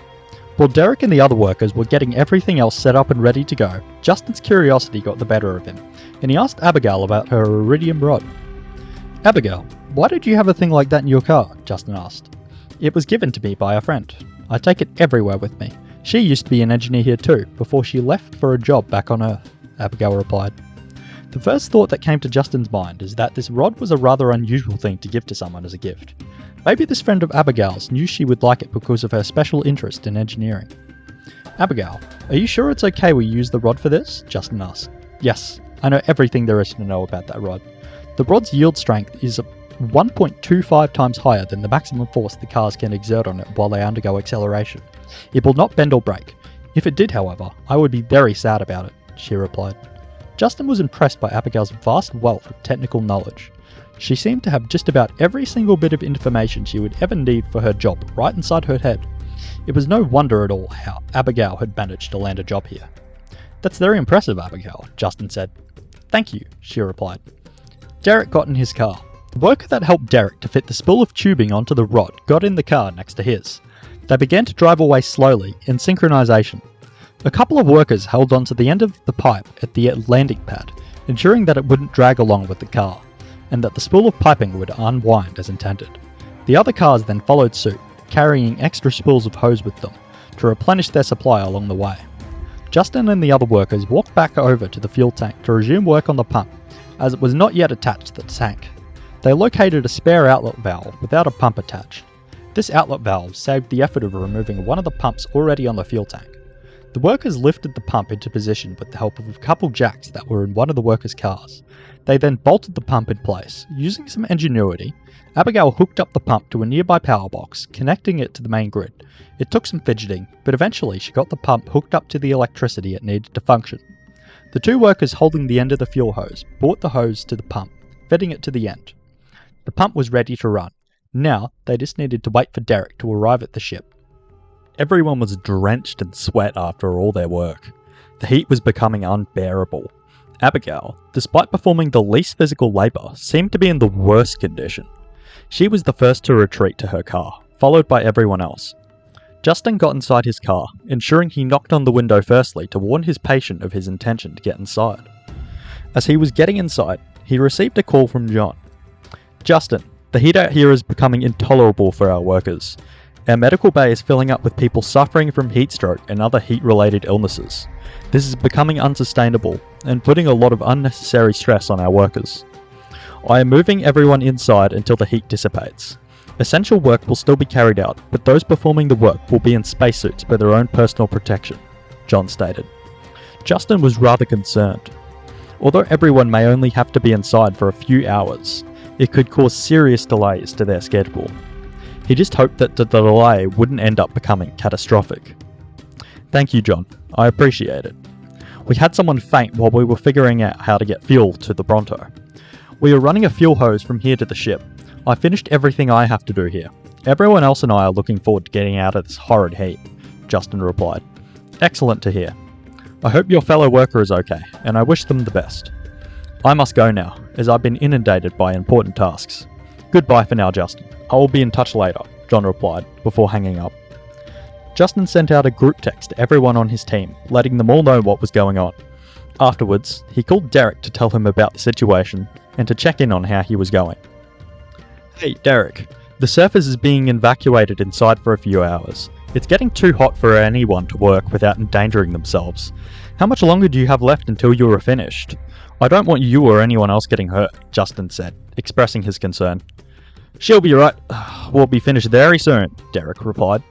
While Derek and the other workers were getting everything else set up and ready to go, Justin's curiosity got the better of him, and he asked Abigail about her iridium rod. Abigail, Why did you have a thing like that in your car? Justin asked. It was given to me by a friend. I take it everywhere with me. She used to be an engineer here too, before she left for a job back on Earth, Abigail replied. The first thought that came to Justin's mind is that this rod was a rather unusual thing to give to someone as a gift. Maybe this friend of Abigail's knew she would like it because of her special interest in engineering. Abigail, are you sure it's okay we use the rod for this? Justin asked. Yes, I know everything there is to know about that rod. The rod's yield strength is 1.25 times higher than the maximum force the cars can exert on it while they undergo acceleration. It will not bend or break. If it did, however, I would be very sad about it, she replied. Justin was impressed by Abigail's vast wealth of technical knowledge. She seemed to have just about every single bit of information she would ever need for her job right inside her head. It was no wonder at all how Abigail had managed to land a job here. That's very impressive, Abigail, Justin said. Thank you, she replied. Derek got in his car. The worker that helped Derek to fit the spool of tubing onto the rod got in the car next to his. They began to drive away slowly, in synchronization. A couple of workers held onto the end of the pipe at the landing pad, ensuring that it wouldn't drag along with the car, and that the spool of piping would unwind as intended. The other cars then followed suit, carrying extra spools of hose with them, to replenish their supply along the way. Justin and the other workers walked back over to the fuel tank to resume work on the pump, as it was not yet attached to the tank. They located a spare outlet valve without a pump attached. This outlet valve saved the effort of removing one of the pumps already on the fuel tank. The workers lifted the pump into position with the help of a couple jacks that were in one of the workers' cars. They then bolted the pump in place. Using some ingenuity, Abigail hooked up the pump to a nearby power box, connecting it to the main grid. It took some fidgeting, but eventually she got the pump hooked up to the electricity it needed to function. The two workers holding the end of the fuel hose brought the hose to the pump, fitting it to the end. The pump was ready to run. Now, they just needed to wait for Derek to arrive at the ship. Everyone was drenched in sweat after all their work. The heat was becoming unbearable. Abigail, despite performing the least physical labour, seemed to be in the worst condition. She was the first to retreat to her car, followed by everyone else. Justin got inside his car, ensuring he knocked on the window firstly to warn his patient of his intention to get inside. As he was getting inside, he received a call from John. Justin, the heat out here is becoming intolerable for our workers. Our medical bay is filling up with people suffering from heat stroke and other heat-related illnesses. This is becoming unsustainable and putting a lot of unnecessary stress on our workers. I am moving everyone inside until the heat dissipates. Essential work will still be carried out, but those performing the work will be in spacesuits for their own personal protection, John stated. Justin was rather concerned. Although everyone may only have to be inside for a few hours, it could cause serious delays to their schedule. He just hoped that the delay wouldn't end up becoming catastrophic. Thank you, John. I appreciate it. We had someone faint while we were figuring out how to get fuel to the Bronto. We are running a fuel hose from here to the ship. I finished everything I have to do here. Everyone else and I are looking forward to getting out of this horrid heat, Justin replied. Excellent to hear. I hope your fellow worker is okay, and I wish them the best. I must go now, as I've been inundated by important tasks. Goodbye for now, Justin. I will be in touch later, John replied, before hanging up. Justin sent out a group text to everyone on his team, letting them all know what was going on. Afterwards, he called Derek to tell him about the situation and to check in on how he was going. Hey, Derek. The surface is being evacuated inside for a few hours. It's getting too hot for anyone to work without endangering themselves. How much longer do you have left until you are finished? I don't want you or anyone else getting hurt, Justin said, expressing his concern. She'll be right. We'll be finished very soon, Derek replied.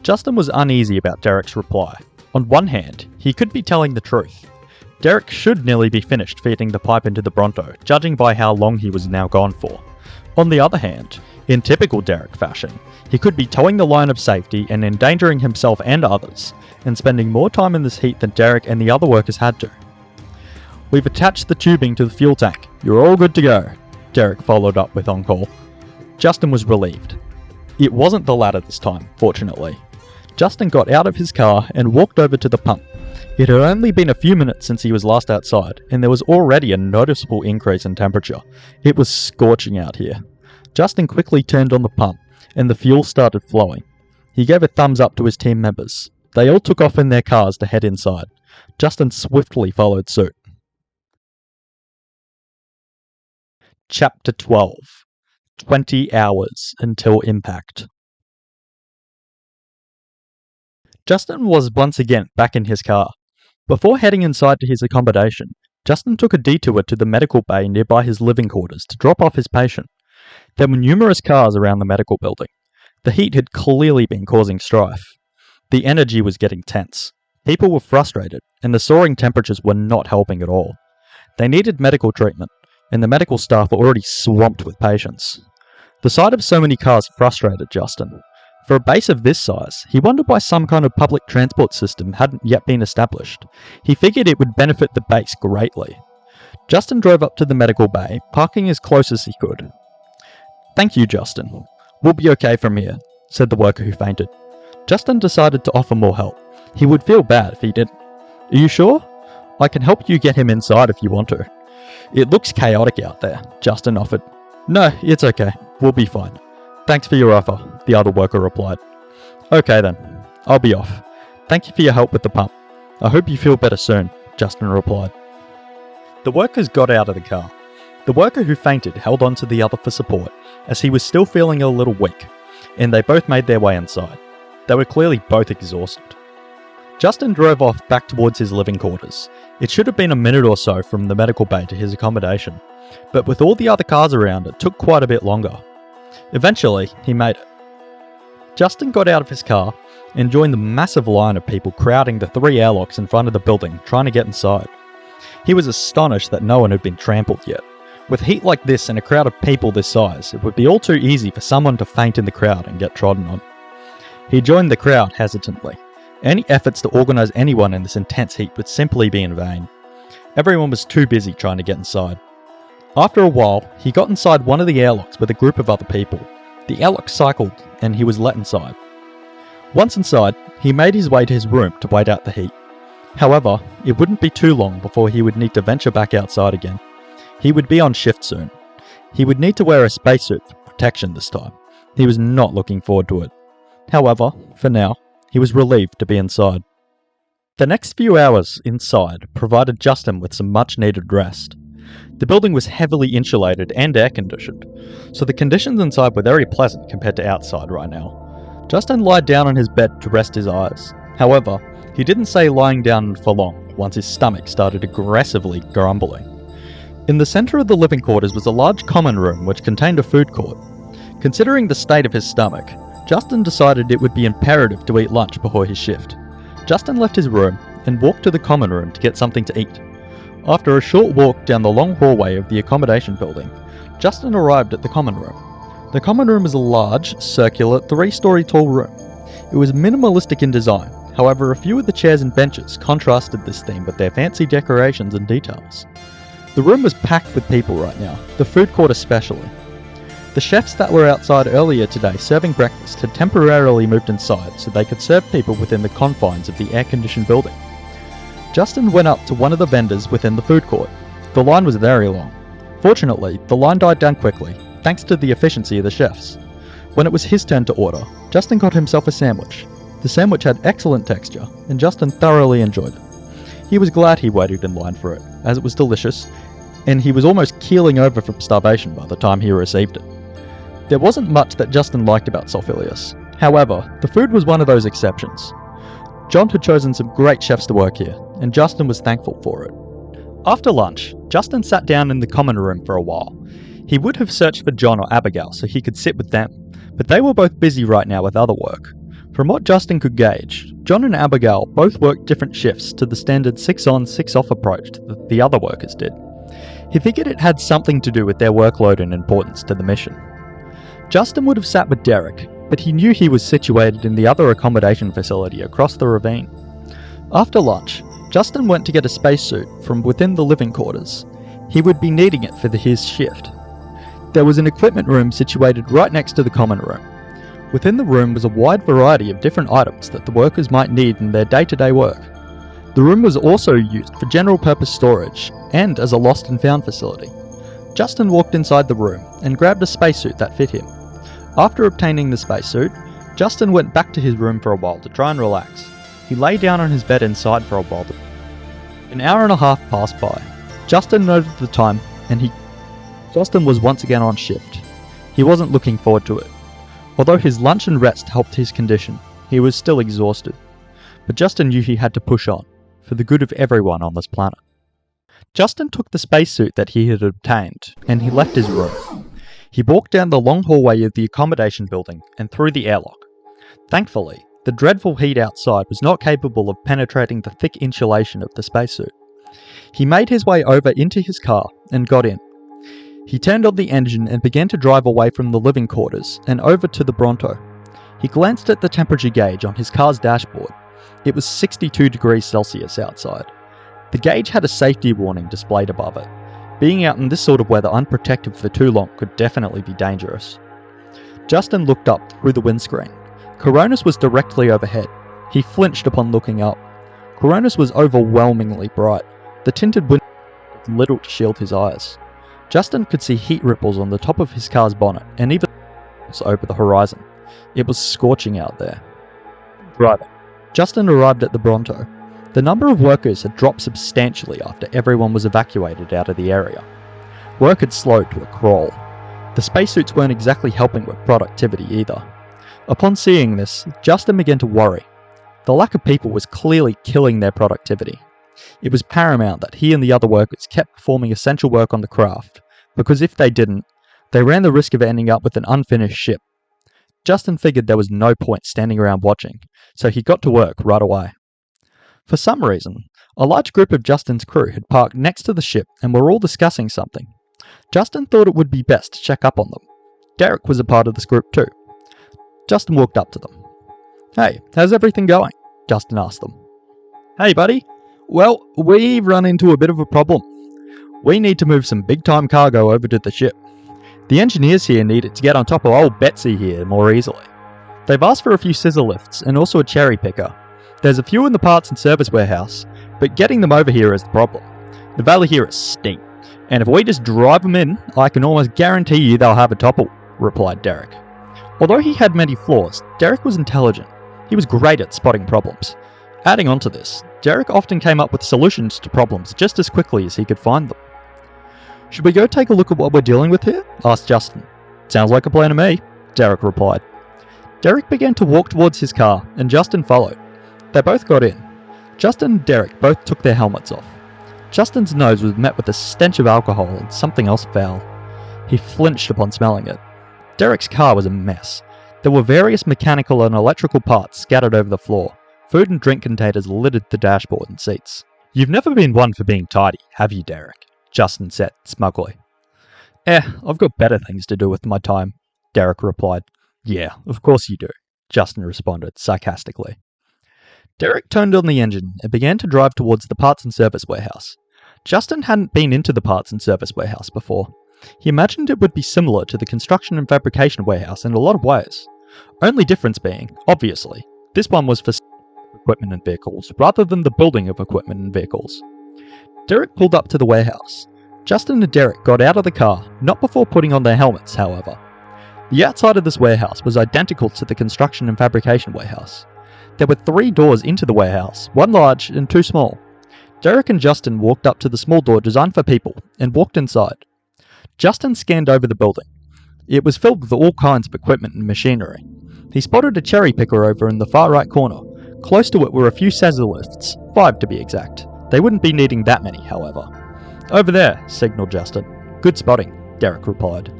Justin was uneasy about Derek's reply. On one hand, he could be telling the truth. Derek should nearly be finished feeding the pipe into the Bronto, judging by how long he was now gone for. On the other hand, in typical Derek fashion, he could be towing the line of safety and endangering himself and others, and spending more time in this heat than Derek and the other workers had to. We've attached the tubing to the fuel tank. You're all good to go, Derek followed up with on call. Justin was relieved. It wasn't the latter this time, fortunately. Justin got out of his car and walked over to the pump. It had only been a few minutes since he was last outside, and there was already a noticeable increase in temperature. It was scorching out here. Justin quickly turned on the pump, and the fuel started flowing. He gave a thumbs up to his team members. They all took off in their cars to head inside. Justin swiftly followed suit. Chapter 12. 20 hours until impact. Justin was once again back in his car. Before heading inside to his accommodation, Justin took a detour to the medical bay nearby his living quarters to drop off his patient. There were numerous cars around the medical building. The heat had clearly been causing strife. The energy was getting tense. People were frustrated, and the soaring temperatures were not helping at all. They needed medical treatment, and the medical staff were already swamped with patients. The sight of so many cars frustrated Justin. For a base of this size, he wondered why some kind of public transport system hadn't yet been established. He figured it would benefit the base greatly. Justin drove up to the medical bay, parking as close as he could. "Thank you, Justin. We'll be okay from here," said the worker who fainted. Justin decided to offer more help. He would feel bad if he didn't. "Are you sure? I can help you get him inside if you want to." "It looks chaotic out there," Justin offered. "No, it's okay. We'll be fine. Thanks for your offer," the other worker replied. "Okay then. I'll be off. Thank you for your help with the pump. I hope you feel better soon," Justin replied. The workers got out of the car. The worker who fainted held on to the other for support, as he was still feeling a little weak, and they both made their way inside. They were clearly both exhausted. Justin drove off back towards his living quarters. It should have been a minute or so from the medical bay to his accommodation, but with all the other cars around, it took quite a bit longer. Eventually, he made it. Justin got out of his car and joined the massive line of people crowding the 3 airlocks in front of the building, trying to get inside. He was astonished that no one had been trampled yet. With heat like this and a crowd of people this size, it would be all too easy for someone to faint in the crowd and get trodden on. He joined the crowd hesitantly. Any efforts to organise anyone in this intense heat would simply be in vain. Everyone was too busy trying to get inside. After a while, he got inside one of the airlocks with a group of other people. The airlock cycled, and he was let inside. Once inside, he made his way to his room to wait out the heat. However, it wouldn't be too long before he would need to venture back outside again. He would be on shift soon. He would need to wear a spacesuit for protection this time. He was not looking forward to it. However, for now, he was relieved to be inside. The next few hours inside provided Justin with some much-needed rest. The building was heavily insulated and air-conditioned, so the conditions inside were very pleasant compared to outside right now. Justin lied down on his bed to rest his eyes. However, he didn't stay lying down for long once his stomach started aggressively grumbling. In the centre of the living quarters was a large common room which contained a food court. Considering the state of his stomach, Justin decided it would be imperative to eat lunch before his shift. Justin left his room and walked to the common room to get something to eat. After a short walk down the long hallway of the accommodation building, Justin arrived at the common room. The common room was a large, circular, 3-story tall room. It was minimalistic in design, however a few of the chairs and benches contrasted this theme with their fancy decorations and details. The room was packed with people right now, the food court especially. The chefs that were outside earlier today serving breakfast had temporarily moved inside so they could serve people within the confines of the air-conditioned building. Justin went up to one of the vendors within the food court. The line was very long. Fortunately, the line died down quickly, thanks to the efficiency of the chefs. When it was his turn to order, Justin got himself a sandwich. The sandwich had excellent texture, and Justin thoroughly enjoyed it. He was glad he waited in line for it, as it was delicious, and he was almost keeling over from starvation by the time he received it. There wasn't much that Justin liked about Solfilius. However, the food was one of those exceptions. John had chosen some great chefs to work here, and Justin was thankful for it. After lunch, Justin sat down in the common room for a while. He would have searched for John or Abigail so he could sit with them, but they were both busy right now with other work. From what Justin could gauge, John and Abigail both worked different shifts to the standard 6-on, 6-off approach that the other workers did. He figured it had something to do with their workload and importance to the mission. Justin would have sat with Derek, but he knew he was situated in the other accommodation facility across the ravine. After lunch, Justin went to get a spacesuit from within the living quarters. He would be needing it for his shift. There was an equipment room situated right next to the common room. Within the room was a wide variety of different items that the workers might need in their day-to-day work. The room was also used for general-purpose storage and as a lost and found facility. Justin walked inside the room and grabbed a spacesuit that fit him. After obtaining the spacesuit, Justin went back to his room for a while to try and relax. He lay down on his bed inside for a while. An hour and a half passed by. Justin noted the time, and Justin was once again on shift. He wasn't looking forward to it. Although his lunch and rest helped his condition, he was still exhausted. But Justin knew he had to push on, for the good of everyone on this planet. Justin took the spacesuit that he had obtained, and he left his room. He walked down the long hallway of the accommodation building and through the airlock. Thankfully, the dreadful heat outside was not capable of penetrating the thick insulation of the spacesuit. He made his way over into his car and got in. He turned on the engine and began to drive away from the living quarters and over to the Bronto. He glanced at the temperature gauge on his car's dashboard. It was 62 degrees Celsius outside. The gauge had a safety warning displayed above it. Being out in this sort of weather unprotected for too long could definitely be dangerous. Justin looked up through the windscreen. Coronis was directly overhead. He flinched upon looking up. Coronis was overwhelmingly bright. The tinted window did little to shield his eyes. Justin could see heat ripples on the top of his car's bonnet and even over the horizon. It was scorching out there. Driving. Justin arrived at the Bronto. The number of workers had dropped substantially after everyone was evacuated out of the area. Work had slowed to a crawl. The spacesuits weren't exactly helping with productivity either. Upon seeing this, Justin began to worry. The lack of people was clearly killing their productivity. It was paramount that he and the other workers kept performing essential work on the craft, because if they didn't, they ran the risk of ending up with an unfinished ship. Justin figured there was no point standing around watching, so he got to work right away. For some reason, a large group of Justin's crew had parked next to the ship and were all discussing something. Justin thought it would be best to check up on them. Derek was a part of this group too. Justin walked up to them. "Hey, how's everything going?" Justin asked them. "Hey buddy, well, we've run into a bit of a problem. We need to move some big-time cargo over to the ship. The engineers here need it to get on top of old Betsy here more easily. They've asked for a few scissor lifts and also a cherry picker. There's a few in the parts and service warehouse, but getting them over here is the problem. The valley here is steep, and if we just drive them in, I can almost guarantee you they'll have a topple," replied Derek. Although he had many flaws, Derek was intelligent. He was great at spotting problems. Adding on to this, Derek often came up with solutions to problems just as quickly as he could find them. "Should we go take a look at what we're dealing with here?" asked Justin. "Sounds like a plan to me," Derek replied. Derek began to walk towards his car, and Justin followed. They both got in. Justin and Derek both took their helmets off. Justin's nose was met with a stench of alcohol and something else foul. He flinched upon smelling it. Derek's car was a mess. There were various mechanical and electrical parts scattered over the floor. Food and drink containers littered the dashboard and seats. "You've never been one for being tidy, have you, Derek?" Justin said smugly. I've got better things to do with my time," Derek replied. "Yeah, of course you do," Justin responded sarcastically. Derek turned on the engine and began to drive towards the parts and service warehouse. Justin hadn't been into the parts and service warehouse before. He imagined it would be similar to the construction and fabrication warehouse in a lot of ways. Only difference being, obviously, this one was for equipment and vehicles rather than the building of equipment and vehicles. Derek pulled up to the warehouse. Justin and Derek got out of the car, not before putting on their helmets, however. The outside of this warehouse was identical to the construction and fabrication warehouse. There were 3 doors into the warehouse, 1 large and 2 small. Derek and Justin walked up to the small door designed for people and walked inside. Justin scanned over the building. It was filled with all kinds of equipment and machinery. He spotted a cherry picker over in the far right corner. Close to it were a few scissor lifts, 5 to be exact. They wouldn't be needing that many, however. "Over there," signaled Justin. "Good spotting," Derek replied.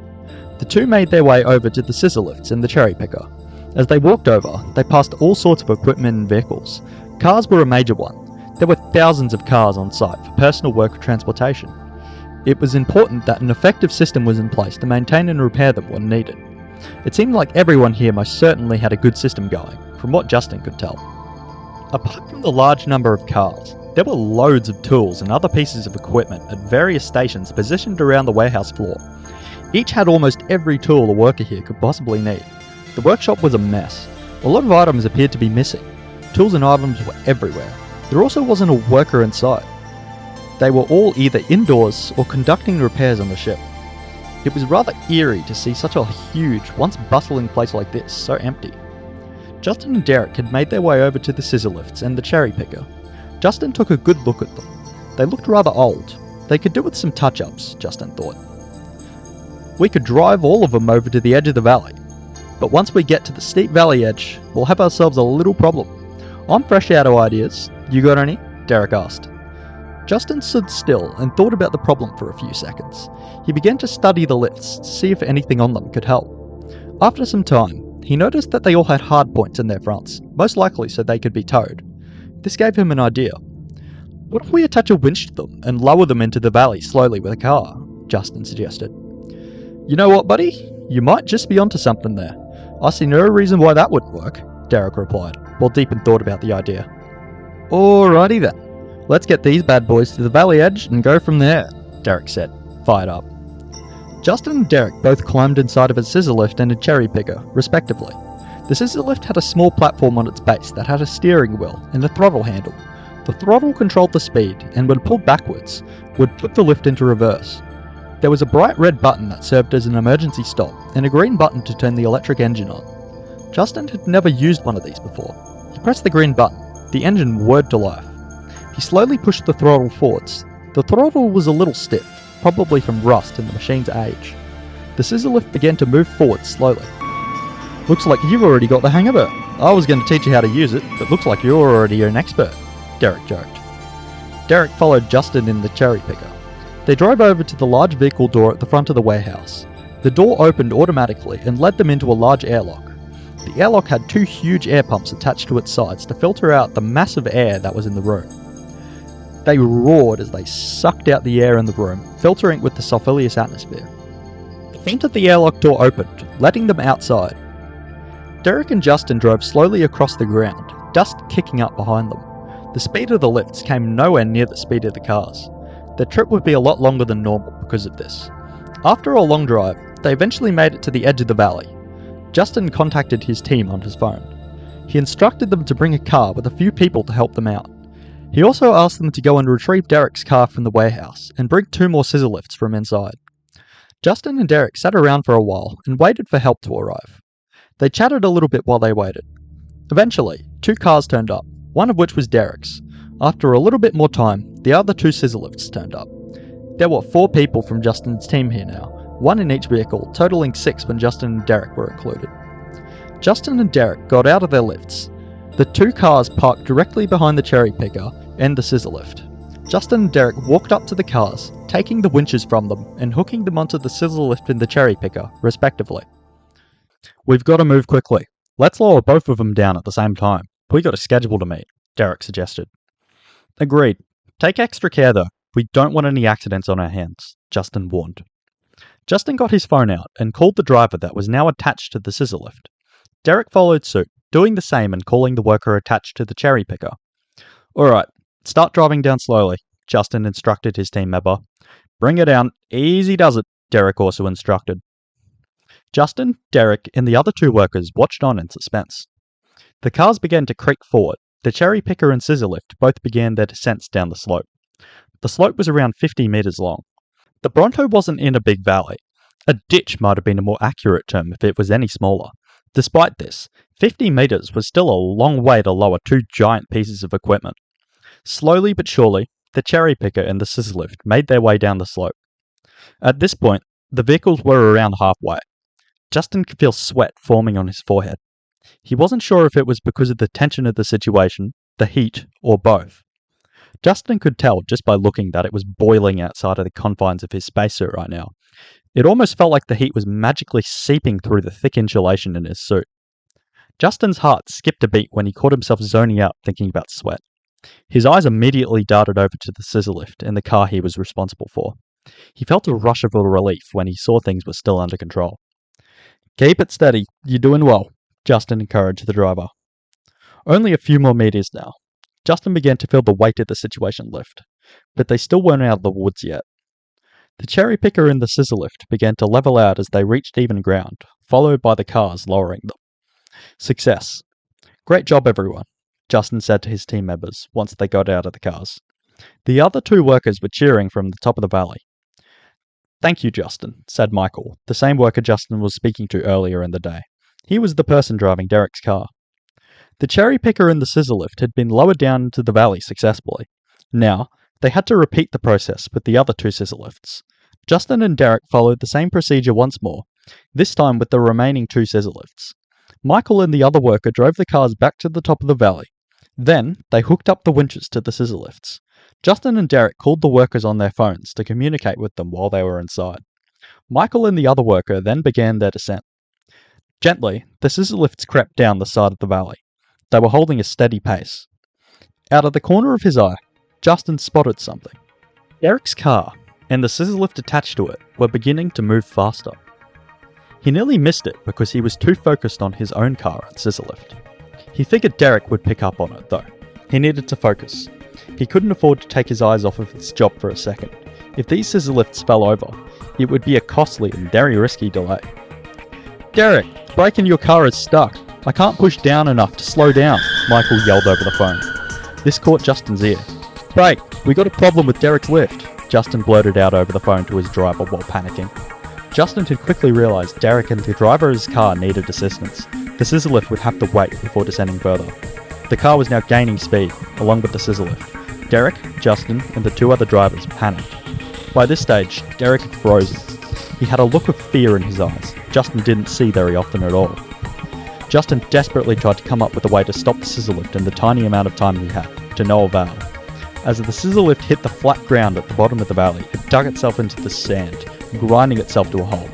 The two made their way over to the scissor lifts and the cherry picker. As they walked over, they passed all sorts of equipment and vehicles. Cars were a major one. There were thousands of cars on site for personal worker transportation. It was important that an effective system was in place to maintain and repair them when needed. It seemed like everyone here most certainly had a good system going, from what Justin could tell. Apart from the large number of cars, there were loads of tools and other pieces of equipment at various stations positioned around the warehouse floor. Each had almost every tool a worker here could possibly need. The workshop was a mess. A lot of items appeared to be missing. Tools and items were everywhere. There also wasn't a worker inside. They were all either indoors or conducting repairs on the ship. It was rather eerie to see such a huge, once bustling place like this so empty. Justin and Derek had made their way over to the scissor lifts and the cherry picker. Justin took a good look at them. They looked rather old. They could do with some touch-ups, Justin thought. We could drive all of them over to the edge of the valley. But once we get to the steep valley edge, we'll have ourselves a little problem. I'm fresh out of ideas. You got any? Derek asked. Justin stood still and thought about the problem for a few seconds. He began to study the lifts to see if anything on them could help. After some time, he noticed that they all had hard points in their fronts, most likely so they could be towed. This gave him an idea. What if we attach a winch to them and lower them into the valley slowly with a car? Justin suggested. You know what, buddy? You might just be onto something there. I see no reason why that wouldn't work, Derek replied, while deep in thought about the idea. Alrighty then. Let's get these bad boys to the valley edge and go from there, Derek said, fired up. Justin and Derek both climbed inside of a scissor lift and a cherry picker, respectively. The scissor lift had a small platform on its base that had a steering wheel and a throttle handle. The throttle controlled the speed, and when pulled backwards, would put the lift into reverse. There was a bright red button that served as an emergency stop, and a green button to turn the electric engine on. Justin had never used one of these before. He pressed the green button. The engine whirred to life. He slowly pushed the throttle forwards. The throttle was a little stiff, probably from rust and the machine's age. The scissor lift began to move forward slowly. Looks like you've already got the hang of it. I was going to teach you how to use it, but looks like you're already an expert, Derek joked. Derek followed Justin in the cherry picker. They drove over to the large vehicle door at the front of the warehouse. The door opened automatically and led them into a large airlock. The airlock had two huge air pumps attached to its sides to filter out the massive air that was in the room. They roared as they sucked out the air in the room, filtering it with the Solfilius atmosphere. The front of the airlock door opened, letting them outside. Derek and Justin drove slowly across the ground, dust kicking up behind them. The speed of the lifts came nowhere near the speed of the cars. Their trip would be a lot longer than normal because of this. After a long drive, they eventually made it to the edge of the valley. Justin contacted his team on his phone. He instructed them to bring a car with a few people to help them out. He also asked them to go and retrieve Derek's car from the warehouse and bring 2 more scissor lifts from inside. Justin and Derek sat around for a while and waited for help to arrive. They chatted a little bit while they waited. Eventually, 2 cars turned up, one of which was Derek's. After a little bit more time, the other 2 scissor lifts turned up. There were 4 people from Justin's team here now, 1 in each vehicle, totaling 6 when Justin and Derek were included. Justin and Derek got out of their lifts. The 2 cars parked directly behind the cherry picker and the scissor lift. Justin and Derek walked up to the cars, taking the winches from them and hooking them onto the scissor lift and the cherry picker, respectively. We've got to move quickly. Let's lower both of them down at the same time. We got a schedule to meet, Derek suggested. Agreed. Take extra care though. We don't want any accidents on our hands, Justin warned. Justin got his phone out and called the driver that was now attached to the scissor lift. Derek followed suit, doing the same and calling the worker attached to the cherry picker. Alright, start driving down slowly, Justin instructed his team member. Bring it down, easy does it, Derek also instructed. Justin, Derek, and the other 2 workers watched on in suspense. The cars began to creak forward. The cherry picker and scissor lift both began their descents down the slope. The slope was around 50 meters long. The Bronto wasn't in a big valley. A ditch might have been a more accurate term if it was any smaller. Despite this, 50 meters was still a long way to lower 2 giant pieces of equipment. Slowly but surely, the cherry picker and the scissor lift made their way down the slope. At this point, the vehicles were around halfway. Justin could feel sweat forming on his forehead. He wasn't sure if it was because of the tension of the situation, the heat, or both. Justin could tell just by looking that it was boiling outside of the confines of his spacesuit right now. It almost felt like the heat was magically seeping through the thick insulation in his suit. Justin's heart skipped a beat when he caught himself zoning out thinking about sweat. His eyes immediately darted over to the scissor lift and the car he was responsible for. He felt a rush of relief when he saw things were still under control. Keep it steady, you're doing well, Justin encouraged the driver. Only a few more meters now. Justin began to feel the weight of the situation lift, but they still weren't out of the woods yet. The cherry picker and the scissor lift began to level out as they reached even ground, followed by the cars lowering them. Success. Great job, everyone, Justin said to his team members once they got out of the cars. The other 2 workers were cheering from the top of the valley. Thank you, Justin, said Michael, the same worker Justin was speaking to earlier in the day. He was the person driving Derek's car. The cherry picker and the scissor lift had been lowered down into the valley successfully. Now, they had to repeat the process with the other 2 scissor lifts. Justin and Derek followed the same procedure once more, this time with the remaining 2 scissor lifts. Michael and the other worker drove the cars back to the top of the valley. Then, they hooked up the winches to the scissor lifts. Justin and Derek called the workers on their phones to communicate with them while they were inside. Michael and the other worker then began their descent. Gently, the scissor lifts crept down the side of the valley. They were holding a steady pace. Out of the corner of his eye, Justin spotted something. Derek's car, and the scissor lift attached to it, were beginning to move faster. He nearly missed it because he was too focused on his own car and scissor lift. He figured Derek would pick up on it, though. He needed to focus. He couldn't afford to take his eyes off of his job for a second. If these scissor lifts fell over, it would be a costly and very risky delay. "Derek, the brake in your car is stuck. I can't push down enough to slow down," Michael yelled over the phone. This caught Justin's ear. "Brake, we got a problem with Derek's lift," Justin blurted out over the phone to his driver while panicking. Justin had quickly realised Derek and the driver of his car needed assistance. The scissor lift would have to wait before descending further. The car was now gaining speed, along with the scissor lift. Derek, Justin, and the 2 other drivers panicked. By this stage, Derek had frozen. He had a look of fear in his eyes. Justin didn't see very often at all. Justin desperately tried to come up with a way to stop the scissor lift in the tiny amount of time he had, to no avail. As the scissor lift hit the flat ground at the bottom of the valley, it dug itself into the sand, grinding itself to a halt.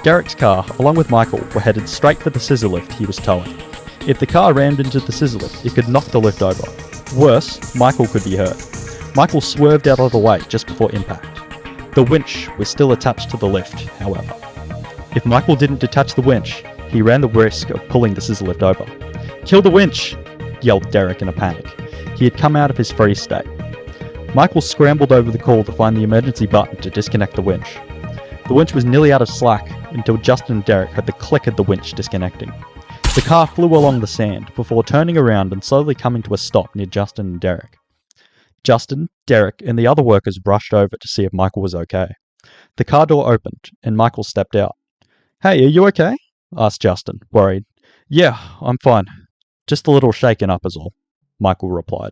Derek's car, along with Michael, were headed straight for the scissor lift he was towing. If the car rammed into the scissor lift, it could knock the lift over. Worse, Michael could be hurt. Michael swerved out of the way just before impact. The winch was still attached to the lift, however. If Michael didn't detach the winch, he ran the risk of pulling the scissor lift over. "Kill the winch!" yelled Derek in a panic. He had come out of his freeze state. Michael scrambled over the call to find the emergency button to disconnect the winch. The winch was nearly out of slack until Justin and Derek heard the click of the winch disconnecting. The car flew along the sand before turning around and slowly coming to a stop near Justin and Derek. Justin, Derek, and the other workers rushed over to see if Michael was okay. The car door opened, and Michael stepped out. "Hey, are you okay?" asked Justin, worried. "Yeah, I'm fine. Just a little shaken up is all," Michael replied.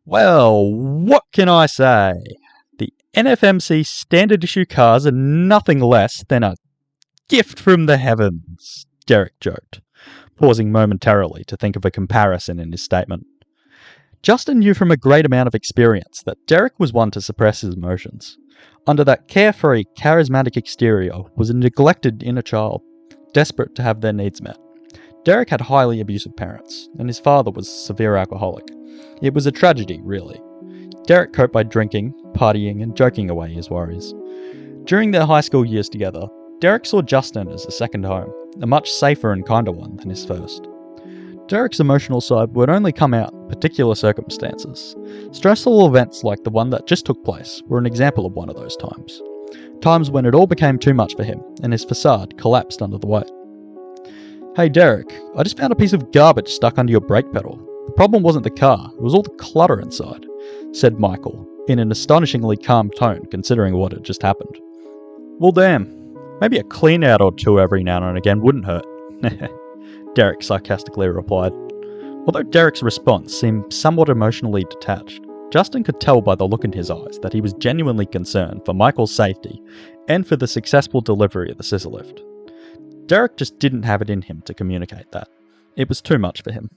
"Well, what can I say? The NFMC standard issue cars are nothing less than a gift from the heavens," Derek joked, pausing momentarily to think of a comparison in his statement. Justin knew from a great amount of experience that Derek was one to suppress his emotions. Under that carefree, charismatic exterior was a neglected inner child, desperate to have their needs met. Derek had highly abusive parents, and his father was a severe alcoholic. It was a tragedy, really. Derek coped by drinking, partying, and joking away his worries. During their high school years together, Derek saw Justin as a second home, a much safer and kinder one than his first. Derek's emotional side would only come out in particular circumstances. Stressful events like the one that just took place were an example of one of those times. Times when it all became too much for him, and his facade collapsed under the weight. "Hey Derek, I just found a piece of garbage stuck under your brake pedal. The problem wasn't the car, it was all the clutter inside," said Michael, in an astonishingly calm tone considering what had just happened. "Well damn, maybe a clean out or two every now and again wouldn't hurt," Derek sarcastically replied. Although Derek's response seemed somewhat emotionally detached, Justin could tell by the look in his eyes that he was genuinely concerned for Michael's safety and for the successful delivery of the scissor lift. Derek just didn't have it in him to communicate that. It was too much for him.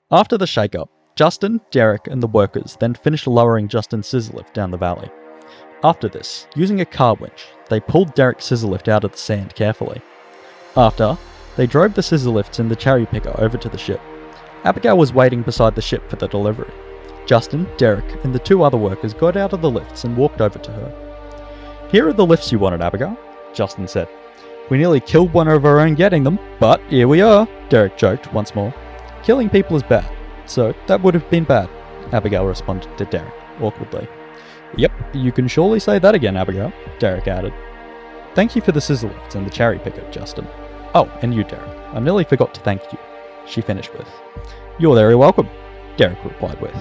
After the shake-up, Justin, Derek, and the workers then finished lowering Justin's scissor lift down the valley. After this, using a car winch, they pulled Derek's scissor lift out of the sand carefully. After, they drove the scissor lifts and the cherry picker over to the ship. Abigail was waiting beside the ship for the delivery. Justin, Derek, and the 2 other workers got out of the lifts and walked over to her. "Here are the lifts you wanted, Abigail," Justin said. "We nearly killed one of our own getting them, but here we are," Derek joked once more. "Killing people is bad, so that would have been bad," Abigail responded to Derek, awkwardly. "Yep, you can surely say that again, Abigail," Derek added. "Thank you for the scissor lifts and the cherry picker, Justin. Oh, and you, Derek. I nearly forgot to thank you," she finished with. "You're very welcome," Derek replied with.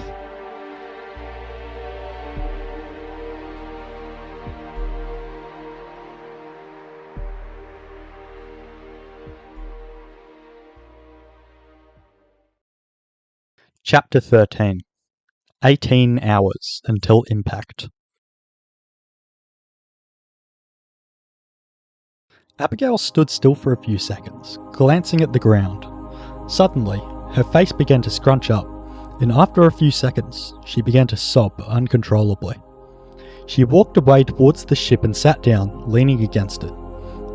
Chapter 13. 18 hours until impact. Abigail stood still for a few seconds, glancing at the ground. Suddenly, her face began to scrunch up, and after a few seconds, she began to sob uncontrollably. She walked away towards the ship and sat down, leaning against it.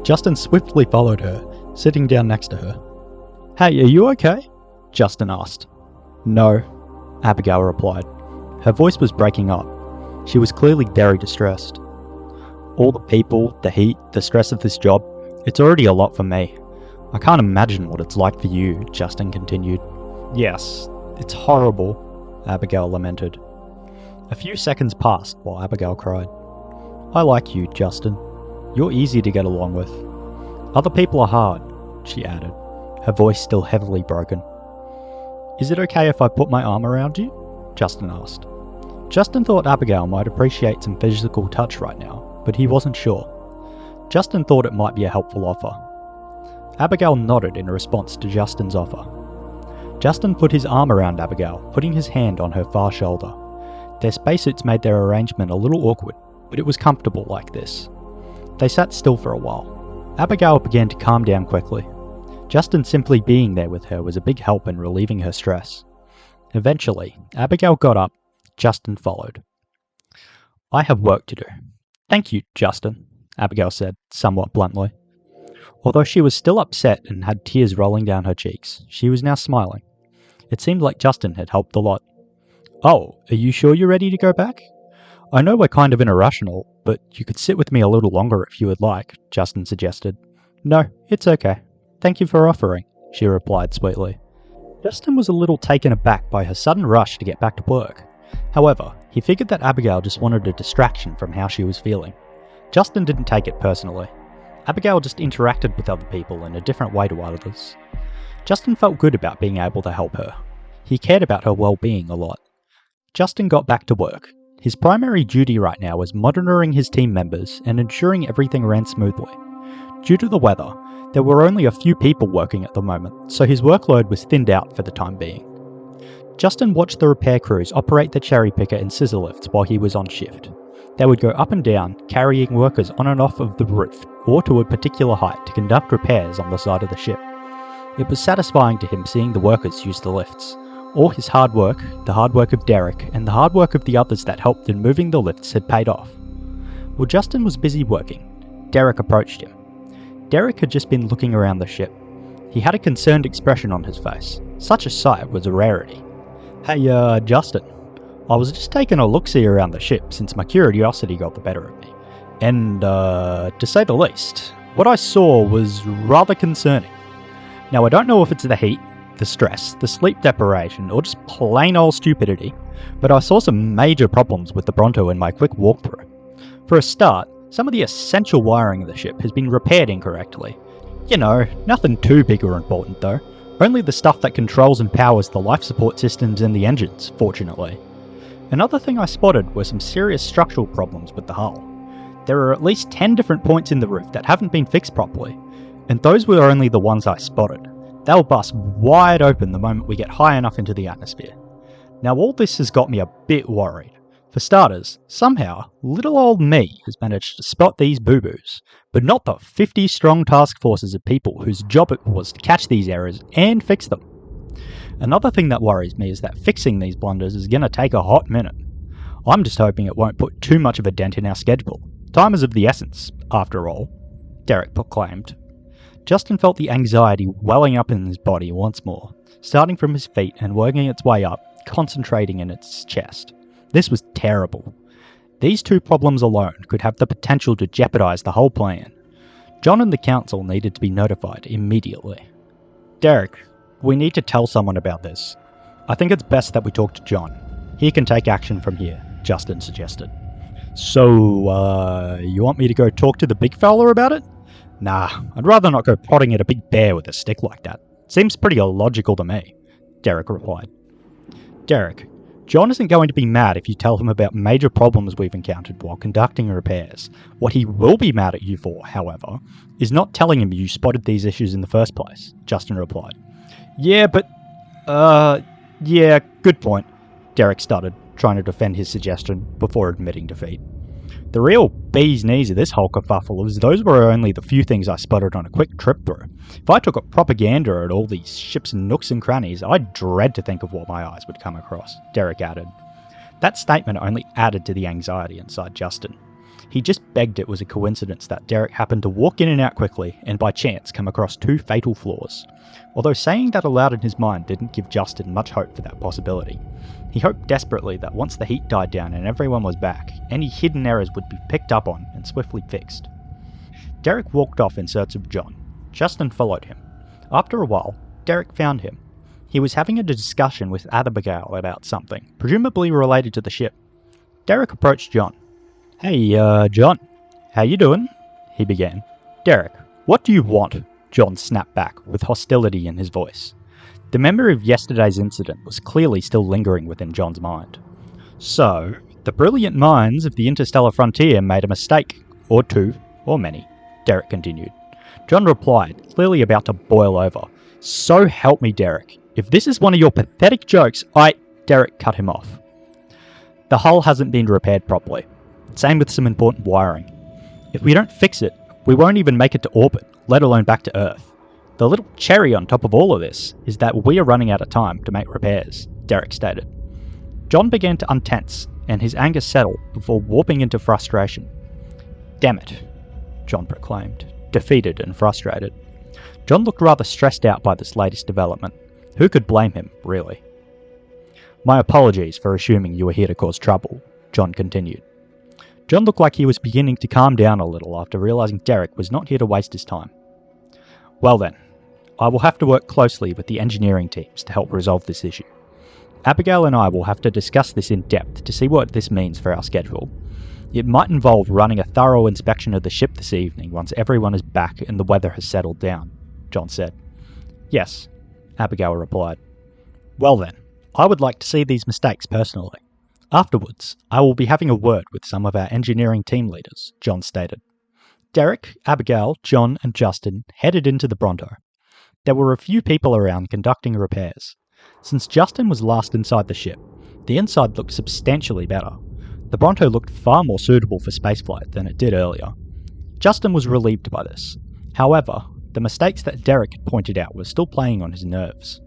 Justin swiftly followed her, sitting down next to her. "Hey, are you okay?" Justin asked. "No," Abigail replied. Her voice was breaking up. She was clearly very distressed. "All the people, the heat, the stress of this job, it's already a lot for me. I can't imagine what it's like for you," Justin continued. "Yes, it's horrible," Abigail lamented. A few seconds passed while Abigail cried. "I like you, Justin. You're easy to get along with. Other people are hard," she added, her voice still heavily broken. "Is it okay if I put my arm around you?" Justin asked. Justin thought Abigail might appreciate some physical touch right now, but he wasn't sure. Justin thought it might be a helpful offer. Abigail nodded in response to Justin's offer. Justin put his arm around Abigail, putting his hand on her far shoulder. Their spacesuits made their arrangement a little awkward, but it was comfortable like this. They sat still for a while. Abigail began to calm down quickly. Justin simply being there with her was a big help in relieving her stress. Eventually, Abigail got up. Justin followed. "I have work to do." "Thank you, Justin," Abigail said, somewhat bluntly. Although she was still upset and had tears rolling down her cheeks, she was now smiling. It seemed like Justin had helped a lot. "Oh, are you sure you're ready to go back? I know we're kind of in a rush and all, but you could sit with me a little longer if you would like," Justin suggested. "No, it's okay. Thank you for offering," she replied sweetly. Justin was a little taken aback by her sudden rush to get back to work. However, he figured that Abigail just wanted a distraction from how she was feeling. Justin didn't take it personally. Abigail just interacted with other people in a different way to others. Justin felt good about being able to help her. He cared about her well-being a lot. Justin got back to work. His primary duty right now was monitoring his team members and ensuring everything ran smoothly. Due to the weather, there were only a few people working at the moment, so his workload was thinned out for the time being. Justin watched the repair crews operate the cherry picker and scissor lifts while he was on shift. They would go up and down, carrying workers on and off of the roof or to a particular height to conduct repairs on the side of the ship. It was satisfying to him seeing the workers use the lifts. All his hard work, the hard work of Derek, and the hard work of the others that helped in moving the lifts had paid off. While Justin was busy working, Derek approached him. Derek had just been looking around the ship. He had a concerned expression on his face. Such a sight was a rarity. "Hey, Justin. I was just taking a look-see around the ship since my curiosity got the better of me. And, to say the least, what I saw was rather concerning. Now, I don't know if it's the heat, the stress, the sleep deprivation, or just plain old stupidity, but I saw some major problems with the Bronto in my quick walkthrough. For a start, some of the essential wiring of the ship has been repaired incorrectly. You know, nothing too big or important though. Only the stuff that controls and powers the life support systems and the engines, fortunately. Another thing I spotted were some serious structural problems with the hull. There are at least 10 different points in the roof that haven't been fixed properly, and those were only the ones I spotted. They'll bust wide open the moment we get high enough into the atmosphere. Now all this has got me a bit worried. For starters, somehow, little old me has managed to spot these boo-boos, but not the 50 strong task forces of people whose job it was to catch these errors and fix them. Another thing that worries me is that fixing these blunders is going to take a hot minute. I'm just hoping it won't put too much of a dent in our schedule. Time is of the essence, after all," Derek proclaimed. Justin felt the anxiety welling up in his body once more, starting from his feet and working its way up, concentrating in its chest. This was terrible. These two problems alone could have the potential to jeopardize the whole plan. John and the council needed to be notified immediately. "Derek, we need to tell someone about this. I think it's best that we talk to John. He can take action from here," Justin suggested. "So, you want me to go talk to the big fella about it?" "Nah, I'd rather not go prodding at a big bear with a stick like that. Seems pretty illogical to me," Derek replied. "Derek, John isn't going to be mad if you tell him about major problems we've encountered while conducting repairs. What he will be mad at you for, however, is not telling him you spotted these issues in the first place," Justin replied. "Yeah, yeah, good point," Derek stuttered, trying to defend his suggestion before admitting defeat. The real bee's knees of this whole kerfuffle is those were only the few things I spotted on a quick trip through. If I took a propaganda at all these ships and nooks and crannies, I'd dread to think of what my eyes would come across, Derek added. That statement only added to the anxiety inside Justin. He just begged it was a coincidence that Derek happened to walk in and out quickly and by chance come across 2 fatal flaws. Although saying that aloud in his mind didn't give Justin much hope for that possibility. He hoped desperately that once the heat died down and everyone was back, any hidden errors would be picked up on and swiftly fixed. Derek walked off in search of John. Justin followed him. After a while, Derek found him. He was having a discussion with Abigail about something, presumably related to the ship. Derek approached John. "Hey, John, how you doing?" he began. "Derek, what do you want?" John snapped back, with hostility in his voice. The memory of yesterday's incident was clearly still lingering within John's mind. "So, the brilliant minds of the interstellar frontier made a mistake, or 2, or many," Derek continued. John replied, clearly about to boil over. "So help me, Derek. If this is one of your pathetic jokes, Derek cut him off. "The hull hasn't been repaired properly. Same with some important wiring. If we don't fix it, we won't even make it to orbit, let alone back to Earth. The little cherry on top of all of this is that we are running out of time to make repairs," Derek stated. John began to untense, and his anger settled before warping into frustration. "Damn it," John proclaimed, defeated and frustrated. John looked rather stressed out by this latest development. Who could blame him, really? "My apologies for assuming you were here to cause trouble," John continued. John looked like he was beginning to calm down a little after realizing Derek was not here to waste his time. "Well then, I will have to work closely with the engineering teams to help resolve this issue. Abigail and I will have to discuss this in depth to see what this means for our schedule. It might involve running a thorough inspection of the ship this evening once everyone is back and the weather has settled down," John said. "Yes," Abigail replied. "Well then, I would like to see these mistakes personally. Afterwards, I will be having a word with some of our engineering team leaders," John stated. Derek, Abigail, John, and Justin headed into the Bronto. There were a few people around conducting repairs. Since Justin was last inside the ship, the inside looked substantially better. The Bronto looked far more suitable for spaceflight than it did earlier. Justin was relieved by this. However, the mistakes that Derek had pointed out were still playing on his nerves.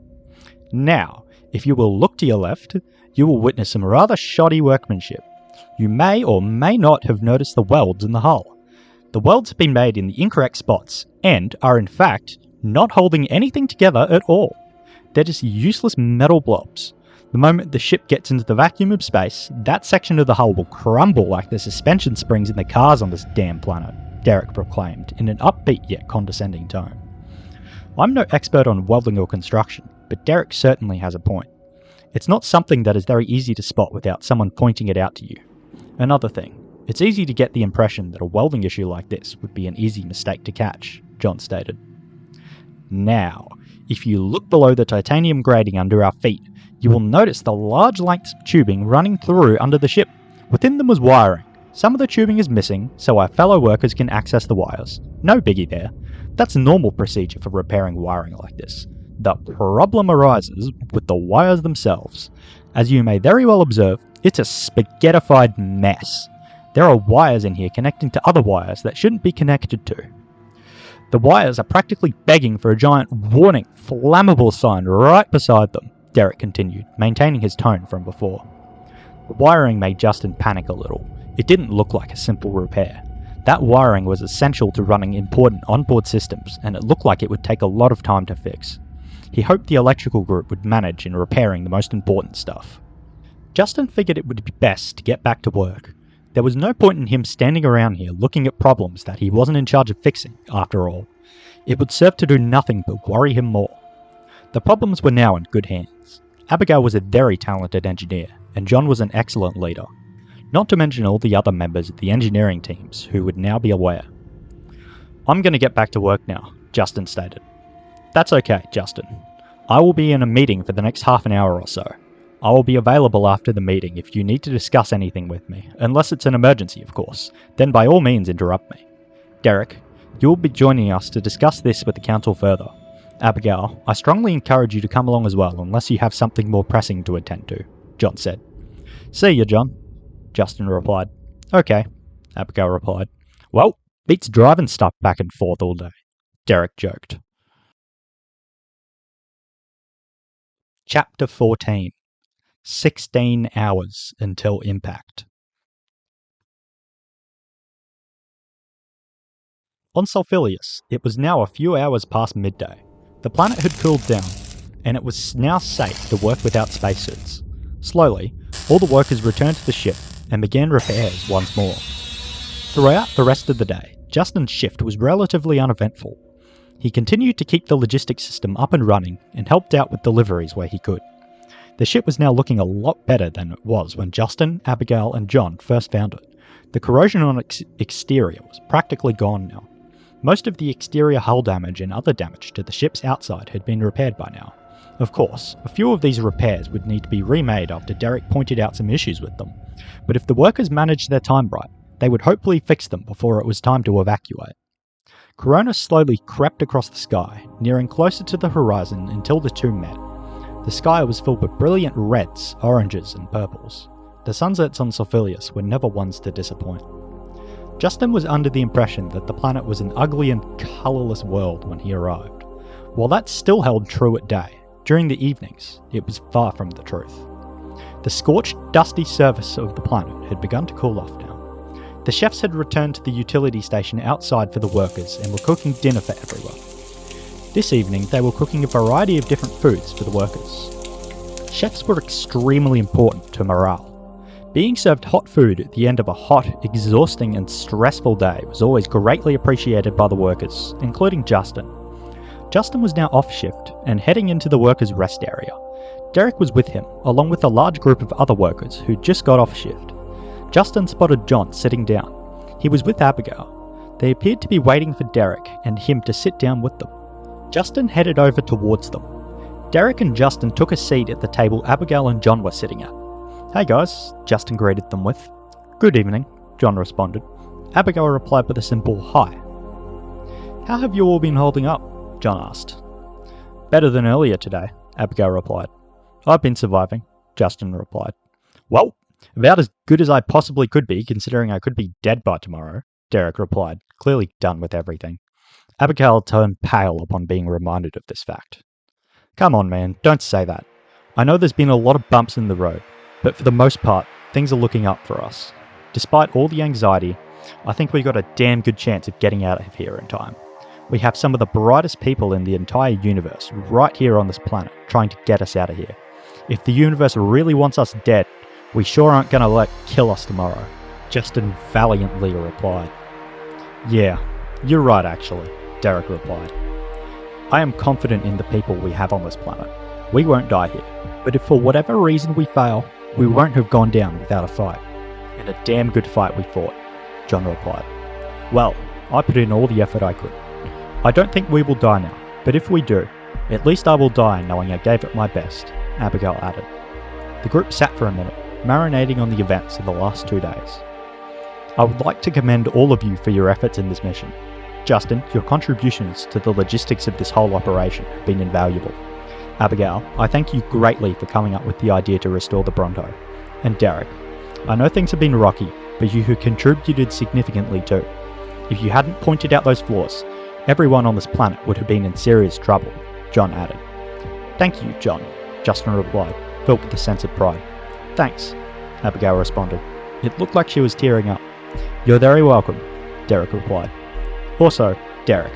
Now, if you will look to your left, you will witness some rather shoddy workmanship. You may or may not have noticed the welds in the hull. The welds have been made in the incorrect spots, and are in fact not holding anything together at all. They're just useless metal blobs. The moment the ship gets into the vacuum of space, that section of the hull will crumble like the suspension springs in the cars on this damn planet, Derek proclaimed in an upbeat yet condescending tone. I'm no expert on welding or construction, but Derek certainly has a point. It's not something that is very easy to spot without someone pointing it out to you. Another thing, it's easy to get the impression that a welding issue like this would be an easy mistake to catch, John stated. Now, if you look below the titanium grating under our feet, you will notice the large lengths of tubing running through under the ship. Within them was wiring. Some of the tubing is missing, so our fellow workers can access the wires. No biggie there. That's a normal procedure for repairing wiring like this. The problem arises with the wires themselves. As you may very well observe, it's a spaghettified mess. There are wires in here connecting to other wires that shouldn't be connected to. The wires are practically begging for a giant warning, flammable sign right beside them, Derek continued, maintaining his tone from before. The wiring made Justin panic a little. It didn't look like a simple repair. That wiring was essential to running important onboard systems, and it looked like it would take a lot of time to fix. He hoped the electrical group would manage in repairing the most important stuff. Justin figured it would be best to get back to work. There was no point in him standing around here looking at problems that he wasn't in charge of fixing, after all. It would serve to do nothing but worry him more. The problems were now in good hands. Abigail was a very talented engineer, and John was an excellent leader. Not to mention all the other members of the engineering teams who would now be aware. "I'm going to get back to work now," Justin stated. "That's okay, Justin. I will be in a meeting for the next half an hour or so. I will be available after the meeting if you need to discuss anything with me, unless it's an emergency, of course. Then by all means interrupt me. Derek, you will be joining us to discuss this with the council further. Abigail, I strongly encourage you to come along as well unless you have something more pressing to attend to," John said. "See you, John," Justin replied. "Okay, Abigail replied. Well, beats driving stuff back and forth all day, Derek joked. Chapter 14. 16 hours until impact. On Solfilius, it was now a few hours past midday. The planet had cooled down, and it was now safe to work without spacesuits. Slowly, all the workers returned to the ship and began repairs once more. Throughout the rest of the day, Justin's shift was relatively uneventful. He continued to keep the logistics system up and running and helped out with deliveries where he could. The ship was now looking a lot better than it was when Justin, Abigail, and John first found it. The corrosion on its exterior was practically gone now. Most of the exterior hull damage and other damage to the ship's outside had been repaired by now. Of course, a few of these repairs would need to be remade after Derek pointed out some issues with them, but if the workers managed their time right, they would hopefully fix them before it was time to evacuate. Corona slowly crept across the sky, nearing closer to the horizon until the two met. The sky was filled with brilliant reds, oranges, and purples. The sunsets on Solfilius were never ones to disappoint. Justin was under the impression that the planet was an ugly and colourless world when he arrived. While that still held true at day, during the evenings, it was far from the truth. The scorched, dusty surface of the planet had begun to cool off now. The chefs had returned to the utility station outside for the workers and were cooking dinner for everyone. This evening, they were cooking a variety of different foods for the workers. Chefs were extremely important to morale. Being served hot food at the end of a hot, exhausting and stressful day was always greatly appreciated by the workers, including Justin. Justin was now off shift and heading into the workers' rest area. Derek was with him, along with a large group of other workers who'd just got off shift. Justin spotted John sitting down. He was with Abigail. They appeared to be waiting for Derek and him to sit down with them. Justin headed over towards them. Derek and Justin took a seat at the table Abigail and John were sitting at. Hey guys, Justin greeted them with. Good evening, John responded. Abigail replied with a simple hi. How have you all been holding up? John asked. Better than earlier today, Abigail replied. I've been surviving, Justin replied. Well, about as good as I possibly could be, considering I could be dead by tomorrow, Derek replied, clearly done with everything. Abigail turned pale upon being reminded of this fact. Come on, man, don't say that. I know there's been a lot of bumps in the road, but for the most part, things are looking up for us. Despite all the anxiety, I think we got a damn good chance of getting out of here in time. We have some of the brightest people in the entire universe right here on this planet trying to get us out of here. If the universe really wants us dead, we sure aren't going to let kill us tomorrow, Justin valiantly replied. Yeah, you're right actually, Derek replied. I am confident in the people we have on this planet. We won't die here, but if for whatever reason we fail, we won't have gone down without a fight. And a damn good fight we fought, John replied. Well, I put in all the effort I could. I don't think we will die now, but if we do, at least I will die knowing I gave it my best, Abigail added. The group sat for a minute, marinating on the events of the last 2 days. I would like to commend all of you for your efforts in this mission. Justin, your contributions to the logistics of this whole operation have been invaluable. Abigail, I thank you greatly for coming up with the idea to restore the Bronto. And Derek, I know things have been rocky, but you have contributed significantly too. If you hadn't pointed out those flaws, everyone on this planet would have been in serious trouble, John added. Thank you, John, Justin replied, filled with a sense of pride. Thanks, Abigail responded. It looked like she was tearing up. You're very welcome, Derek replied. Also, Derek,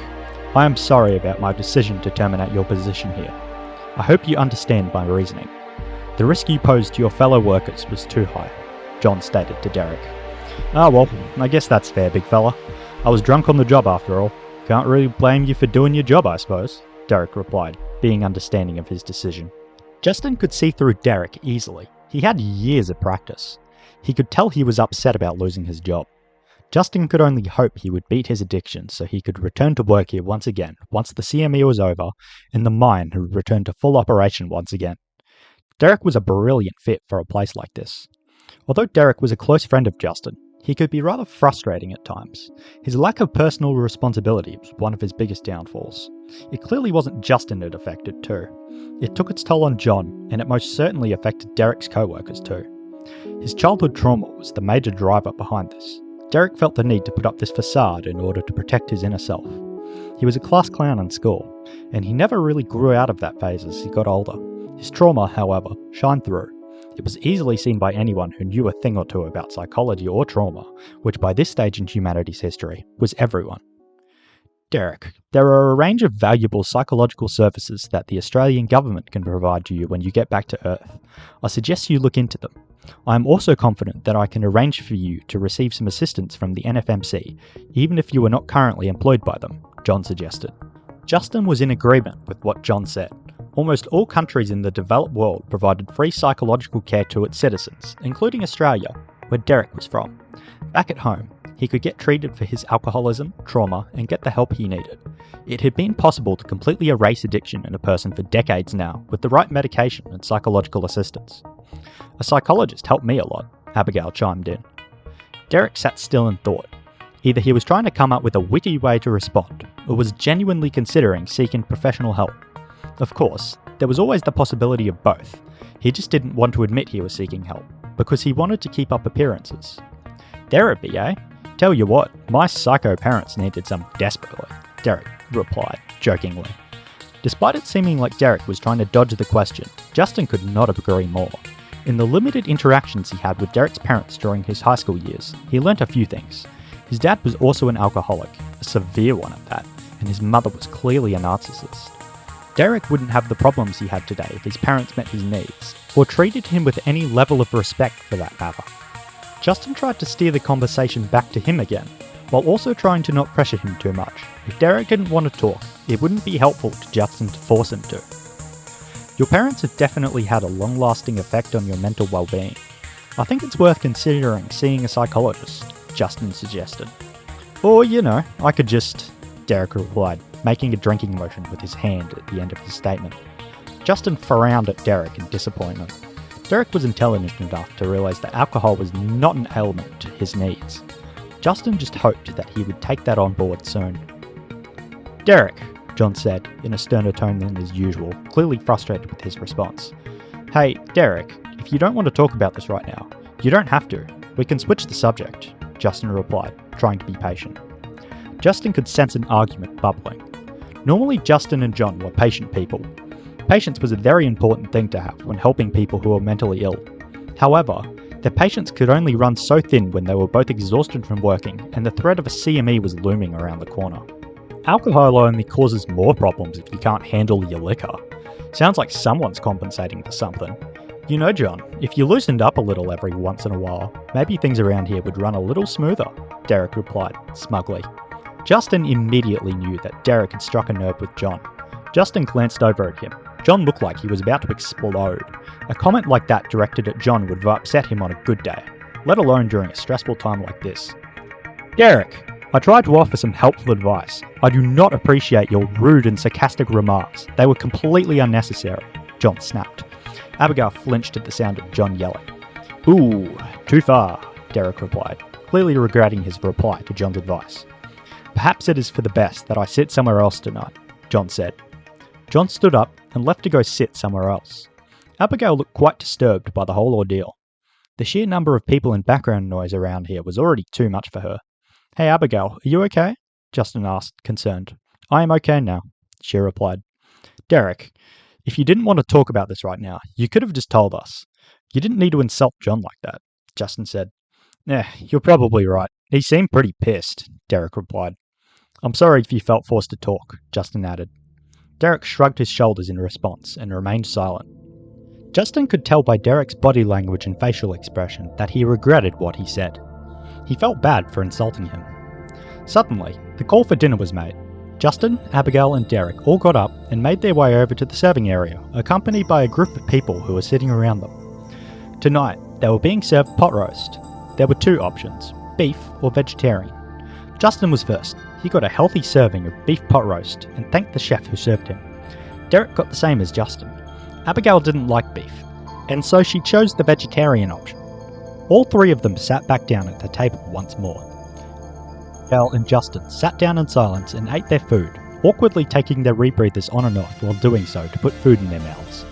I am sorry about my decision to terminate your position here. I hope you understand my reasoning. The risk you posed to your fellow workers was too high, John stated to Derek. Ah well, I guess that's fair, big fella. I was drunk on the job after all. Can't really blame you for doing your job, I suppose, Derek replied, being understanding of his decision. Justin could see through Derek easily. He had years of practice. He could tell he was upset about losing his job. Justin could only hope he would beat his addiction so he could return to work here once again once the CME was over and the mine had returned to full operation once again. Derek was a brilliant fit for a place like this. Although Derek was a close friend of Justin, he could be rather frustrating at times. His lack of personal responsibility was one of his biggest downfalls. It clearly wasn't Justin it affected too. It took its toll on John, and it most certainly affected Derek's co-workers too. His childhood trauma was the major driver behind this. Derek felt the need to put up this facade in order to protect his inner self. He was a class clown in school, and he never really grew out of that phase as he got older. His trauma, however, shined through. It was easily seen by anyone who knew a thing or two about psychology or trauma, which by this stage in humanity's history was everyone. Derek, there are a range of valuable psychological services that the Australian government can provide to you when you get back to Earth. I suggest you look into them. I am also confident that I can arrange for you to receive some assistance from the NFMC, even if you are not currently employed by them, John suggested. Justin was in agreement with what John said. Almost all countries in the developed world provided free psychological care to its citizens, including Australia, where Derek was from. Back at home, he could get treated for his alcoholism, trauma, and get the help he needed. It had been possible to completely erase addiction in a person for decades now, with the right medication and psychological assistance. A psychologist helped me a lot, Abigail chimed in. Derek sat still and thought. Either he was trying to come up with a witty way to respond, or was genuinely considering seeking professional help. Of course, there was always the possibility of both. He just didn't want to admit he was seeking help, because he wanted to keep up appearances. Therapy, eh? Tell you what, my psycho parents needed some desperately, Derek replied, jokingly. Despite it seeming like Derek was trying to dodge the question, Justin could not agree more. In the limited interactions he had with Derek's parents during his high school years, he learnt a few things. His dad was also an alcoholic, a severe one at that, and his mother was clearly a narcissist. Derek wouldn't have the problems he had today if his parents met his needs, or treated him with any level of respect for that matter. Justin tried to steer the conversation back to him again, while also trying to not pressure him too much. If Derek didn't want to talk, it wouldn't be helpful to Justin to force him to. Your parents have definitely had a long-lasting effect on your mental well-being. I think it's worth considering seeing a psychologist, Justin suggested. Or, I could just, Derek replied, making a drinking motion with his hand at the end of his statement. Justin frowned at Derek in disappointment. Derek was intelligent enough to realise that alcohol was not an ailment to his needs. Justin just hoped that he would take that on board soon. Derek, John said, in a sterner tone than his usual, clearly frustrated with his response. Hey, Derek, if you don't want to talk about this right now, you don't have to. We can switch the subject, Justin replied, trying to be patient. Justin could sense an argument bubbling. Normally Justin and John were patient people. Patience was a very important thing to have when helping people who were mentally ill. However, their patience could only run so thin when they were both exhausted from working and the threat of a CME was looming around the corner. Alcohol only causes more problems if you can't handle your liquor. Sounds like someone's compensating for something. John, if you loosened up a little every once in a while, maybe things around here would run a little smoother, Derek replied, smugly. Justin immediately knew that Derek had struck a nerve with John. Justin glanced over at him. John looked like he was about to explode. A comment like that directed at John would have upset him on a good day, let alone during a stressful time like this. Derek, I tried to offer some helpful advice. I do not appreciate your rude and sarcastic remarks. They were completely unnecessary, John snapped. Abigail flinched at the sound of John yelling. Ooh, too far, Derek replied, clearly regretting his reply to John's advice. Perhaps it is for the best that I sit somewhere else tonight, John said. John stood up and left to go sit somewhere else. Abigail looked quite disturbed by the whole ordeal. The sheer number of people and background noise around here was already too much for her. Hey Abigail, are you okay? Justin asked, concerned. I am okay now, she replied. Derek, if you didn't want to talk about this right now, you could have just told us. You didn't need to insult John like that, Justin said. You're probably right. He seemed pretty pissed, Derek replied. I'm sorry if you felt forced to talk, Justin added. Derek shrugged his shoulders in response and remained silent. Justin could tell by Derek's body language and facial expression that he regretted what he said. He felt bad for insulting him. Suddenly, the call for dinner was made. Justin, Abigail and Derek all got up and made their way over to the serving area, accompanied by a group of people who were sitting around them. Tonight, they were being served pot roast. There were two options, beef or vegetarian. Justin was first. He got a healthy serving of beef pot roast and thanked the chef who served him. Derek got the same as Justin. Abigail didn't like beef, and so she chose the vegetarian option. All three of them sat back down at the table once more. Abigail and Justin sat down in silence and ate their food, awkwardly taking their rebreathers on and off while doing so to put food in their mouths.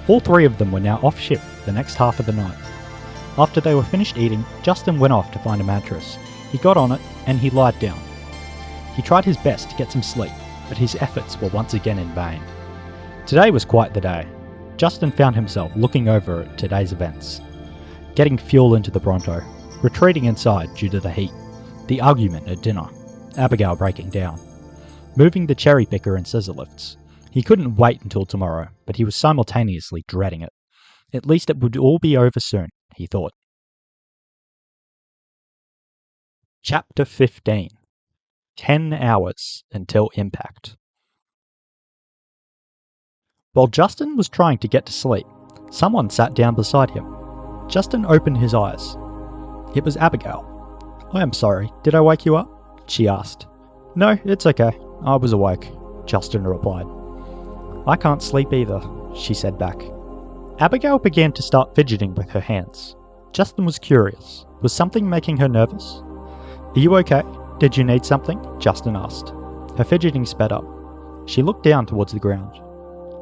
All three of them were now off shift the next half of the night. After they were finished eating, Justin went off to find a mattress. He got on it, and he lied down. He tried his best to get some sleep, but his efforts were once again in vain. Today was quite the day. Justin found himself looking over at today's events. Getting fuel into the Bronto, retreating inside due to the heat, the argument at dinner, Abigail breaking down, moving the cherry picker and scissor lifts. He couldn't wait until tomorrow, but he was simultaneously dreading it. At least it would all be over soon, he thought. Chapter 15. 10 hours until impact. While Justin was trying to get to sleep, someone sat down beside him. Justin opened his eyes. It was Abigail. "I am sorry, did I wake you up?" she asked. "No, it's okay. I was awake," Justin replied. "I can't sleep either," she said back. Abigail began to start fidgeting with her hands. Justin was curious. Was something making her nervous? "Are you okay? Did you need something?" Justin asked. Her fidgeting sped up. She looked down towards the ground.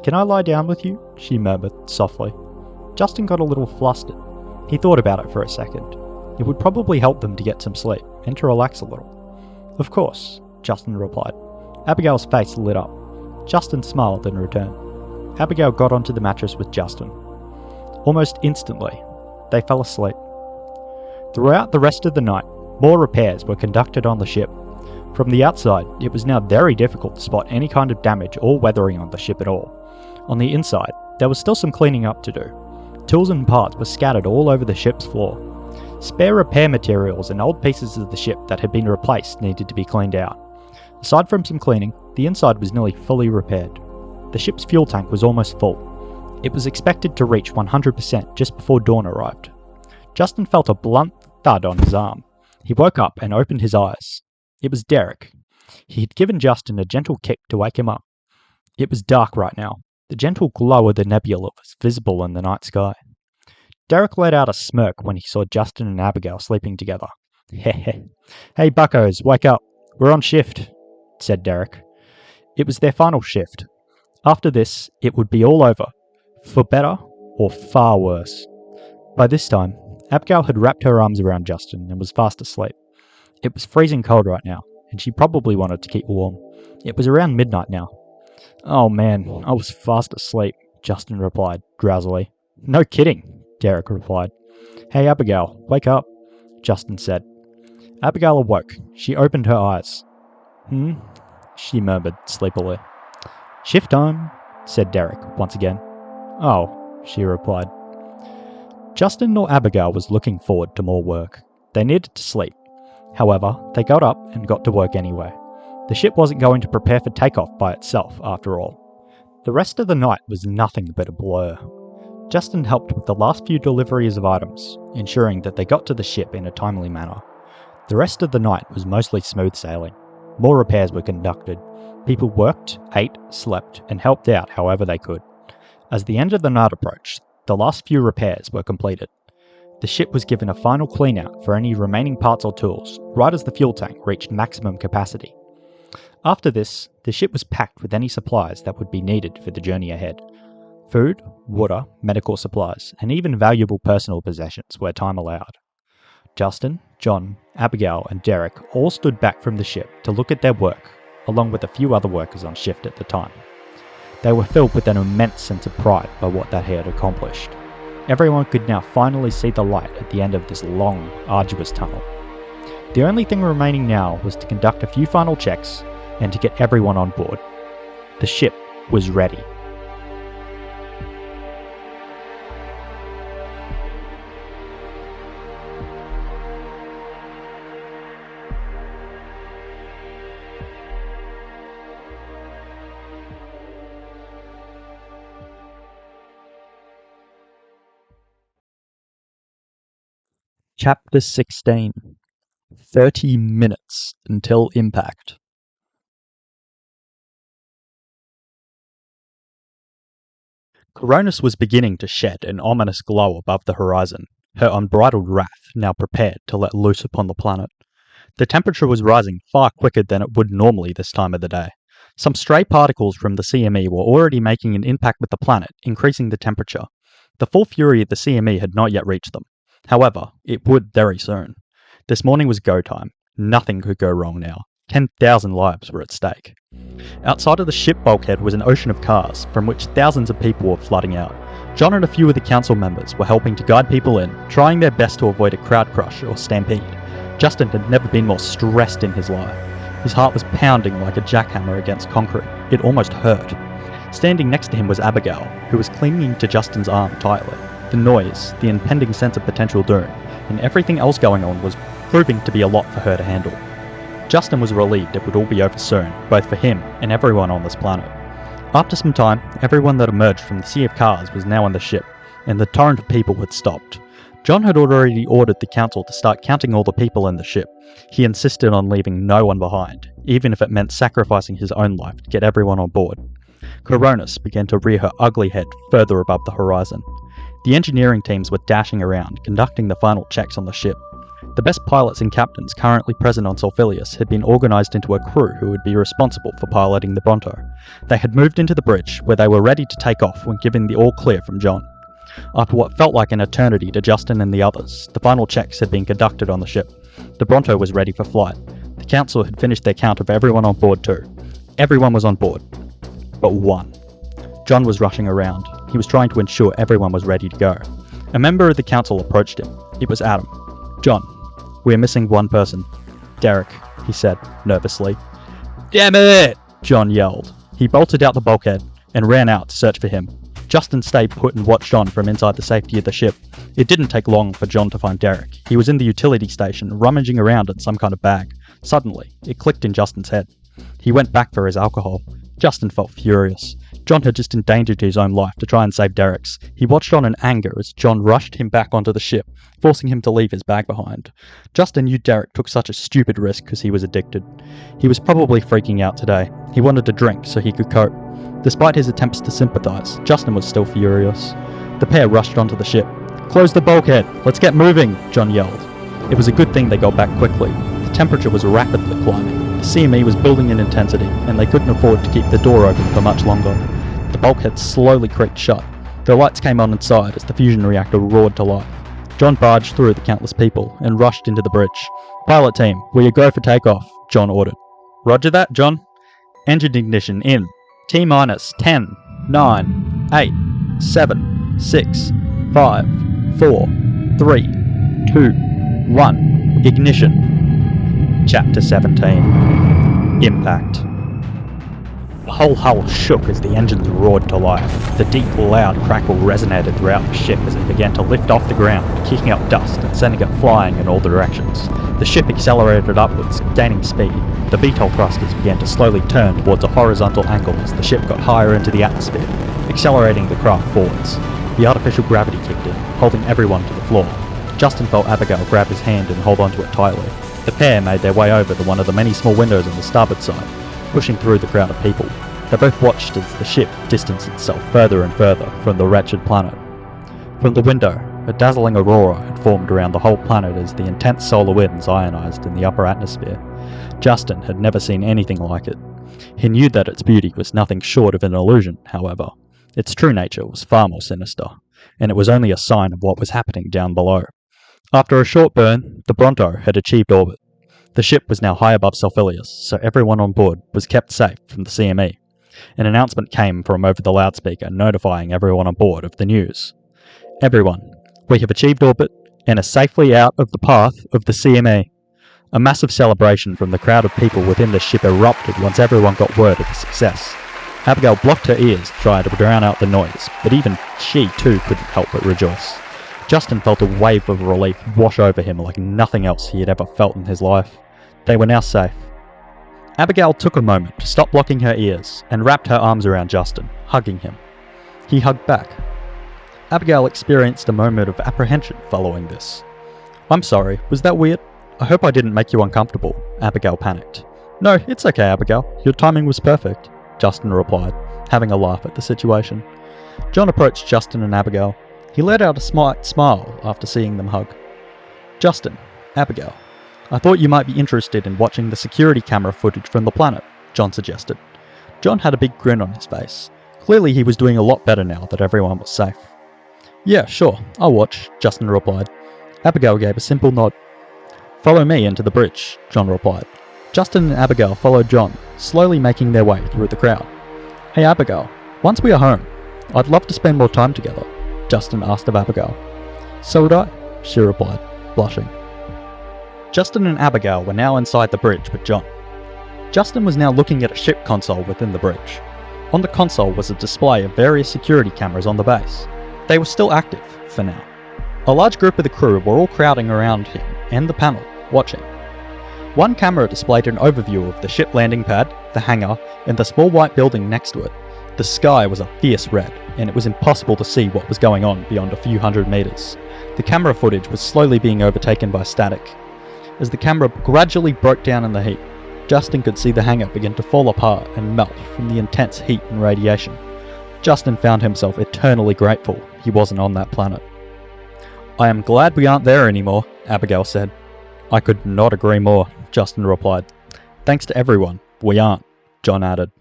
"Can I lie down with you?" she murmured softly. Justin got a little flustered. He thought about it for a second. It would probably help them to get some sleep and to relax a little. "Of course," Justin replied. Abigail's face lit up. Justin smiled in return. Abigail got onto the mattress with Justin. Almost instantly, they fell asleep. Throughout the rest of the night, more repairs were conducted on the ship. From the outside, it was now very difficult to spot any kind of damage or weathering on the ship at all. On the inside, there was still some cleaning up to do. Tools and parts were scattered all over the ship's floor. Spare repair materials and old pieces of the ship that had been replaced needed to be cleaned out. Aside from some cleaning, the inside was nearly fully repaired. The ship's fuel tank was almost full. It was expected to reach 100% just before dawn arrived. Justin felt a blunt thud on his arm. He woke up and opened his eyes. It was Derek. He had given Justin a gentle kick to wake him up. It was dark right now. The gentle glow of the nebula was visible in the night sky. Derek let out a smirk when he saw Justin and Abigail sleeping together. "Heh. Hey buccos, wake up. We're on shift," said Derek. It was their final shift. After this, it would be all over. For better or far worse. By this time, Abigail had wrapped her arms around Justin and was fast asleep. It was freezing cold right now, and she probably wanted to keep warm. It was around midnight now. "Oh man, I was fast asleep," Justin replied, drowsily. "No kidding," Derek replied. "Hey Abigail, wake up," Justin said. Abigail awoke. She opened her eyes. She murmured sleepily. "Shift time," said Derek once again. "Oh," she replied. Justin or Abigail was looking forward to more work. They needed to sleep. However, they got up and got to work anyway. The ship wasn't going to prepare for takeoff by itself, after all. The rest of the night was nothing but a blur. Justin helped with the last few deliveries of items, ensuring that they got to the ship in a timely manner. The rest of the night was mostly smooth sailing. More repairs were conducted. People worked, ate, slept, and helped out however they could. As the end of the night approached, the last few repairs were completed. The ship was given a final clean-out for any remaining parts or tools, right as the fuel tank reached maximum capacity. After this, the ship was packed with any supplies that would be needed for the journey ahead. Food, water, medical supplies, and even valuable personal possessions where time allowed. Justin, John, Abigail, and Derek all stood back from the ship to look at their work, along with a few other workers on shift at the time. They were filled with an immense sense of pride by what they had accomplished. Everyone could now finally see the light at the end of this long, arduous tunnel. The only thing remaining now was to conduct a few final checks and to get everyone on board. The ship was ready. Chapter 16. 30 minutes until impact. Coronis was beginning to shed an ominous glow above the horizon, her unbridled wrath now prepared to let loose upon the planet. The temperature was rising far quicker than it would normally this time of the day. Some stray particles from the CME were already making an impact with the planet, increasing the temperature. The full fury of the CME had not yet reached them. However, it would very soon. This morning was go time. Nothing could go wrong now. 10,000 lives were at stake. Outside of the ship bulkhead was an ocean of cars, from which thousands of people were flooding out. John and a few of the council members were helping to guide people in, trying their best to avoid a crowd crush or stampede. Justin had never been more stressed in his life. His heart was pounding like a jackhammer against concrete. It almost hurt. Standing next to him was Abigail, who was clinging to Justin's arm tightly. The noise, the impending sense of potential doom, and everything else going on was proving to be a lot for her to handle. Justin was relieved it would all be over soon, both for him and everyone on this planet. After some time, everyone that emerged from the sea of cars was now on the ship, and the torrent of people had stopped. John had already ordered the council to start counting all the people in the ship. He insisted on leaving no one behind, even if it meant sacrificing his own life to get everyone on board. Coronis began to rear her ugly head further above the horizon. The engineering teams were dashing around, conducting the final checks on the ship. The best pilots and captains currently present on Solfilius had been organised into a crew who would be responsible for piloting the Bronto. They had moved into the bridge, where they were ready to take off when given the all clear from John. After what felt like an eternity to Justin and the others, the final checks had been conducted on the ship. The Bronto was ready for flight. The council had finished their count of everyone on board too. Everyone was on board. But one. John was rushing around. He was trying to ensure everyone was ready to go. A member of the council approached him. It was Adam. "John, we're missing one person." "Derek," he said, nervously. "Damn it!" John yelled. He bolted out the bulkhead and ran out to search for him. Justin stayed put and watched on from inside the safety of the ship. It didn't take long for John to find Derek. He was in the utility station, rummaging around in some kind of bag. Suddenly, it clicked in Justin's head. He went back for his alcohol. Justin felt furious. John had just endangered his own life to try and save Derek's. He watched on in anger as John rushed him back onto the ship, forcing him to leave his bag behind. Justin knew Derek took such a stupid risk because he was addicted. He was probably freaking out today. He wanted to drink so he could cope. Despite his attempts to sympathize, Justin was still furious. The pair rushed onto the ship. "Close the bulkhead! Let's get moving!" John yelled. It was a good thing they got back quickly. The temperature was rapidly climbing. The CME was building in intensity, and they couldn't afford to keep the door open for much longer. The bulkhead slowly creaked shut. The lights came on inside as the fusion reactor roared to life. John barged through the countless people and rushed into the bridge. "Pilot team, will you go for takeoff?" John ordered. "Roger that, John." "Engine ignition in. T-minus 10, 9, 8, 7, 6, 5, 4, 3, 2, 1. Ignition." Chapter 17. Impact. The whole hull shook as the engines roared to life. The deep, loud crackle resonated throughout the ship as it began to lift off the ground, kicking up dust and sending it flying in all directions. The ship accelerated upwards, gaining speed. The VTOL thrusters began to slowly turn towards a horizontal angle as the ship got higher into the atmosphere, accelerating the craft forwards. The artificial gravity kicked in, holding everyone to the floor. Justin felt Abigail grab his hand and hold onto it tightly. The pair made their way over to one of the many small windows on the starboard side, pushing through the crowd of people. They both watched as the ship distanced itself further and further from the wretched planet. From the window, a dazzling aurora had formed around the whole planet as the intense solar winds ionized in the upper atmosphere. Justin had never seen anything like it. He knew that its beauty was nothing short of an illusion, however. Its true nature was far more sinister, and it was only a sign of what was happening down below. After a short burn, the Bronto had achieved orbit. The ship was now high above Solfilius, so everyone on board was kept safe from the CME. An announcement came from over the loudspeaker notifying everyone on board of the news. "Everyone, we have achieved orbit and are safely out of the path of the CME." A massive celebration from the crowd of people within the ship erupted once everyone got word of the success. Abigail blocked her ears to try to drown out the noise, but even she too couldn't help but rejoice. Justin felt a wave of relief wash over him like nothing else he had ever felt in his life. They were now safe. Abigail took a moment to stop blocking her ears and wrapped her arms around Justin, hugging him. He hugged back. Abigail experienced a moment of apprehension following this. "I'm sorry, was that weird? I hope I didn't make you uncomfortable," Abigail panicked. "No, it's okay, Abigail. Your timing was perfect," Justin replied, having a laugh at the situation. John approached Justin and Abigail. He let out a slight smile after seeing them hug. "Justin, Abigail, I thought you might be interested in watching the security camera footage from the planet," John suggested. John had a big grin on his face. Clearly he was doing a lot better now that everyone was safe. "Yeah, sure, I'll watch," Justin replied. Abigail gave a simple nod. Follow me into the bridge, John replied. Justin and Abigail followed John, slowly making their way through the crowd. Hey Abigail, once we are home, I'd love to spend more time together, Justin asked of Abigail. So would I, she replied, blushing. Justin and Abigail were now inside the bridge with John. Justin was now looking at a ship console within the bridge. On the console was a display of various security cameras on the base. They were still active, for now. A large group of the crew were all crowding around him and the panel, watching. One camera displayed an overview of the ship landing pad, the hangar, and the small white building next to it. The sky was a fierce red, and it was impossible to see what was going on beyond a few hundred meters. The camera footage was slowly being overtaken by static. As the camera gradually broke down in the heat, Justin could see the hangar begin to fall apart and melt from the intense heat and radiation. Justin found himself eternally grateful he wasn't on that planet. I am glad we aren't there anymore, Abigail said. I could not agree more, Justin replied. Thanks to everyone, we aren't, John added.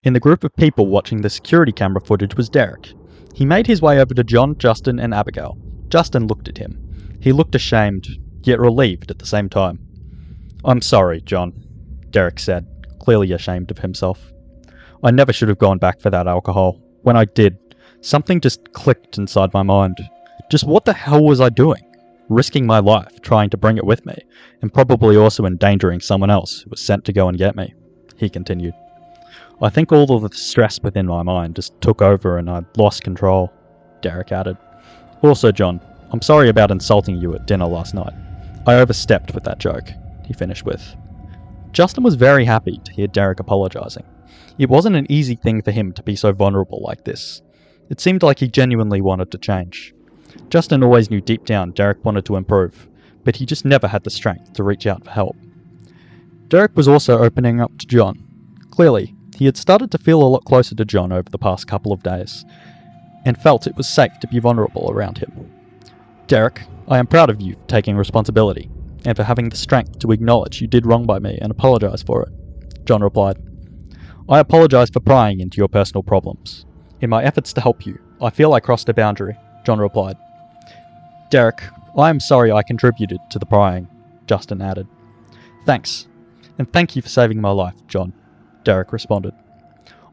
In the group of people watching the security camera footage was Derek. He made his way over to John, Justin, and Abigail. Justin looked at him. He looked ashamed, yet relieved at the same time. I'm sorry, John, Derek said, clearly ashamed of himself. I never should have gone back for that alcohol. When I did, something just clicked inside my mind. Just what the hell was I doing? Risking my life, trying to bring it with me, and probably also endangering someone else who was sent to go and get me, he continued. I think all of the stress within my mind just took over and I lost control, Derek added. Also, John, I'm sorry about insulting you at dinner last night. I overstepped with that joke, he finished with. Justin was very happy to hear Derek apologising. It wasn't an easy thing for him to be so vulnerable like this. It seemed like he genuinely wanted to change. Justin always knew deep down Derek wanted to improve, but he just never had the strength to reach out for help. Derek was also opening up to John. Clearly, he had started to feel a lot closer to John over the past couple of days, and felt it was safe to be vulnerable around him. Derek, I am proud of you for taking responsibility, and for having the strength to acknowledge you did wrong by me and apologise for it, John replied. I apologise for prying into your personal problems. In my efforts to help you, I feel I crossed a boundary, John replied. Derek, I am sorry I contributed to the prying, Justin added. Thanks, and thank you for saving my life, John, Derek responded.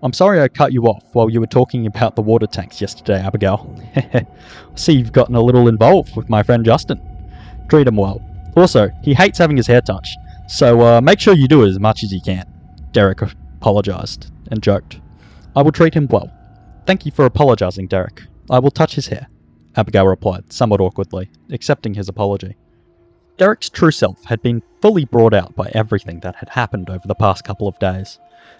I'm sorry I cut you off while you were talking about the water tanks yesterday, Abigail. I see you've gotten a little involved with my friend Justin. Treat him well. Also, he hates having his hair touched, so make sure you do it as much as you can, Derek apologised and joked. I will treat him well. Thank you for apologising, Derek. I will touch his hair, Abigail replied, somewhat awkwardly, accepting his apology. Derek's true self had been fully brought out by everything that had happened over the past couple of days.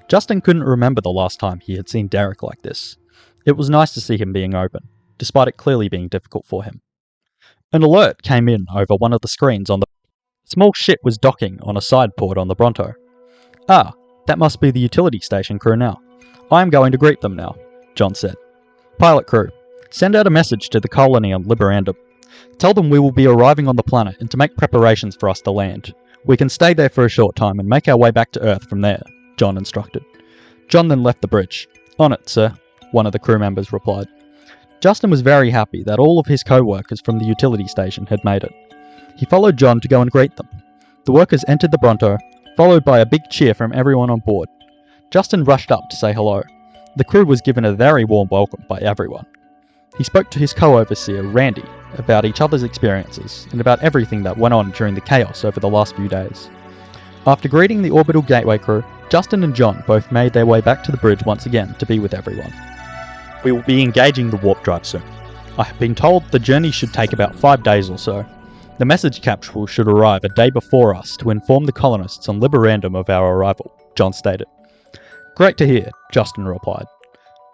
Justin couldn't remember the last time he had seen Derek like this. It was nice to see him being open, despite it clearly being difficult for him. An alert came in over one of the screens on the small ship was docking on a side port on the Bronto. Ah, that must be the utility station crew now. I am going to greet them now, John said. Pilot crew, send out a message to the colony on Liberandum. Tell them we will be arriving on the planet and to make preparations for us to land. We can stay there for a short time and make our way back to Earth from there, John instructed. John then left the bridge. On it, sir, one of the crew members replied. Justin was very happy that all of his co-workers from the utility station had made it. He followed John to go and greet them. The workers entered the Bronto, followed by a big cheer from everyone on board. Justin rushed up to say hello. The crew was given a very warm welcome by everyone. He spoke to his co-overseer, Randy, about each other's experiences and about everything that went on during the chaos over the last few days. After greeting the Orbital Gateway crew, Justin and John both made their way back to the bridge once again to be with everyone. We will be engaging the warp drive soon. I have been told the journey should take about 5 days or so. The message capsule should arrive a day before us to inform the colonists on Liberandum of our arrival, John stated. Great to hear, Justin replied.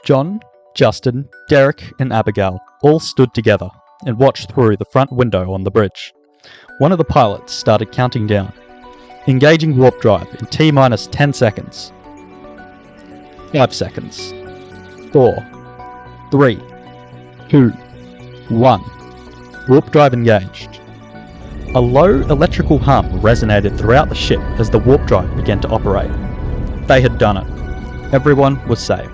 John, Justin, Derek, and Abigail all stood together and watched through the front window on the bridge. One of the pilots started counting down. Engaging warp drive in T-minus 10 seconds. 5 seconds. 4, 3, 2, 1. Warp drive engaged. A low electrical hum resonated throughout the ship as the warp drive began to operate. They had done it. Everyone was saved.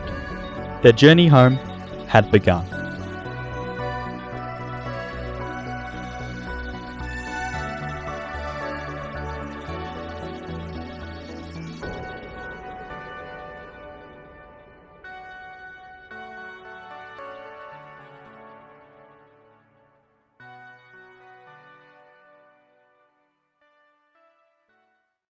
Their journey home had begun.